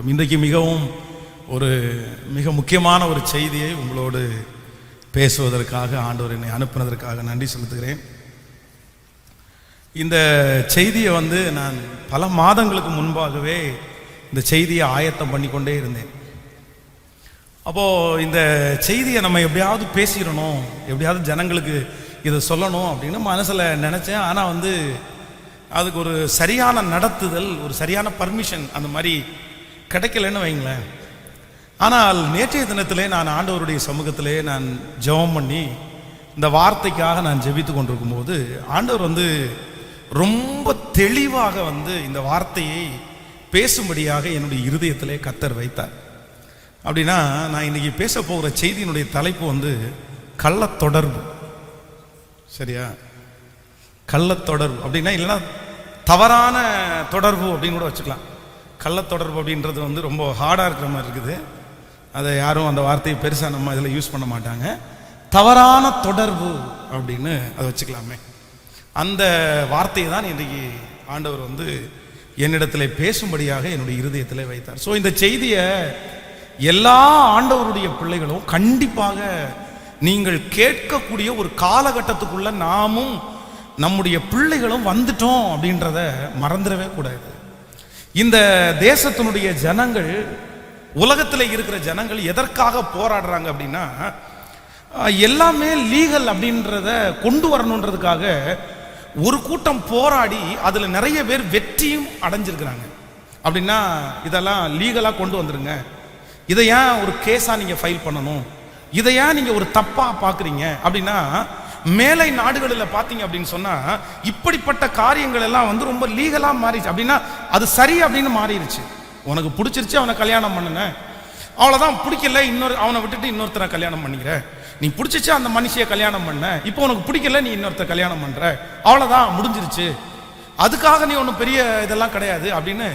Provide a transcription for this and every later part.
ஸ்தோத்திரம். இன்றைக்கு மிக முக்கியமான ஒரு செய்தியை உங்களோடு பேசுவதற்காக ஆண்டவர் என்னை அனுப்பினதற்காக நன்றி செலுத்துகிறேன். இந்த செய்தியை நான் பல மாதங்களுக்கு முன்பாகவே இந்த செய்தியை ஆயத்தம் பண்ணிக்கொண்டே இருந்தேன். அப்போது இந்த செய்தியை நம்ம எப்படியாவது பேசிடணும், எப்படியாவது ஜனங்களுக்கு இதை சொல்லணும் அப்படின்னு மனசில் நினச்சேன். ஆனால் அதுக்கு ஒரு சரியான நடத்துதல், ஒரு சரியான பர்மிஷன் அந்த மாதிரி கிடைக்கலன்னு வைங்களேன். ஆனால் நேற்றைய தினத்திலே நான் ஆண்டவருடைய சமூகத்திலே நான் ஜெபம் பண்ணி இந்த வார்த்தைக்காக நான் ஜெபித்து கொண்டிருக்கும் போது ஆண்டவர் ரொம்ப தெளிவாக இந்த வார்த்தையை பேசும்படியாக என்னுடைய இருதயத்திலே கர்த்தர் வைத்தார். அப்படின்னா நான் இன்னைக்கு பேச போகிற செய்தியினுடைய தலைப்பு கள்ளத்தொடர்பு. சரியா? கள்ளத்தொடர்பு அப்படின்னா இல்லைன்னா தவறான தொடர்பு அப்படின்னு கூட வச்சுக்கலாம். கள்ளத்தொடர்பு அப்படின்றது ரொம்ப ஹார்டாக இருக்கிற மாதிரி இருக்குது. அதை யாரும் அந்த வார்த்தையை பெருசாக நம்ம இதில் யூஸ் பண்ண மாட்டாங்க. தவறான தொடர்பு அப்படின்னு அதை வச்சுக்கலாமே. அந்த வார்த்தையை தான் இன்றைக்கு ஆண்டவர் என்னிடத்தில் பேசும்படியாக என்னுடைய இருதயத்தில் வைத்தார். ஸோ இந்த செய்தியை எல்லா ஆண்டவருடைய பிள்ளைகளும் கண்டிப்பாக நீங்கள் கேட்கக்கூடிய ஒரு காலகட்டத்துக்குள்ள நாமும் நம்முடைய பிள்ளைகளும் வந்துட்டோம் அப்படின்றத மறந்துடவே கூடாது. இந்த தேசத்தினுடைய ஜனங்கள், உலகத்தில் இருக்கிற ஜனங்கள் எதற்காக போராடுறாங்க அப்படின்னா, எல்லாமே லீகல் அப்படின்றத கொண்டு வரணுன்றதுக்காக ஒரு கூட்டம் போராடி அதில் நிறைய பேர் வெற்றியும் அடைஞ்சிருக்கிறாங்க. அப்படின்னா இதெல்லாம் லீகலாக கொண்டு வந்துருங்க, இதை ஏன் ஒரு கேஸாக நீங்கள் ஃபைல் பண்ணணும், இதை ஏன் நீங்கள் ஒரு தப்பாக பார்க்குறீங்க அப்படின்னா, மேலை நாடுகளில் பார்த்தீங்க அப்படின்னு சொன்னால் இப்படிப்பட்ட காரியங்கள் எல்லாம் ரொம்ப லீகலாக மாறிடுச்சு. அப்படின்னா அது சரி அப்படின்னு மாறிடுச்சு. உனக்கு பிடிச்சிருச்சு, அவனை கல்யாணம் பண்ணுன, அவ்வளோதான். பிடிக்கல, அவனை விட்டுட்டு இன்னொருத்தரை கல்யாணம் பண்ணிக்கிற. நீ பிடிச்சிச்சு அந்த மனுஷியை கல்யாணம் பண்ண, இப்போ உனக்கு பிடிக்கல, நீ இன்னொருத்தரை கல்யாணம் பண்ணுற, அவ்வளோதான், முடிஞ்சிருச்சு. அதுக்காக நீ ஒன்றும் பெரிய இதெல்லாம் கிடையாது அப்படின்னு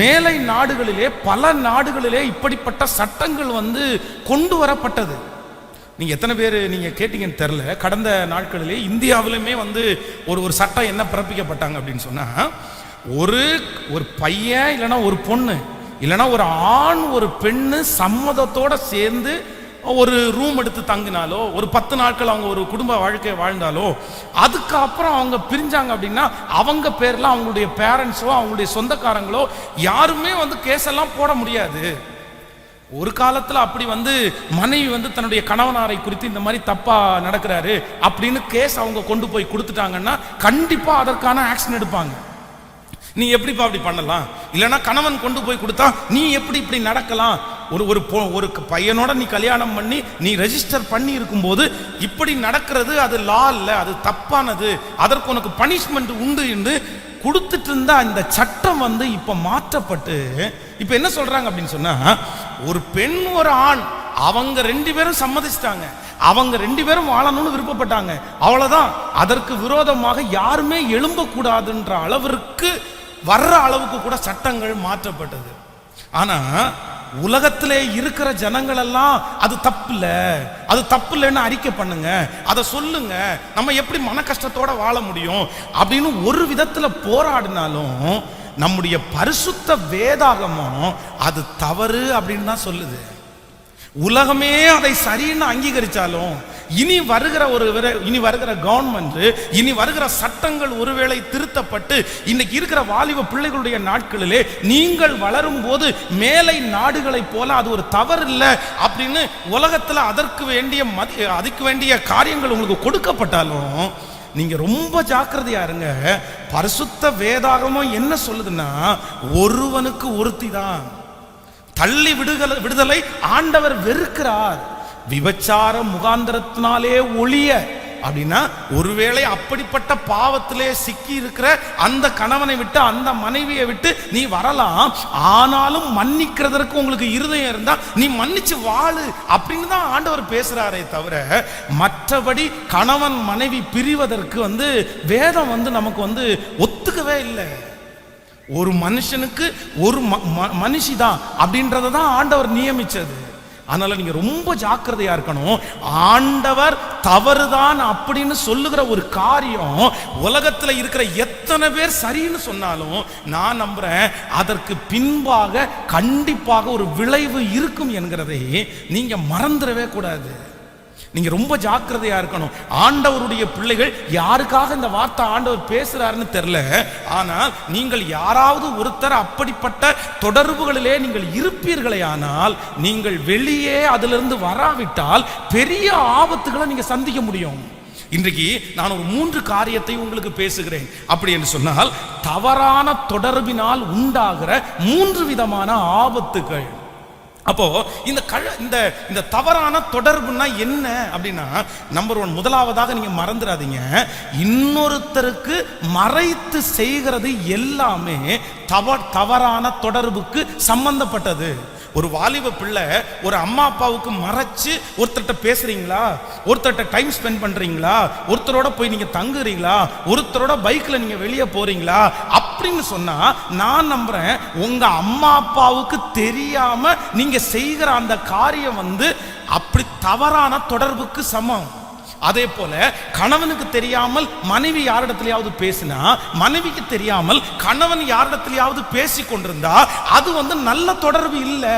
மேலை நாடுகளிலே, பல நாடுகளிலே இப்படிப்பட்ட சட்டங்கள் கொண்டு வரப்பட்டது. நீங்கள் எத்தனை பேர் நீங்கள் கேட்டீங்கன்னு தெரில. கடந்த நாட்களிலே இந்தியாவிலுமே ஒரு சட்டம் என்ன பிறப்பிக்கப்பட்டாங்க அப்படின்னு சொன்னால், ஒரு பையன் இல்லைன்னா ஒரு பொண்ணு இல்லைன்னா ஒரு ஆண் ஒரு பெண்ணு சம்மதத்தோடு சேர்ந்து ஒரு ரூம் எடுத்து தங்கினாலோ, ஒரு 10 நாட்கள் அவங்க ஒரு குடும்ப வாழ்க்கையை வாழ்ந்தாலோ, அதுக்கப்புறம் அவங்க பிரிஞ்சாங்க அப்படின்னா அவங்க பேரில் அவங்களுடைய பேரண்ட்ஸோ அவங்களுடைய சொந்தக்காரங்களோ யாருமே கேஸ் எல்லாம் போட முடியாது. ஒரு காலத்தில் அப்படி மனைவி தன்னுடைய கணவனாரை குறித்து இந்த மாதிரி தப்பா நடக்கிறாரு அப்படின்னு கேஸ் அவங்க கொண்டு போய் கொடுத்துட்டாங்கன்னா கண்டிப்பா அதற்கான ஆக்ஷன் எடுப்பாங்க. நீ எப்படிப்பா அப்படி பண்ணலாம், இல்லைன்னா கணவன் கொண்டு போய் கொடுத்தா நீ எப்படி இப்படி நடக்கலாம், ஒரு பையனோட நீ கல்யாணம் பண்ணி நீ ரெஜிஸ்டர் பண்ணி இருக்கும்போது இப்படி நடக்கிறது அது லா இல்லை, அது தப்பானது, அதற்கு உனக்கு பனிஷ்மெண்ட் உண்டு என்று கொடுத்துட்டு இருந்தா இந்த சட்டம் இப்ப மாற்றப்பட்டு இப்ப என்ன சொல்றாங்க அப்படின்னு சொன்னா, ஒரு பெண் ஒரு ஆண் அவங்க 2 பேரும் சம்மதிச்சிட்டாங்க, அவங்க 2 பேரும் வாழணும்னு விருப்பப்பட்டாங்க, அவ்வளவுதான். அதற்கு விரோதமாக யாருமே எழும்பக்கூடாதுன்ற அளவிற்கு வர்ற அளவுக்கு கூட சட்டங்கள் மாற்றப்பட்டது. ஆனா உலகத்திலே இருக்கிற ஜனங்கள் எல்லாம் அது தப்பு இல்லைன்னு அறிக்கை பண்ணுங்க, அதை சொல்லுங்க, நம்ம எப்படி மன கஷ்டத்தோட வாழ முடியும் அப்படின்னு ஒரு விதத்துல போராடினாலும் நம்முடைய பரிசுத்த வேதாகமும் அது தவறு அப்படின்னு தான் சொல்லுது. உலகமே அதை சரின்னு அங்கீகரிச்சாலும் இனி வருகிற கவர்மெண்ட், இனி வருகிற சட்டங்கள் ஒருவேளை திருத்தப்பட்டு இன்னைக்கு இருக்கிற வாலிப பிள்ளைகளுடைய நாட்களிலே நீங்கள் வளரும் போது மேலை நாடுகளை போல அது ஒரு தவறு இல்லை அப்படின்னு உலகத்துல அதுக்கு வேண்டிய காரியங்கள் உங்களுக்கு கொடுக்கப்பட்டாலும் நீங்க ரொம்ப ஜாக்கிரதையா இருங்க. பரிசுத்த வேதாகமும் என்ன சொல்லுதுன்னா, ஒருவனுக்கு ஒருத்தி தான், தள்ளி விடுதலை ஆண்டவர் வெறுக்கிறார், விபச்சார முகாந்திரத்தினாலே ஒழிய. அப்படின்னா ஒருவேளை அப்படிப்பட்ட பாவத்திலே சிக்கி இருக்கிற அந்த கணவனை விட்டு அந்த மனைவியை விட்டு நீ வரலாம், ஆனாலும் மன்னிக்கிறதற்கு உங்களுக்கு இருதயம் இருந்தா நீ மன்னிச்சு வாழு அப்படின்னு தான் ஆண்டவர் பேசுறாரே தவிர, மற்றபடி கணவன் மனைவி பிரிவதற்கு வேதம் நமக்கு ஒத்துக்கவே இல்லை. ஒரு மனுஷனுக்கு ஒரு மனுஷிதான் அப்படின்றத தான் ஆண்டவர் நியமிச்சது. அதனால நீங்க ரொம்ப ஜாக்கிரதையா இருக்கணும். ஆண்டவர் தவறுதான் அப்படின்னு சொல்லுகிற ஒரு காரியம் உலகத்துல இருக்கிற எத்தனை பேர் சரின்னு சொன்னாலும் நான் நம்புறேன் அதற்கு பின்பாக கண்டிப்பாக ஒரு விளைவு இருக்கும் என்கிறதை நீங்க மறந்துடவே கூடாது. நீங்க ரொம்ப ஜாக்கிரதையா இருக்கணும். ஆண்டவருடைய பிள்ளைகள் யாருக்காக இந்த வார்த்தை ஆண்டவர் பேசுறாருன்னு தெரியல, ஆனால் நீங்கள் யாராவது ஒருத்தர் அப்படிப்பட்ட தொடர்புகளிலே நீங்கள் இருப்பீர்களே, ஆனால் நீங்கள் வெளியே அதிலிருந்து வராவிட்டால் பெரிய ஆபத்துகளை நீங்க சந்திக்க முடியும். இன்றைக்கு நான் ஒரு 3 காரியத்தை உங்களுக்கு பேசுகிறேன். அப்படி என்று சொன்னால் தவறான தொடர்பினால் உண்டாகிற 3 விதமான ஆபத்துகள். அப்போ இந்த தவறான தொடர்புனா என்ன அப்படின்னா, நம்பர் 1, முதலாவதாக நீங்க மறந்துடாதீங்க, இன்னொருத்தருக்கு மறைத்து செய்கிறது எல்லாமே தவறான தொடர்புக்கு சம்பந்தப்பட்டது. ஒரு வாலிப பிள்ளை ஒரு அம்மா அப்பாவுக்கு மறைச்சு ஒருத்தர்கிட்ட பேசுறீங்களா, ஒருத்தர்கிட்ட டைம் ஸ்பெண்ட் பண்றீங்களா, ஒருத்தரோட போய் நீங்க தங்குறீங்களா, ஒருத்தரோட பைக்ல நீங்க வெளியே போறீங்களா அப்படின்னு சொன்னா நான் நம்புறேன் உங்க அம்மா அப்பாவுக்கு தெரியாம நீங்க செய்கிற அந்த காரியம் அப்படி தவறான தொடர்புக்கு சமம். அதே போல கணவனுக்கு தெரியாமல் மனைவி யாரிடத்திலேயாவது பேசினா, மனைவிக்கு தெரியாமல் கணவன் யாரிடத்திலேயாவது பேசி கொண்டிருந்தா அது நல்ல தொடர்பு இல்லை.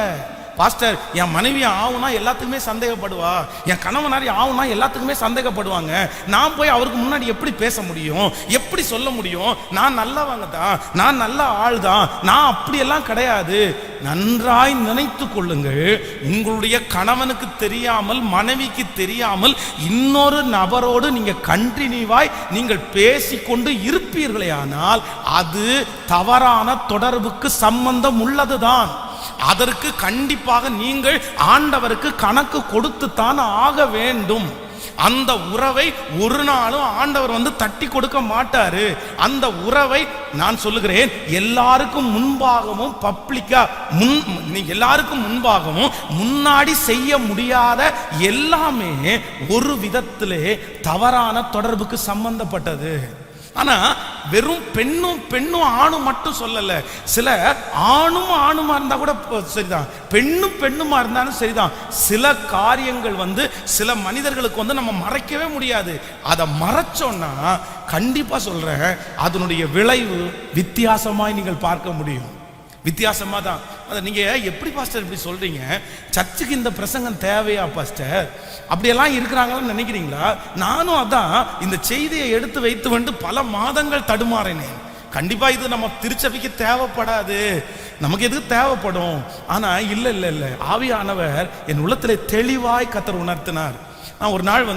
பாஸ்டர், என் மனைவி ஆகுனா எல்லாத்துக்குமே சந்தேகப்படுவா, என் கணவனாரி ஆகுனா எல்லாத்துக்குமே சந்தேகப்படுவாங்க, நான் போய் அவருக்கு முன்னாடி எப்படி பேச முடியும், எப்படி சொல்ல முடியும், நான் நல்லவங்க தான், நான் நல்ல ஆள் தான், நான் அப்படியெல்லாம் கிடையாது. நன்றாய் நினைத்து கொள்ளுங்கள், உங்களுடைய கணவனுக்கு தெரியாமல் மனைவிக்கு தெரியாமல் இன்னொரு நபரோடு நீங்க கண்டினியூவாய் நீங்கள் பேசிக்கொண்டு இருப்பீர்களே, ஆனால் அது தவறான தொடர்புக்கு சம்பந்தம் உள்ளதுதான். அதற்கு கண்டிப்பாக நீங்கள் ஆண்டவருக்கு கணக்கு கொடுத்துத்தான் ஆக வேண்டும். அந்த உறவை ஒரு நாளும் ஆண்டவர் தட்டி கொடுக்க மாட்டாரு. அந்த உறவை நான் சொல்லுகிறேன், எல்லாருக்கும் முன்பாகவும் பப்ளிக்கா எல்லாருக்கும் முன்பாகவும் முன்னாடி செய்ய முடியாத எல்லாமே ஒரு விதத்திலே தவறான தொடர்புக்கு சம்பந்தப்பட்டது. ஆனா வெறும் பெண்ணும் ஆணும் மட்டும் சொல்லல, சில ஆணுமா இருந்தா கூட சரிதான், பெண்ணுமா இருந்தாலும் சரிதான். சில காரியங்கள் சில மனிதர்களுக்கு நம்ம மறைக்கவே முடியாது. அதை மறைச்சோம்னா கண்டிப்பா சொல்றேன் அதனுடைய விளைவு வித்தியாசமாய் நீங்கள் பார்க்க முடியும். வித்தியாசமா தான். அதை நீங்க எப்படி பாஸ்டர் இப்படி சொல்றீங்க, சர்ச்சுக்கு இந்த பிரசங்கம் தேவையா பாஸ்டர், அப்படியெல்லாம் இருக்கிறாங்கன்னு நினைக்கிறீங்களா? நானும் அதான் இந்த செய்தியை எடுத்து வைத்து பல மாதங்கள் தடுமாறினேன். கண்டிப்பா இது நம்ம திருச்சபைக்கு தேவைப்படாது, நமக்கு எதுக்கு தேவைப்படும். ஆனா இல்ல ஆவியானவர் என் உள்ளத்திலே தெளிவாய் கர்த்தர் உணர்த்தினார். நான் ஒரு நாள்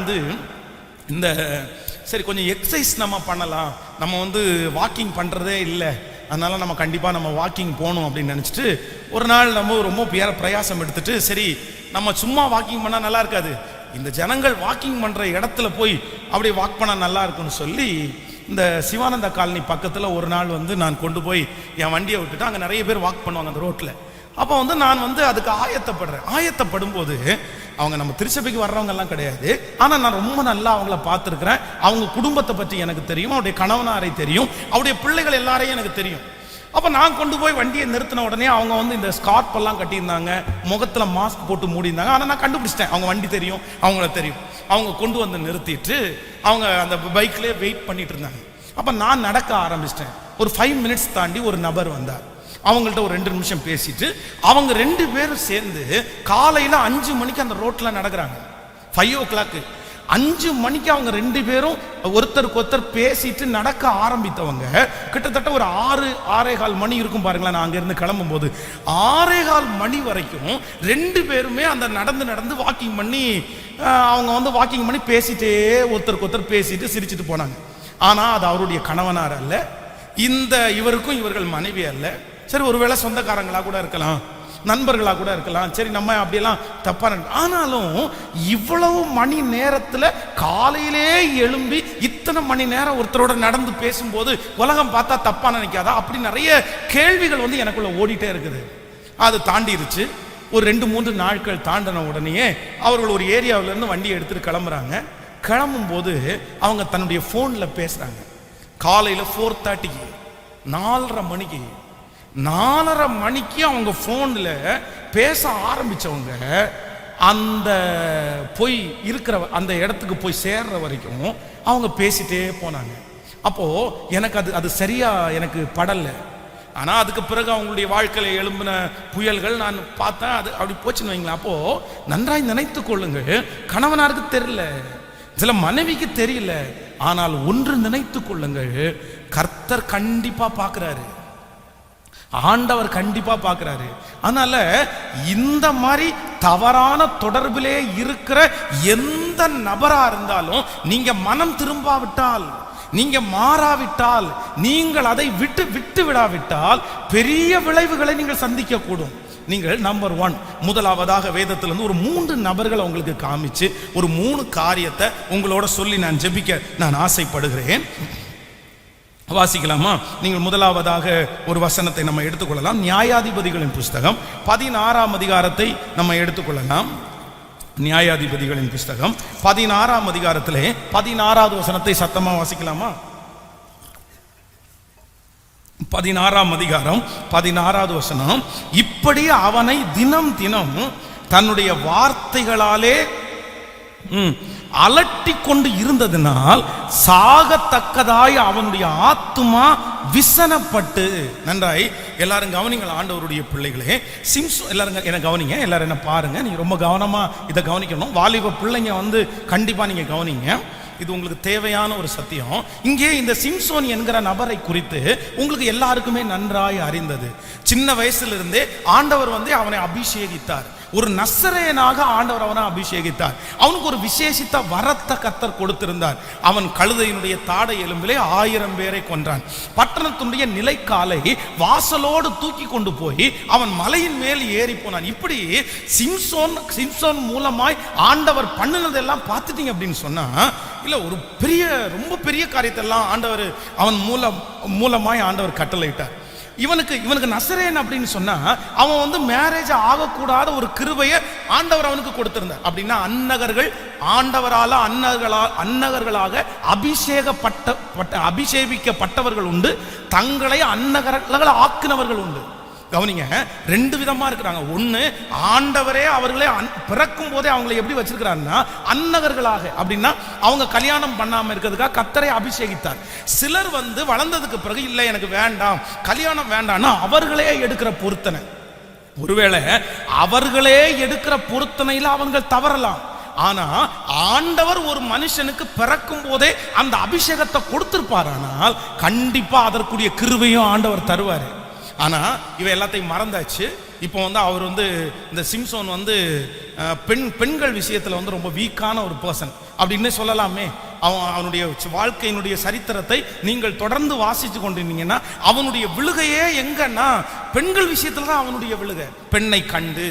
இந்த சரி கொஞ்சம் எக்ஸசைஸ் நம்ம பண்ணலாம், நம்ம வாக்கிங் பண்றதே இல்லை, அதனால நம்ம கண்டிப்பாக நம்ம வாக்கிங் போகணும் அப்படின்னு நினச்சிட்டு ஒரு நாள் நம்ம ரொம்ப பிரயாசம் எடுத்துட்டு, சரி நம்ம சும்மா வாக்கிங் பண்ணால் நல்லா இருக்காது, இந்த ஜனங்கள் வாக்கிங் பண்ணுற இடத்துல போய் அப்படி வாக் பண்ணால் நல்லா இருக்குன்னு சொல்லி இந்த சிவானந்த காலனி பக்கத்தில் ஒரு நாள் நான் கொண்டு போய் என் வண்டியை விட்டுட்டு, அங்கே நிறைய பேர் வாக் பண்ணுவாங்க அந்த ரோட்டில். அப்போ நான் அதுக்கு ஆயத்தப்படும் போது அவங்க நம்ம திருச்சபைக்கு வர்றவங்கெல்லாம் கிடையாது, ஆனால் நான் ரொம்ப நல்லா அவங்கள பார்த்துருக்கிறேன். அவங்க குடும்பத்தை பற்றி எனக்கு தெரியும், அவருடைய கணவனாரை தெரியும், அவருடைய பிள்ளைகள் எல்லாரையும் எனக்கு தெரியும். அப்போ நான் கொண்டு போய் வண்டியை நிறுத்தின உடனே அவங்க இந்த ஸ்கார்ப் எல்லாம் கட்டியிருந்தாங்க, முகத்தில் மாஸ்க் போட்டு மூடியிருந்தாங்க. ஆனால் நான் கண்டுபிடிச்சிட்டேன் அவங்க வண்டி தெரியும், அவங்கள தெரியும். அவங்க கொண்டு நிறுத்திட்டு அவங்க அந்த பைக்லேயே வெயிட் பண்ணிட்டு இருந்தாங்க. அப்போ நான் நடக்க ஆரம்பிச்சிட்டேன். ஒரு 5 மினிட்ஸ் தாண்டி ஒரு நபர் வந்தார். அவங்கள்ட்ட ஒரு 2 நிமிஷம் பேசிட்டு அவங்க 2 பேரும் சேர்ந்து காலையில் 5 மணிக்கு அந்த ரோட்ல நடக்கிறாங்க. 5 o'clock 5 மணிக்கு அவங்க 2 பேரும் ஒருத்தருக்கு ஒருத்தர் பேசிட்டு நடக்க ஆரம்பித்தவங்க கிட்டத்தட்ட ஒரு 6-6:15 மணி இருக்கும் பாருங்களேன். நான் அங்கிருந்து கிளம்பும் போது 6:15 மணி வரைக்கும் 2 பேருமே அந்த நடந்து வாக்கிங் பண்ணி அவங்க வாக்கிங் பண்ணி பேசிட்டே ஒருத்தருக்கு ஒருத்தர் பேசிட்டு சிரிச்சுட்டு போனாங்க. ஆனா அது அவருடைய கணவனார் அல்ல, இவருக்கும் இவர்கள் மனைவி அல்ல. சரி, ஒருவேளை சொந்தக்காரங்களா கூட இருக்கலாம், நண்பர்களா கூட இருக்கலாம், சரி நம்ம அப்படியெல்லாம் தப்பா. ஆனாலும் இவ்வளவு மணி நேரத்தில் காலையிலே எழும்பி இத்தனை மணி நேரம் ஒருத்தரோட நடந்து பேசும்போது உலகம் பார்த்தா தப்பா நினைக்காதா? அப்படி நிறைய கேள்விகள் எனக்குள்ள ஓடிட்டே இருக்குது. அது தாண்டிருச்சு. ஒரு 2-3 நாட்கள் தாண்டின உடனே அவர்கள் ஒரு ஏரியாவிலேருந்து வண்டியை எடுத்துட்டு கிளம்புறாங்க. கிளம்பும் போது அவங்க தன்னுடைய ஃபோனில் பேசுறாங்க. காலையில் 4:30 4:30 மணிக்கு அவங்க ஃபோனில் பேச ஆரம்பித்தவங்க அந்த போய் இருக்கிற அந்த இடத்துக்கு போய் சேர்ற வரைக்கும் அவங்க பேசிட்டே போனாங்க. அப்போ எனக்கு அது சரியா எனக்கு படல. ஆனா அதுக்கு பிறகு அவங்களுடைய வாழ்க்கையில எழும்பின புயல்கள் நான் பார்த்தேன். அது அப்படி போச்சுன்னு வைங்களேன். அப்போ நன்றாய் நினைத்து கொள்ளுங்கள், கணவனாருக்கு தெரியல, சில மனைவிக்கு தெரியல, ஆனால் ஒன்று நினைத்து கொள்ளுங்கள், கர்த்தர் கண்டிப்பா பார்க்கிறாரு, ஆண்டவர் கண்டிப்பா பார்க்கிறாரு. அதனால இந்த மாதிரி தவறான தொடர்பிலே இருக்கிற எந்த நபரா இருந்தாலும் நீங்க மனம் திரும்பாவிட்டால், நீங்க மாறாவிட்டால், நீங்கள் அதை விட்டு விடாவிட்டால் பெரிய விளைவுகளை நீங்கள் சந்திக்க கூடும். நீங்கள் நம்பர் 1 முதலாவதாக வேதத்திலிருந்து ஒரு 3 நபர்களை உங்களுக்கு காமிச்சு ஒரு 3 காரியத்தை உங்களோட சொல்லி நான் ஜெபிக்க நான் ஆசைப்படுகிறேன். வாசிக்கலாமா? நீங்கள் முதலாவதாக ஒரு வசனத்தை நம்ம எடுத்துக்கொள்ளலாம். நியாயாதிபதிகளின் புஸ்தகம் 16ஆம் அதிகாரத்தை நம்ம எடுத்துக்கொள்ளலாம். நியாயாதிபதிகளின் புஸ்தகம் 16ஆம் அதிகாரத்திலே 16வது வசனத்தை சத்தமா வாசிக்கலாமா? 16ஆம் அதிகாரம் 16வது வசனம், இப்படி அவனை தினம் தினம் தன்னுடைய வார்த்தைகளாலே அலட்டி கொண்டு இருந்ததினால் சாகத்தக்கதாய் அவனுடைய ஆத்துமா விசனப்பட்டு. நன்றாய் எல்லாரும் கவனிங்கள் ஆண்டவருடைய பிள்ளைகளே. எல்லாரும் என்ன கவனிங்க, எல்லாரும் என்ன பாருங்க, நீங்க ரொம்ப கவனமா இதை கவனிக்கணும். வாலிப பிள்ளைங்க கண்டிப்பா நீங்க கவனிங்க, இது உங்களுக்கு தேவையான ஒரு சத்தியம். இங்கே இந்த சிம்சோன் என்கிற நபரை குறித்து உங்களுக்கு எல்லாருக்குமே நன்றாய் அறிந்தது. சின்ன வயசிலிருந்தே ஆண்டவர் அவனை அபிஷேகித்தார். ஒரு நசரேயனாக ஆண்டவர் அவனை அபிஷேகித்தார். அவனுக்கு ஒரு விசேஷித்த வரத்தை கர்த்தர் கொடுத்திருந்தார். அவன் கழுதையினுடைய தாடை எலும்பிலே 1000 பேரை கொன்றான். பட்டணத்தினுடைய நிலைக்காலை வாசலோடு தூக்கி கொண்டு போய் அவன் மலையின் மேல் ஏறி போனான். இப்படி சிம்சோன் மூலமாய் ஆண்டவர் பண்ணினதெல்லாம் பார்த்துட்டீங்க அப்படின்னு சொன்னா, இல்ல ஒரு ரொம்ப பெரிய காரியத்தை எல்லாம் ஆண்டவர் அவன் மூலமாய் ஆண்டவர் கட்டளையிட்டார். இவனுக்கு நசரேன் அப்படின்னு சொன்னா அவன் மேரேஜ் ஆகக்கூடாத ஒரு கிருபையை ஆண்டவர் அவனுக்கு கொடுத்திருந்தார். அப்படின்னா அன்னகர்கள் ஆண்டவரால அன்னகர்களாக அபிஷேகிக்கப்பட்டவர்கள் உண்டு, தங்களை அன்னகர்களாக ஆக்கினவர்கள் உண்டு. கவனிங்க, 2 விதமா இருக்கிறாங்க. ஒண்ணு, ஆண்டவரே அவர்களே பிறக்கும் போதே அவங்களை எப்படி வச்சிருக்கிறாருன்னா அன்னகர்களாக, அப்படின்னா அவங்க கல்யாணம் பண்ணாம இருக்கிறதுக்காக கர்த்தரை அபிஷேகித்தார். சிலர் வளர்ந்ததுக்கு பிறகு இல்ல எனக்கு வேண்டாம், கல்யாணம் வேண்டாம்னா அவர்களே எடுக்கிற பொருத்தனை. ஒருவேளை அவர்களே எடுக்கிற பொருத்தனையில அவங்க தவறலாம். ஆனா ஆண்டவர் ஒரு மனுஷனுக்கு பிறக்கும் போதே அந்த அபிஷேகத்தை கொடுத்திருப்பாரானால் கண்டிப்பா அதற்குரிய கிருபையும் ஆண்டவர் தருவாரு. ஆனா இவ எல்லாத்தையும் மறந்தாச்சு. இப்போ அவர் இந்த சிம்சோன் பெண்கள் விஷயத்துல ரொம்ப வீக்கான ஒரு பர்சன் அப்படின்னு சொல்லலாமே. அவனுடைய வாழ்க்கையினுடைய சரித்திரத்தை நீங்கள் தொடர்ந்து வாசிச்சு கொண்டிருந்தீங்கன்னா அவனுடைய விழுகையே எங்கன்னா பெண்கள் விஷயத்துல தான் அவனுடைய விழுகை. பெண்ணை கண்டு,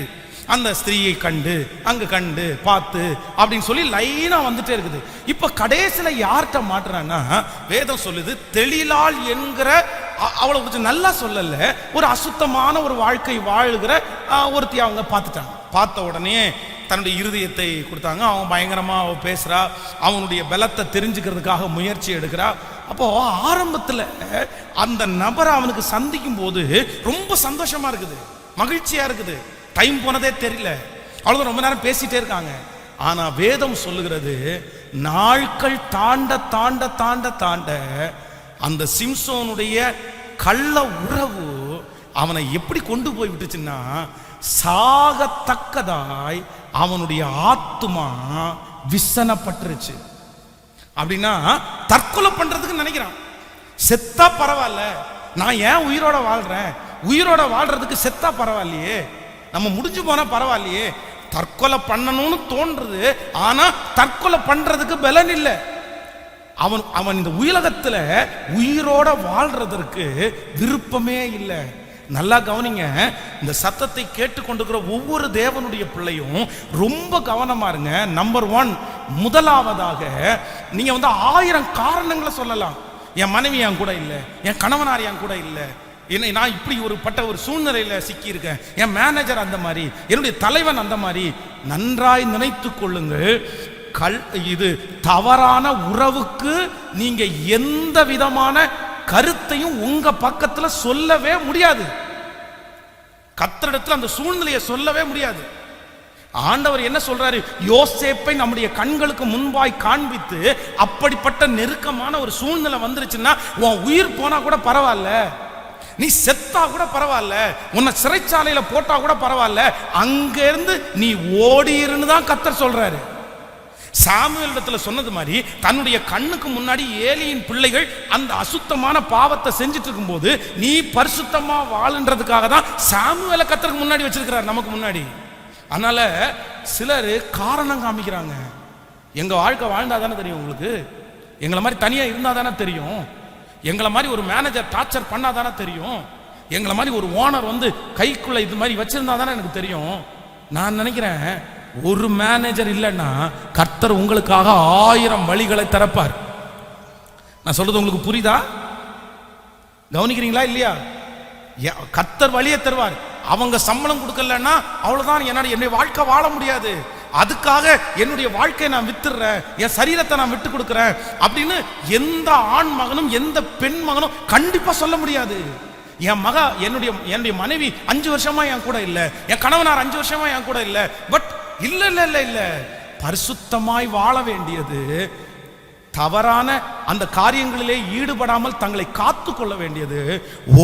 அந்த ஸ்திரீயை கண்டு, அங்க கண்டு பார்த்து அப்படின்னு சொல்லி லைனா வந்துட்டே இருக்குது. இப்ப கடைசியில யார்கிட்ட மாட்டுறான்னா, வேதம் சொல்லுது தெளிலாள் என்கிற, அவளை கொஞ்சம் நல்லா சொல்லல, ஒரு அசுத்தமான ஒரு வாழ்க்கை வாழுகிற ஒருத்தி அவங்க பார்த்துட்டாங்க. பார்த்த உடனே தன்னுடைய இருதயத்தை கொடுத்தாங்க. அவன் பயங்கரமா பேசுறா, அவனுடைய பலத்தை தெரிஞ்சுக்கிறதுக்காக முயற்சி எடுக்கிறா. அப்போ ஆரம்பத்துல அந்த நபரை அவனுக்கு சந்திக்கும் போது ரொம்ப சந்தோஷமா இருக்குது, மகிழ்ச்சியா இருக்குது, டைம் போனதே தெரியல, அவ்வளவு ரொம்ப நேரம் பேசிட்டே இருக்காங்க. ஆனா வேதம் சொல்லுகிறது, நாட்கள் தாண்ட தாண்ட தாண்ட தாண்ட அந்த சிம்சோனுடைய கள்ள உறவு அவனை எப்படி கொண்டு போய் விட்டுச்சுன்னா, சாகத்தக்கதாய் அவனுடைய ஆத்துமா விசனப்பட்டுருச்சு. அப்படின்னா தற்கொலை பண்றதுக்கு நினைக்கிறான். செத்தா பரவாயில்ல, நான் ஏன் உயிரோட வாழ்றேன், உயிரோட வாழ்றதுக்கு செத்தா பரவாயில்லையே, நம்ம முடிஞ்சு போனா பரவாயில்லையே, தற்கொலை பண்ணணும்னு தோன்றது. ஆனா தற்கொலை பண்றதுக்கு பலன் இல்லை. அவன் இந்த உலகத்துல உயிரோட வாழ்றதற்கு விருப்பமே இல்லை. நல்லா கவனிங்க, இந்த சத்தத்தை கேட்டுக்கொண்டிருக்கிற ஒவ்வொரு தேவனுடைய பிள்ளையும் ரொம்ப கவனமா இருங்க. நம்பர் 1, முதலாவதாக நீங்க 1000 காரணங்களை சொல்லலாம். என் மனைவி என் கூட இல்லை, என் கணவனார் என் கூட இல்லை, நான் இப்படி ஒரு சூழ்நிலையில சிக்கி இருக்கேன், என் மேனேஜர் அந்த மாதிரி, என்னுடைய தலைவன் அந்த மாதிரி. நன்றாய் நினைத்து கொள்ளுங்கள், இது தவறான உறவுக்கு நீங்க எந்த விதமான கருத்தையும் உங்க பக்கத்துல சொல்லவே முடியாது. கர்த்தரிடத்துல அந்த சூழ்நிலையை சொல்லவே முடியாது. ஆண்டவர் என்ன சொல்றாரு? யோசேப்பை நம்முடைய கண்களுக்கு முன்பாய் காண்பித்து, அப்படிப்பட்ட நெருக்கமான ஒரு சூழ்நிலை வந்துருச்சுன்னா, உன் உயிர் போனா கூட பரவாயில்ல, நீ செத்தா கூட பரவாயில்ல, உன்னை சிறைச்சாலையில போட்டா கூட பரவாயில்ல, அங்க இருந்து நீ ஓடிருன்னு தான் கர்த்தர் சொல்றாரு. சாமுவேல் இடத்துல சொன்னது மாதிரி தன்னுடைய கண்ணுக்கு முன்னாடி ஏலியின் பிள்ளைகள் அந்த அசுத்தமான பாவத்தை செஞ்சுட்டு இருக்கும்போது நீ பரிசுத்தமா வாழுன்றதுக்காக தான் சாமுவேலை கர்த்தருக்கு முன்னாடி வச்சிருக்கிறார், நமக்கு முன்னாடி. அதனால சிலர் காரணம் காமிக்கிறாங்க. எங்க வாழ்க்கை வாழ்ந்தா தானே தெரியும் உங்களுக்கு, எங்களை மாதிரி தனியா இருந்தா தானே தெரியும், எங்களை மாதிரி ஒரு மேனேஜர் டார்ச்சர் பண்ணா தானே தெரியும், எங்களை மாதிரி ஒரு ஓனர் வந்து கைக்குள்ள இது மாதிரி வச்சிருந்தா தானே எனக்கு தெரியும். நான் நினைக்கிறேன், ஒரு மேனேஜர் இல்லைன்னா கர்த்தர் உங்களுக்காக 1000 வழிகளை திறப்பார். நான் சொல்றது உங்களுக்கு புரியுதா? கவனிக்கிறீங்களா இல்லையா? கர்த்தர் வழியை தருவார். அவங்க சம்பளம் கொடுக்கலன்னா அவ்வளவுதான், என்னுடைய வாழ்க்கை வாழ முடியாது, அதுக்காக என்னுடைய வாழ்க்கையை நான் வித்துறேன், என் சரீரத்தை நான் விட்டு கொடுக்கிறேன் அப்படின்னு எந்த ஆண் மகனும் எந்த பெண் மகனும் கண்டிப்பா சொல்ல முடியாது. என் மக என்னுடைய மனைவி 5 வருஷமா என் கூட இல்ல, என் கணவனார் 5 வருஷமா என் கூட இல்ல, பட் இல்ல இல்ல இல்ல இல்ல பரிசுத்தமாய் வாழ வேண்டியது, தவறான அந்த காரியங்களிலே ஈடுபடாமல் தங்களை காத்து கொள்ள வேண்டியது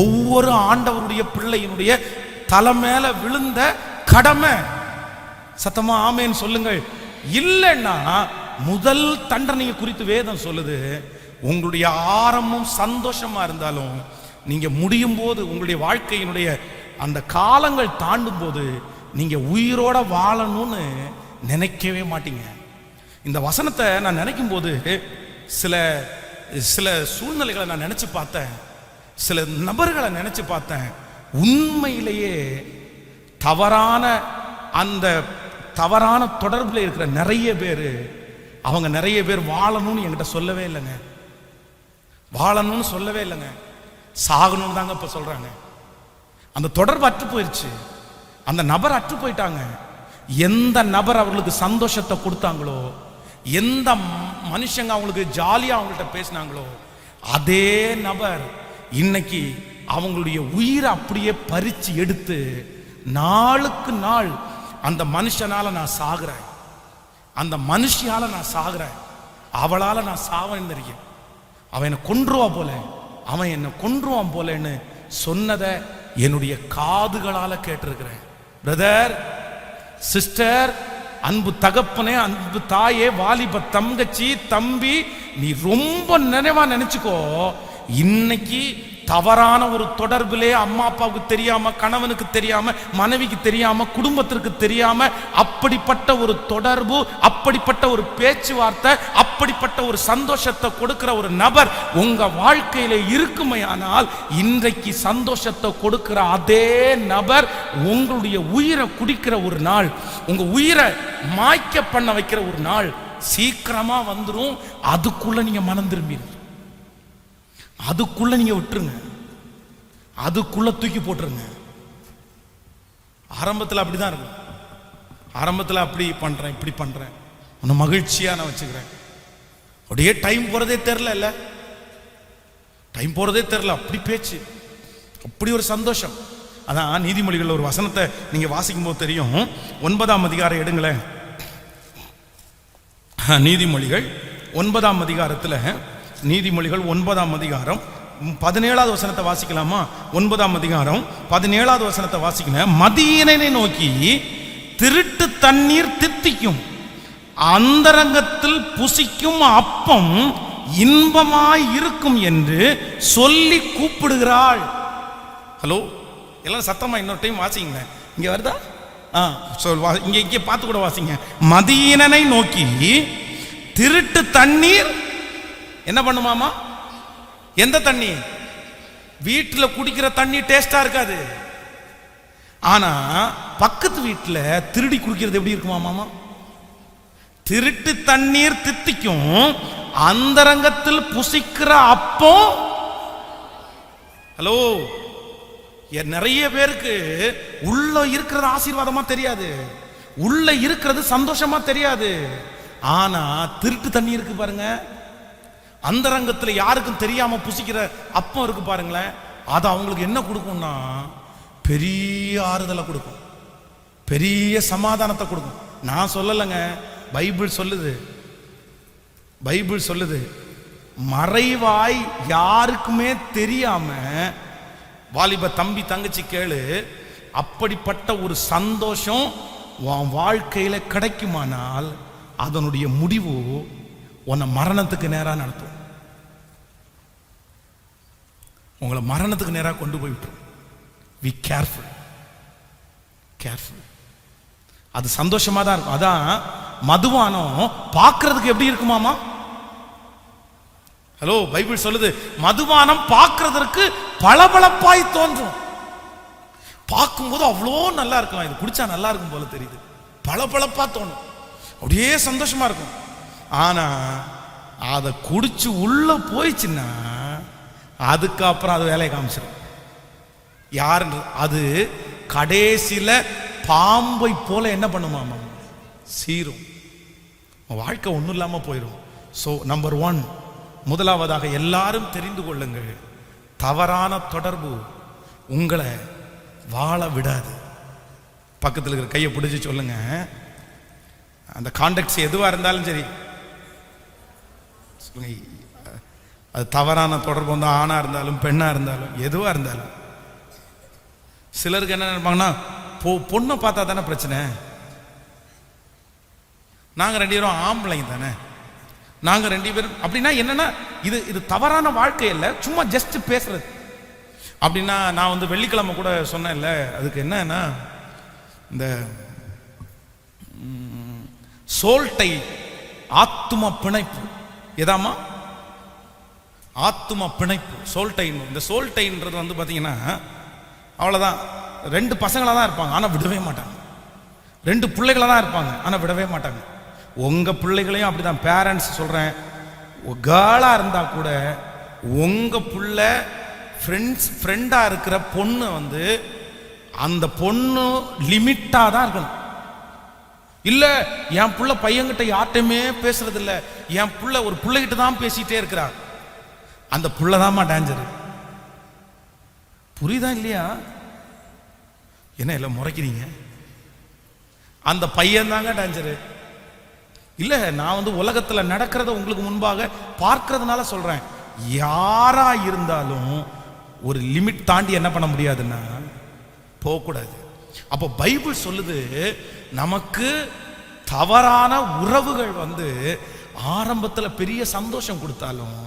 ஒவ்வொரு ஆண்டவருடைய பிள்ளையினுடைய தலை மேல விழுந்த கடமை. சத்தமா ஆமேன்னு சொல்லுங்கள். இல்லைன்னா முதல் தண்டனையை குறித்து வேதம் சொல்லுது, உங்களுடைய ஆரம்பம் சந்தோஷமா இருந்தாலும் நீங்க முடியும் போது, உங்களுடைய வாழ்க்கையினுடைய அந்த காலங்கள் தாண்டும் போது நீங்க உயிரோட வாழணும்னு நினைக்கவே மாட்டீங்க. இந்த வசனத்தை நான் நினைக்கும் போது சில சில சூழ்நிலைகளை நான் நினைச்சு பார்த்தேன், சில நபர்களை நினைச்சு பார்த்தேன். உண்மையிலேயே அந்த தவறான தொடர்பில் இருக்கிற நிறைய பேர், அவங்க நிறைய பேர் வாழணும்னு என்கிட்ட சொல்லவே இல்லைங்க, வாழணும்னு சொல்லவே இல்லைங்க, சாகணும்னு தாங்க இப்ப சொல்றாங்க. அந்த தொடர்பு அற்று போயிருச்சு, அந்த நபர் அற்று போயிட்டாங்க. எந்த நபர் அவர்களுக்கு சந்தோஷத்தை கொடுத்தாங்களோ, எந்த மனுஷங்க அவங்களுக்கு ஜாலியா அவங்கள்ட்ட பேசினாங்களோ, அதே நபர் இன்னைக்கு அவங்களுடைய உயிரை அப்படியே பறிச்சு எடுத்து நாளுக்கு நாள் அந்த மனுஷனால நான் சாகுறேன், அந்த மனுஷியால நான் சாகுறேன், அவளால நான் சாவேன்னு இருக்கேன், அவன் என்னை கொன்றுவா போல, அவன் என்னை கொன்றுவான் போலன்னு சொன்னதை என்னுடைய காதுகளால கேட்டிருக்கிறேன். பிரதர், சிஸ்டர், அன்பு தகப்பனே, அன்பு தாயே, வாலிப தங்கச்சி, தம்பி, நீ ரொம்ப நினைவா நினைச்சுக்கோ, இன்னைக்கு தவறான ஒரு தொடர்பிலே அம்மா அப்பாவுக்கு தெரியாம, கணவனுக்கு தெரியாம, மனைவிக்கு தெரியாம, குடும்பத்திற்கு தெரியாம அப்படிப்பட்ட ஒரு தொடர்பு, அப்படிப்பட்ட ஒரு பேச்சுவார்த்தை, அப்படிப்பட்ட ஒரு சந்தோஷத்தை கொடுக்கிற ஒரு நபர் உங்க வாழ்க்கையில இருக்குமையானால், இன்றைக்கு சந்தோஷத்தை கொடுக்கிற அதே நபர் உங்களுடைய உயிரை குடிக்கிற ஒரு நாள், உங்க உயிரை மாய்க்க பண்ண வைக்கிற ஒரு நாள் சீக்கிரமா வந்துடும். அதுக்குள்ள நீங்க மனம் திரும்பிடுங்க, அதுக்குள்ள நீங்க விட்டுருங்க, அதுக்குள்ள தூக்கி போட்டுருங்க. ஆரம்பத்தில் அப்படிதான் இருக்கும், ஆரம்பத்தில் அப்படி பண்றேன், இப்படி பண்றேன், உன்னை மகிழ்ச்சியா நான் வச்சுக்கிறேன், அப்படியே டைம் போறதே தெரில, இல்ல டைம் போறதே தெரில, அப்படி பேச்சு, அப்படி ஒரு சந்தோஷம். அதான் நீதிமொழிகள் ஒரு வசனத்தை நீங்க வாசிக்கும் போது தெரியும். 9ஆம் அதிகாரம் எடுங்களேன். நீதிமொழிகள் 9ஆம் அதிகாரத்துல, நீதிமொழிகள் 9ஆம் அதிகாரம் 17வது வசனத்தை வாசிக்கலாமா? 9ஆம் அதிகாரம் 17வது வசனத்தை வாசிக்கணும். மதியீனனை நோக்கி திருட்டு தண்ணீர் தித்திக்கும், அந்தரங்கத்தில் புசிக்கும் அப்பம் இன்பமாய் இருக்கும் என்று சொல்லி கூப்பிடுகிறாள். ஹலோ, எல்லாம் சத்தமா இன்னொரு டைம் வாசிங்க. இங்க வருதா? இங்க பார்த்து கூட வாசிங்க. மதியீனனை நோக்கி திருட்டு தண்ணீர் என்ன பண்ணுமாமா? எந்த தண்ணி? வீட்டில் குடிக்கிற தண்ணி டேஸ்டா இருக்காது, ஆனா பக்கத்து வீட்டில் திருடி குடிக்கிறது எப்படி இருக்குமா மாமா? திருட்டு தண்ணீர் தித்திக்கும், அந்தரங்கத்தில் புசிக்கிற அப்போ. ஹலோ, நிறைய பேருக்கு உள்ள இருக்கிறது ஆசீர்வாதமா தெரியாது, உள்ள இருக்கிறது சந்தோஷமா தெரியாது. ஆனா திருட்டு தண்ணி இருக்கு பாருங்க, அந்தரங்கத்தில் யாருக்கும் தெரியாம புசிக்கிற அப்பம் இருக்கு பாருங்களேன், அது அவங்களுக்கு என்ன கொடுக்கும்னா பெரிய ஆறுதலை கொடுக்கும், பெரிய சமாதானத்தை கொடுக்கும். நான் சொல்லலைங்க, பைபிள் சொல்லுது. பைபிள் சொல்லுது, மறைவாய் யாருக்குமே தெரியாம, வாலிப தம்பி தங்கச்சி கேளு, அப்படிப்பட்ட ஒரு சந்தோஷம் உன் வாழ்க்கையில கிடைக்குமானால் அதனுடைய முடிவு உன்னை மரணத்துக்கு நேரா நடத்தும். உங்களை மரணத்துக்கு நேராக கொண்டு போய் விட்டுரும். Be careful, careful. அது சந்தோஷமா தான் இருக்கும். அதான் மதுபானம் பார்க்கிறதுக்கு எப்படி இருக்குமாமா? ஹலோ, பைபிள் சொல்லுது, மதுபானம் பார்க்கிறதுக்கு பளபளப்பாய் தோன்றும். பார்க்கும்போது அவ்வளோ நல்லா இருக்கலாம், இது குடிச்சா நல்லா இருக்கும் போல தெரியுது, பளபளப்பா தோணும், அப்படியே சந்தோஷமா இருக்கும். ஆனா அதை குடிச்சு உள்ள போயிடுச்சுன்னா அதுக்கப்புறம் அது வேலையை காமிச்சிடும். யாரு அது கடைசியில பாம்பை போல என்ன பண்ணுமாமா? சீரும். வாழ்க்கை ஒன்றும் இல்லாம போயிடும். ஸோ நம்பர் 1, முதலாவதாக எல்லாரும் தெரிந்து கொள்ளுங்கள், தவறான தொடர்பு உங்களை வாழ விடாது. பக்கத்தில் இருக்கிற கையை பிடிச்சி சொல்லுங்க, அந்த கான்டாக்ட்ஸ் எதுவா இருந்தாலும் சரி சொல்லுங்க, அது தவறான தொடர்பு வந்து ஆணா இருந்தாலும் பெண்ணா இருந்தாலும் எதுவா இருந்தாலும். சிலருக்கு என்ன நினைப்பாங்கன்னா, பொண்ணை பார்த்தா தானே பிரச்சனை, நாங்க 2 பேரும் ஆம்பளைங்க தானே, நாங்க 2 பேரும் அப்படின்னா என்னன்னா, இது தவறான வாழ்க்கை இல்லை, சும்மா ஜஸ்ட் பேசுறது. அப்படின்னா நான் வந்து வெள்ளிக்கிழமை கூட சொன்னேன்ல, அதுக்கு என்னன்னா இந்த சோல்டை ஆத்தும பிணைப்பு. எதாமா? ஆத்தும பிணைப்பு, சோல்டைன். இந்த சோல்டைன்றது வந்து பார்த்தீங்கன்னா அவ்வளோதான், 2 பசங்களாக தான் இருப்பாங்க ஆனால் விடவே மாட்டாங்க, 2 பிள்ளைகளாக தான் இருப்பாங்க ஆனால் விடவே மாட்டாங்க. உங்கள் பிள்ளைகளையும் அப்படிதான், பேரண்ட்ஸ் சொல்கிறேன், கேர்ளாக இருந்தால் கூட உங்கள் பிள்ளை ஃப்ரெண்டாக இருக்கிற பொண்ணு வந்து அந்த பொண்ணு லிமிட்டாக தான் இருக்கணும். இல்லை என் புள்ள பையன்கிட்ட யார்கிட்டையுமே பேசுறது இல்லை, என் புள்ள ஒரு பிள்ளைகிட்ட தான் பேசிட்டே இருக்கிறா, அந்த புள்ளதாம்மா டேஞ்சரு. புரியுதா இல்லையா? என்ன இல்லை முறைக்கிறீங்க? அந்த பையன் தாங்க டேஞ்சரு. இல்லை, நான் வந்து உலகத்தில் நடக்கிறத உங்களுக்கு முன்பாக பார்க்கறதுனால சொல்றேன். யாரா இருந்தாலும் ஒரு லிமிட் தாண்டி என்ன பண்ண முடியாதுன்னா போகக்கூடாது. அப்போ பைபிள் சொல்லுது, நமக்கு தவறான உறவுகள் வந்து ஆரம்பத்தில் பெரிய சந்தோஷம் கொடுத்தாலும்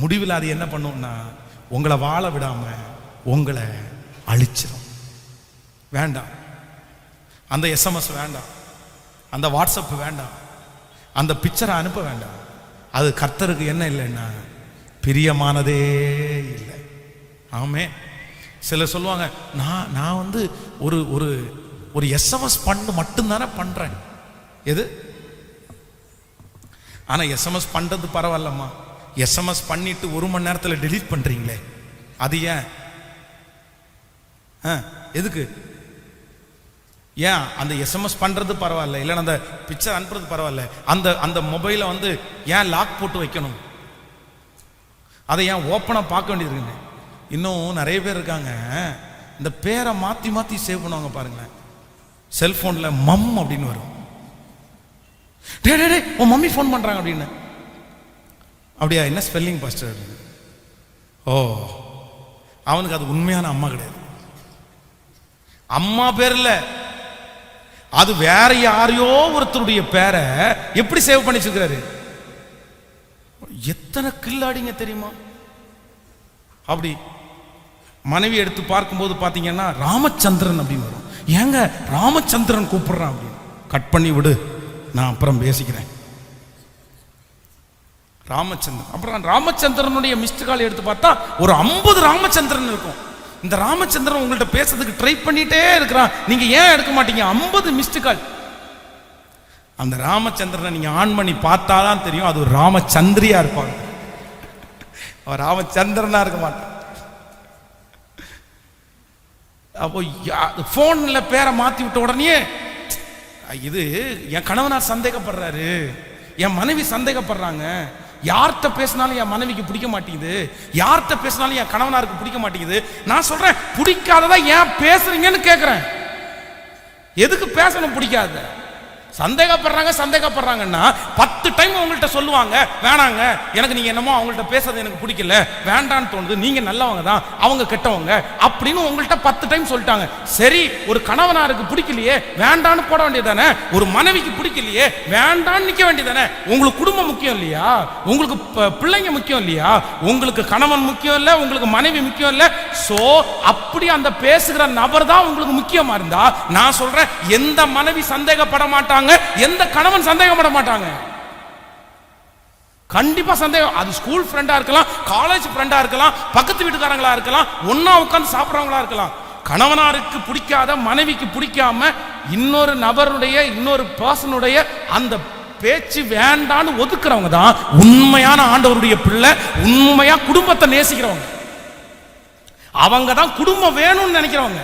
முடிவில் அது என்ன பண்ணும்னா உங்களை வாழ விடாம உங்களை அழிச்சிடும். வேண்டாம், அந்த எஸ்எம்எஸ் வேண்டாம், அந்த வாட்ஸ்அப் வேண்டாம், அந்த பிக்சரை அனுப்ப வேண்டாம். அது கர்த்தருக்கு என்ன இல்லைன்னா பிரியமானதே இல்லை. ஆமே. சிலர் சொல்லுவாங்க, நான் வந்து ஒரு ஒரு ஒரு எஸ்எம்எஸ் பண்ணு மட்டும்தானே பண்றேன். எது? ஆனா எஸ்எம்எஸ் பண்றது பரவாயில்லம்மா, எஸ்எம்எஸ் பண்ணிட்டு 1 மணி நேரத்தில் டெலீட் பண்றீங்களே, அது ஏன்? எதுக்கு? ஏன் அந்த எஸ்எம்எஸ் பண்றது பரவாயில்ல, இல்லைன்னா அந்த பிக்சர் அனுப்புறது பரவாயில்ல, அந்த மொபைலை வந்து ஏன் லாக் போட்டு வைக்கணும்? அதை ஏன் ஓப்பனா பார்க்க வேண்டியது இருக்குங்க? இன்னும் நிறைய பேர் இருக்காங்க, இந்த பேரை மாத்தி மாத்தி சேவ் பண்ணுவாங்க பாருங்களேன். செல்போன்ல மம் அப்படின்னு வரும், டே டே டே உன் மம்மி ஃபோன் பண்றாங்க அப்படின்னு. அப்படியா? என்ன ஸ்பெல்லிங் பாஸ்டர்? ஓ, அவனுக்கு அது உண்மையான அம்மா கிடையாது, அம்மா பேர் இல்ல, அது வேற யாரையோ ஒருத்தருடைய பேரை எப்படி சேவ் பண்ணி வச்சிருக்காரு. எத்தனை கில்லாடிங்க தெரியுமா? அப்படி மனைவி எடுத்து பார்க்கும்போது பாத்தீங்கன்னா ராமச்சந்திரன் அப்படின்னு வரும். ஏங்க ராமச்சந்திரன் கூப்பிடுறான் அப்படின்னு. கட் பண்ணி விடு, நான் அப்புறம் பேசிக்கிறேன். ராமச்சந்திரன். அப்புறம் ராமச்சந்திரனுடைய மிஸ்டு கால் எடுத்து பார்த்தா ஒரு 50 ராமச்சந்திரன் இருக்கும். இந்த ராமச்சந்திரன் உங்கள்ட்ட பேசுறதுக்கு ட்ரை பண்ணிட்டே இருக்கிறான், நீங்க ஏன் எடுக்க மாட்டீங்க? 50 மிஸ்டு கால். அந்த ராமச்சந்திரனை நீங்க ஆன் பண்ணி பார்த்தாதான் தெரியும், அது ஒரு ராமச்சந்திரியா இருப்பாங்க, அவர் ராமச்சந்திரனா இருக்க மாட்டார். அப்போ போன்ல பேரை மாத்தி விட்ட உடனே இது என் கணவனார் சந்தேகப்படுறாரு, என் மனைவி சந்தேகப்படுறாங்க, யார்கிட்ட பேசினாலும் என் மனைவிக்கு பிடிக்க மாட்டேங்குது, யார்கிட்ட பேசினாலும் என் கணவனாருக்கு பிடிக்க மாட்டேங்குது. நான் சொல்றேன், பிடிக்காததா ஏன் பேசுறீங்கன்னு கேட்கிறேன். எதுக்கு பேசணும் பிடிக்காது? சந்தேகப்படுறாங்கன்னா 10 டைம் உங்கள்கிட்ட சொல்லுவாங்க, வேணாங்க எனக்கு நீங்க என்னமோ அவங்கள்ட்ட பேசுறது எனக்கு பிடிக்கல, வேண்டான்னு தோணுது, நீங்க நல்லவங்க தான் அவங்க கெட்டவங்க அப்படின்னு உங்கள்கிட்ட 10 டைம் சொல்லிட்டாங்க. சரி, ஒரு கணவனாருக்கு பிடிக்கலையே வேண்டான்னு போட வேண்டியதானே? ஒரு மனைவிக்கு பிடிக்கலையே வேண்டான்னு நிக்க வேண்டியதானே? உங்களுக்கு குடும்பம் முக்கியம் இல்லையா? உங்களுக்கு பிள்ளைங்க முக்கியம் இல்லையா? உங்களுக்கு கணவன் முக்கியம் இல்ல, உங்களுக்கு மனைவி முக்கியம் இல்ல. சோ அப்படி அந்த பேசுகிற நபர் தான் உங்களுக்கு முக்கியமா இருந்தா, நான் சொல்றேன், எந்த மனைவி சந்தேகப்பட மாட்டாங்க, எந்த கணவன் சந்தேகப்பட மாட்டாங்க. கண்டிப்பா சந்தேகம். அது ஸ்கூல் ஃப்ரெண்டா இருக்கலாம், காலேஜ் ஃப்ரெண்டா இருக்கலாம், பக்கத்து வீட்டுக்காரங்களா இருக்கலாம், ஒன்னா உட்கார்ந்து சாப்பிடுறவங்களா இருக்கலாம். கணவனாருக்கு பிடிக்காத மனைவிக்கு பிடிக்காம இன்னொரு நபருடைய இன்னொரு பர்சனுடைய அந்த பேச்சு வேண்டான்னு ஒதுக்குறவங்க தான் உண்மையான ஆண்டவருடைய பிள்ளை, உண்மையா குடும்பத்தை நேசிக்கிறவங்க. அவங்க தான் குடும்பம் வேணும்னு நினைக்கிறவங்க,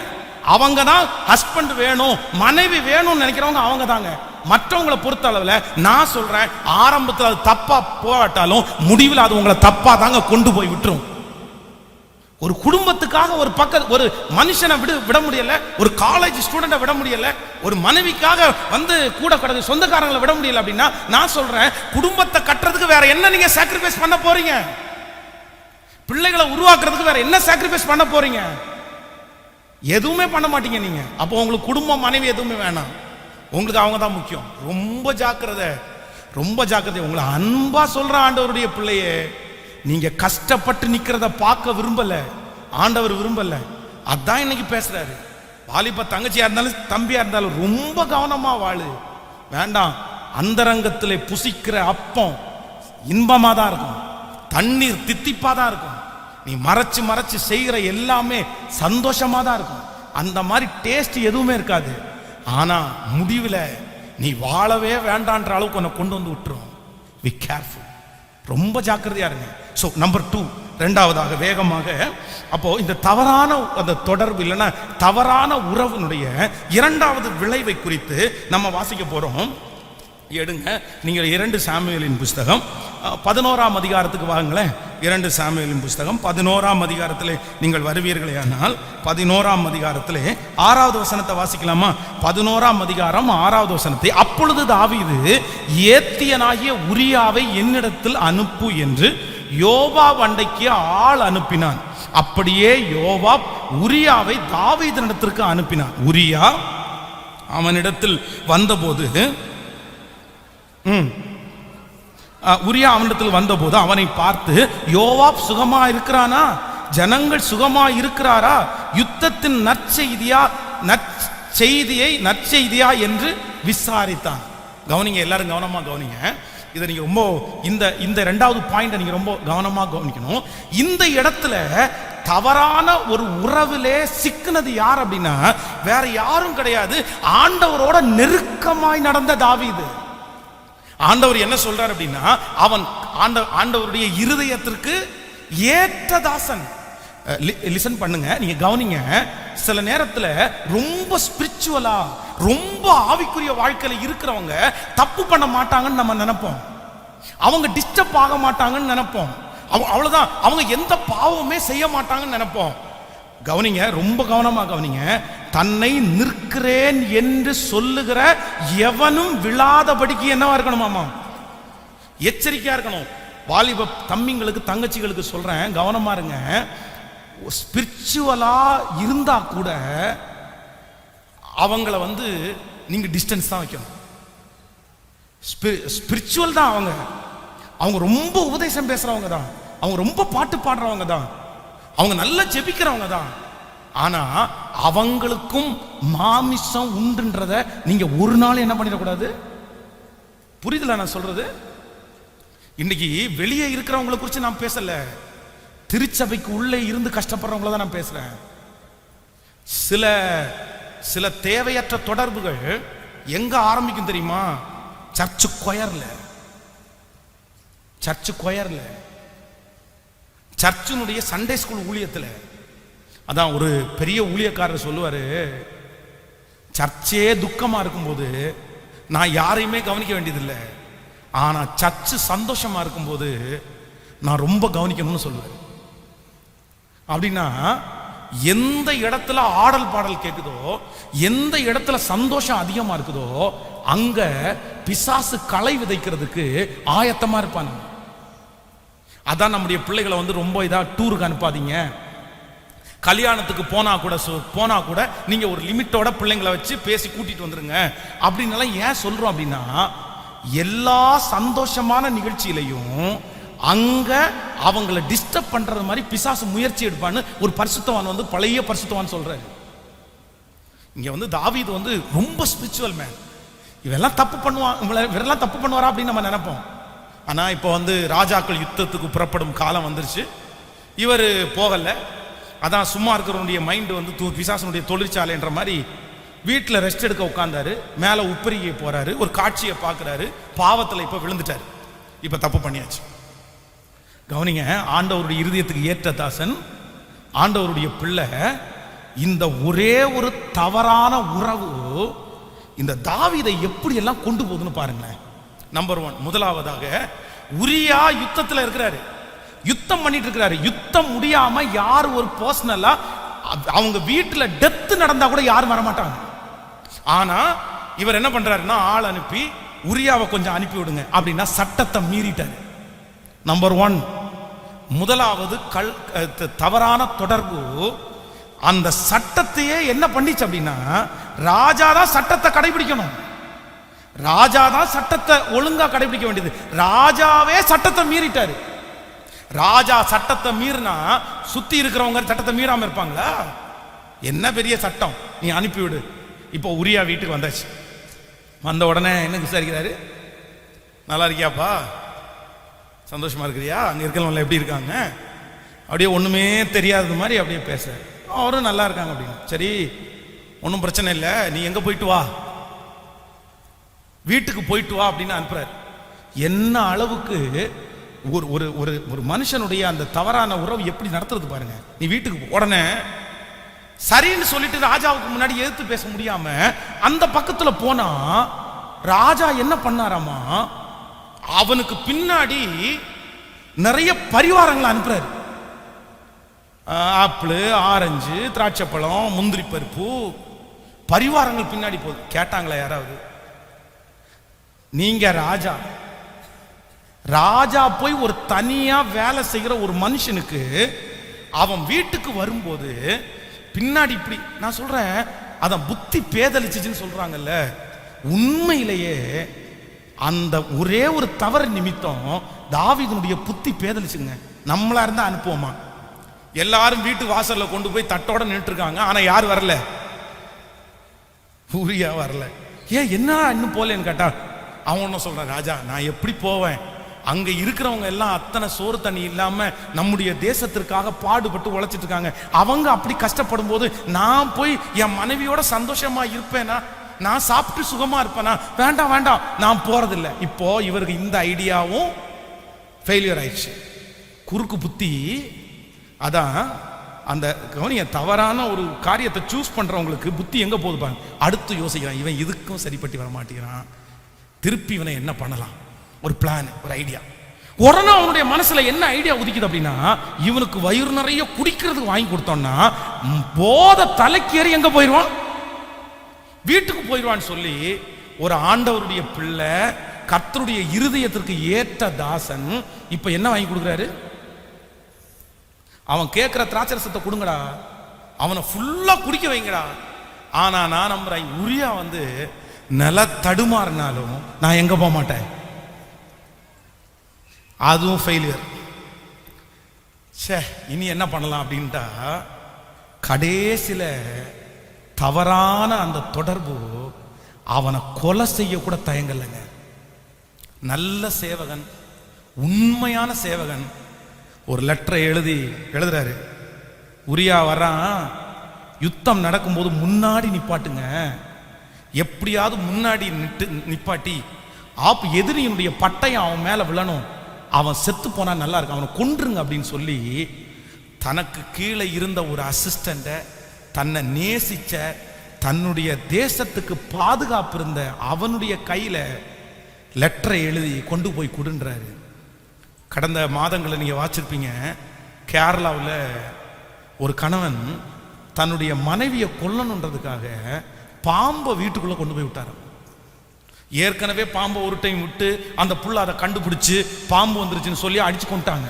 அவங்க தான் ஹஸ்பண்ட் வேணும் மனைவி வேணும்னு நினைக்கிறவங்க அவங்க தாங்க. மற்றவங்களை பொறுத்த அளவில் நான் சொல்றேன், ஆரம்பத்தில் அது தப்பா போராட்டாலும் முடிவில் அது உங்களை தப்பா தாங்க கொண்டு போய் விட்டுரும். ஒரு குடும்பத்துக்காக ஒரு மனுஷனை விட முடியல, ஒரு காலேஜ் ஸ்டூடெண்ட்டை விட முடியல, ஒரு மனைவிக்காக கூட கடந்து சொந்தக்காரங்களை விட முடியல அப்படின்னா, நான் சொல்றேன், குடும்பத்தை கட்டுறதுக்கு வேற என்ன நீங்க சாக்ரிஃபைஸ் பண்ண போறீங்க? பிள்ளைகளை உருவாக்குறதுக்கு வேற என்ன சாக்ரிஃபைஸ் பண்ண போறீங்க? எதுவுமே பண்ண மாட்டீங்க நீங்க. அப்போ உங்களுக்கு குடும்பம் மனைவி எதுவுமே வேணாம், உங்களுக்கு அவங்க தான் முக்கியம். ரொம்ப ஜாக்கிரதை, ரொம்ப ஜாக்கிரதை. உங்களை அன்பா சொல்ற ஆண்டவருடைய பிள்ளையே, நீங்க கஷ்டப்பட்டு நிக்கிறத பார்க்க விரும்பல, ஆண்டவர் விரும்பல. அதான் இன்னைக்கு பேசுறாரு. வாலிப தங்கச்சியா இருந்தாலும் தம்பியா இருந்தாலும் ரொம்ப கவனமா வாழு. வேண்டாம், அந்தரங்கத்திலே புசிக்கிற அப்பம் இன்பமா தான் இருக்கும், தண்ணீர் தித்திப்பா தான் இருக்கும், நீ மறைச்சு மறைச்சு செய்கிற எல்லாமே சந்தோஷமா தான் இருக்கும். அந்த மாதிரி டேஸ்ட் எதுவுமே இருக்காது. ஆனா முடிவில் நீ வாழவே வேண்டான்ற அளவுக்கு உன்னை கொண்டு வந்து விட்டுரும். பி கேர்ஃபுல், ரொம்ப ஜாக்கிரதையா இருங்க. ஸோ நம்பர் 2, ரெண்டாவதாக வேகமாக, அப்போ இந்த தவறான அந்த தொடர்பு இல்லைன்னா தவறான உறவினுடைய இரண்டாவது விளைவை குறித்து நம்ம வாசிக்க போறோம். எடுங்க நீங்கள் 2 சாமுவேலின் புஸ்தகம் 11ஆம் அதிகாரத்துக்கு வாங்களேன். 2 சாமுவேலின் புஸ்தகம் 11ஆம் அதிகாரத்தில் நீங்கள் வருவீர்களே ஆனால் 11ஆம் அதிகாரத்திலே 6வது வசனத்தை வாசிக்கலாமா? 11ஆம் அதிகாரம் 6வது வசனத்தை, அப்பொழுது தாவீது ஏத்தியனாகிய உரியாவை என்னிடத்தில் அனுப்பு என்று யோவாப் அண்டைக்கு ஆள் அனுப்பினான். அப்படியே யோவாப் உரியாவை தாவீதினிடத்திற்கு அனுப்பினான். உரியா அவனிடத்தில் வந்தபோது உரியா அவனிடத்தில் வந்தபோது அவனை பார்த்து, யோவாப் சுகமா இருக்கிறானா? ஜனங்கள் சுகமா இருக்கிறாரா? யுத்தத்தின் நற்செய்தியா என்று விசாரித்தான். கவனிங்க, எல்லாரும் கவனமா கவனிங்க. இதை நீங்க ரொம்ப இந்த ரெண்டாவது பாயிண்ட் நீங்க ரொம்ப கவனமா கவனிக்கணும். இந்த இடத்துல தவறான ஒரு உறவிலே சிக்கினது யார் அப்படின்னா வேற யாரும் கிடையாது, ஆண்டவரோட நெருக்கமாய் நடந்த தாவீது. ஆண்டவர் என்ன சொல்றார் அப்படின்னா, அவன் ஆண்டவருடைய இருதயத்திற்கு ஏற்ற தாசன். லிசன் பண்ணுங்க, நீங்க கவனிங்க. சில நேரத்தில் ரொம்ப ஸ்பிரிச்சுவலா ரொம்ப ஆவிக்குரிய வாழ்க்கையில இருக்கிறவங்க தப்பு பண்ண மாட்டாங்கன்னு நம்ம நினைப்போம், அவங்க டிஸ்டர்ப் ஆக மாட்டாங்கன்னு நினைப்போம், அவ்வளவுதான், அவங்க எந்த பாவமே செய்ய மாட்டாங்கன்னு நினைப்போம். கவனிங்க, ரொம்ப கவனமா கவனிங்க. தன்னை நிற்கிறேன் என்று சொல்லுகிற எவனும் விழாதபடிக்கு என்னவா இருக்கணுமாமா? எச்சரிக்கையா இருக்கணும். வாலிப தம்பிங்களுக்கு தங்கச்சிகளுக்கு சொல்றேன், கவனமா இருங்க. ஸ்பிரிச்சுவலா இருந்தா கூட அவங்கள நீங்க டிஸ்டன்ஸ் தான் வைக்கணும். ஸ்பிரிச்சுவல் தான் அவங்க ரொம்ப உபதேசம் பேசுறவங்க தான், அவங்க ரொம்ப பாட்டு பாடுறவங்க தான், அவங்க நல்லா ஜெபிக்கிறவங்க தான். ஆனா அவங்களுக்கும் மாமிசம் உண்டுன்றத நீங்க ஒரு நாள் என்ன பண்ணிடக்கூடாது. புரியுதுல நான் சொல்றது? இன்னைக்கு வெளியே இருக்கிறவங்களை குறித்து நான் பேசல, திருச்சபைக்கு உள்ளே இருந்து கஷ்டப்படுறவங்கள தான் நான் பேசுறேன். சில தேவையற்ற தொடர்புகள் எங்க ஆரம்பிக்கும் தெரியுமா? சர்ச்சு கொயர்ல, சர்ச்சினுடைய சண்டே ஸ்கூல் ஊழியத்தில். அதான் ஒரு பெரிய ஊழியக்காரர் சொல்லுவாரு, சர்ச்சே துக்கமா இருக்கும்போது நான் யாரையுமே கவனிக்க வேண்டியதில்லை, ஆனா சர்ச்சு சந்தோஷமா இருக்கும்போது நான் ரொம்ப கவனிக்கணும்னு சொல்லுவேன். அப்படின்னா எந்த இடத்துல ஆடல் பாடல் கேட்குதோ, எந்த இடத்துல சந்தோஷம் அதிகமா இருக்குதோ, அங்க பிசாசு களை விதைக்கிறதுக்கு ஆயத்தமா இருப்பாங்க. அதான் நம்முடைய பிள்ளைகளை ரொம்ப இதா டூருக்கு அனுப்பாதீங்க. கல்யாணத்துக்கு போனா கூட நீங்க ஒரு லிமிட்டோட பிள்ளைங்களை வச்சு பேசி கூட்டிட்டு வந்துருங்க அப்படின்னு ஏன் சொல்றோம் அப்படின்னா, எல்லா சந்தோஷமான நிகழ்ச்சியிலையும் அங்க அவங்களை டிஸ்டர்ப் பண்றது மாதிரி பிசாசு முயற்சி எடுப்பான்னு ஒரு பரிசுத்தவான் பழைய பரிசுத்தவான் சொல்றாரு. இங்க தாவீது ரொம்ப ஸ்பிரிச்சுவல் மேன். இவெல்லாம் தப்பு பண்ணுவான், இவரெல்லாம் தப்பு பண்ணுவாரா அப்படின்னு நம்ம நினைப்போம். ஆனா இப்போ ராஜாக்கள் யுத்தத்துக்கு புறப்படும் காலம் வந்துருச்சு. இவர் போகல. அதான் சும்மா இருக்கிறவனுடைய மைண்டு பிசாசனுடைய தொழிற்சாலைன்ற மாதிரி வீட்டில் ரெஸ்ட் எடுக்க உட்கார்ந்தாரு. மேலே உப்பரிகை போறாரு, ஒரு காட்சியை பார்க்குறாரு. பாவத்தில் இப்போ விழுந்துட்டாரு. இப்போ தப்பு பண்ணியாச்சு. கவனிங்க, ஆண்டவருடைய இருதயத்துக்கு ஏற்ற தாசன், ஆண்டவருடைய பிள்ளை, இந்த ஒரே ஒரு தவறான உறவு இந்த தாவீதை எப்படி எல்லாம் கொண்டு போகுதுன்னு பாருங்களேன். நம்பர் 1, முதலாவதாக உரியா யுத்தத்தில் இருக்கிறாரு, யுத்தம் பண்ணிட்டு இருக்கிறாரு. யுத்தம் முடியாம யார் ஒரு பர்சனலா அவங்க வீட்டில் டெத் நடந்தா கூட யாரும் வரமாட்டாங்க. ஆனா இவர் என்ன பண்றாருன்னா, ஆள் அனுப்பி உரியாவை கொஞ்சம் அனுப்பி விடுங்க அப்படின்னா சட்டத்தை மீறிட்டாரு. நம்பர் 1, முதலாவது தவறான தொடர்பு அந்த சட்டத்தையே என்ன பண்ணிச்சு அப்படின்னா, ராஜா தான் சட்டத்தை கடைபிடிக்கணும், ராஜா தான் சட்டத்தை ஒழுங்கா கடைபிடிக்க வேண்டியது. ராஜாவே சட்டத்தை மீறிட்டாரு. ராஜா சட்டத்தை மீறினா சுத்தி இருக்கிறவங்க சட்டத்தை மீறாம இருப்பாங்களா? என்ன பெரிய சட்டம், நீ அனுப்பிவிடு. இப்போ உரியா வீட்டுக்கு வந்தாச்சு. வந்த உடனே என்ன விசாரிக்கிறாரு, நல்லா இருக்கியாப்பா, சந்தோஷமா இருக்கிறியா, அங்க இருக்கிறவங்க எப்படி இருக்காங்க, அப்படியே ஒண்ணுமே தெரியாதது மாதிரி அப்படியே பேச. அவரும் நல்லா இருக்காங்க அப்படின்னு. சரி, ஒன்றும் பிரச்சனை இல்லை, நீ எங்க போயிட்டு வா, வீட்டுக்கு போயிட்டு வா அப்படின்னு அனுப்புறாரு. என்ன அளவுக்கு ஒரு ஒரு ஒரு ஒரு மனுஷனுடைய அந்த தவறான உறவு எப்படி நடத்துறது பாருங்க. நீ வீட்டுக்கு உடனே சரின்னு சொல்லிட்டு ராஜாவுக்கு முன்னாடி எதிர்த்து பேச முடியாம அந்த பக்கத்துல போனா ராஜா என்ன பண்ணாராமா, அவனுக்கு பின்னாடி நிறைய பரிவாரங்களை அனுப்புறாரு. ஆப்பிள், ஆரஞ்சு, திராட்சை பழம், முந்திரி பருப்பு, பரிவாரங்கள் பின்னாடி போகுது. கேட்டாங்களா யாராவது? நீங்க ராஜா, ராஜா போய் ஒரு தனியா வேலை செய்கிற ஒரு மனுஷனுக்கு அவன் வீட்டுக்கு வரும்போது பின்னாடி இப்படி, நான் சொல்றேன் அதான் புத்தி பேதலிச்சுன்னு சொல்றாங்கல்ல. உண்மையிலேயே அந்த ஒரே ஒரு தவறு நிமித்தம் தாவீதுனுடைய புத்தி பேதலிச்சுங்க. நம்மளா இருந்தா அனுப்புவோமா? எல்லாரும் வீட்டு வாசல்ல கொண்டு போய் தட்டோட நின்று இருக்காங்க, ஆனா யார் வரல? உரியா வரல. ஏன் என்ன இன்னும் போலேன்னு கேட்டா அவன் ஒன்னும் சொல்றான், ராஜா நான் எப்படி போவேன், அங்க இருக்கிறவங்க எல்லாம் அத்தனை சோறு தண்ணி இல்லாம நம்முடைய தேசத்திற்காக பாடுபட்டு உழைச்சிட்டு இருக்காங்க. அவங்க அப்படி கஷ்டப்படும் போது நான் போய் என் மனைவியோட சந்தோஷமா இருப்பேனா, நான் சாப்பிட்டு சுகமா இருப்பேனா? வேண்டாம் வேண்டாம், நான் போறதில்லை. இப்போ இவருக்கு இந்த ஐடியாவும் ஃபெயிலியர் ஆயிடுச்சு. குறுக்கு புத்தி. அதான் அந்த கவனிய தவறான ஒரு காரியத்தை சூஸ் பண்றவங்களுக்கு புத்தி எங்க போகுது பாருங்க. அடுத்து யோசிக்கிறான், இவன் இதுக்கும் சரிப்பட்டு வர மாட்டேங்கிறான், திருப்பி இவனை என்ன பண்ணலாம், ஒரு பிளான், ஒரு ஐடியா. உடனே அவனுடைய மனசுல என்ன ஐடியா உதிக்குது அப்படின்னா, இவனுக்கு வயிறு நிறைய குடிக்கிறதுக்கு வாங்கி கொடுத்தோம்னா போத தலைக்கேறி எங்க போயிடுவான், வீட்டுக்கு போயிடுவான்னு சொல்லி ஒரு ஆண்டவருடைய பிள்ளை, கர்த்தருடைய இருதயத்திற்கு ஏற்ற தாசன் இப்ப என்ன வாங்கி கொடுக்குறாரு? அவன் கேட்கிற திராட்சரசத்தை கொடுங்கடா, அவனை ஃபுல்லா குடிக்க வைங்கடா. ஆனா நான் நம்புறேன், உரியா நில தடுமாறினாலும் நான் எங்க போக மாட்டேன். அதுவும் ஃபெயிலியர். சே, இனி என்ன பண்ணலாம் அப்படின்ட்டா கடைசியில தவறான அந்த தொடர்பு அவனை கொலை செய்ய கூட தயங்கலைங்க. நல்ல சேவகன், உண்மையான சேவகன் ஒரு லெட்டரை எழுதுறாரு. உரியா வரான், யுத்தம் நடக்கும்போது முன்னாடி நிப்பாட்டுங்க, எப்படியாவது முன்னாடி நிப்பாட்டி எதிரியினுடைய பட்டயம் அவன் மேல விழணும், அவன் செத்து போனா நல்லா இருக்கும், அவனை கொன்றுங்க அப்படின்னு சொல்லி தனக்கு கீழே இருந்த ஒரு அசிஸ்டண்ட, தன்னை நேசிச்ச, தன்னுடைய தேசத்துக்கு பாதுகாப்பு இருந்த அவனுடைய கையில லெட்டரை எழுதி கொண்டு போய் கொடுன்றாரு. கடந்த மாதங்களை நீங்க வாசிச்சிருப்பீங்க, கேரளாவில் ஒரு கணவன் தன்னுடைய மனைவியை கொல்லணுன்றதுக்காக பாம்பை வீட்டுக்குள்ள கொண்டு போய் விட்டாரு. ஏற்கனவே பாம்பை ஒரு டைம் விட்டு அந்த புள்ள அதை கண்டுபிடிச்சு பாம்பு வந்துருச்சுன்னு சொல்லி அடிச்சு கொண்டாங்க.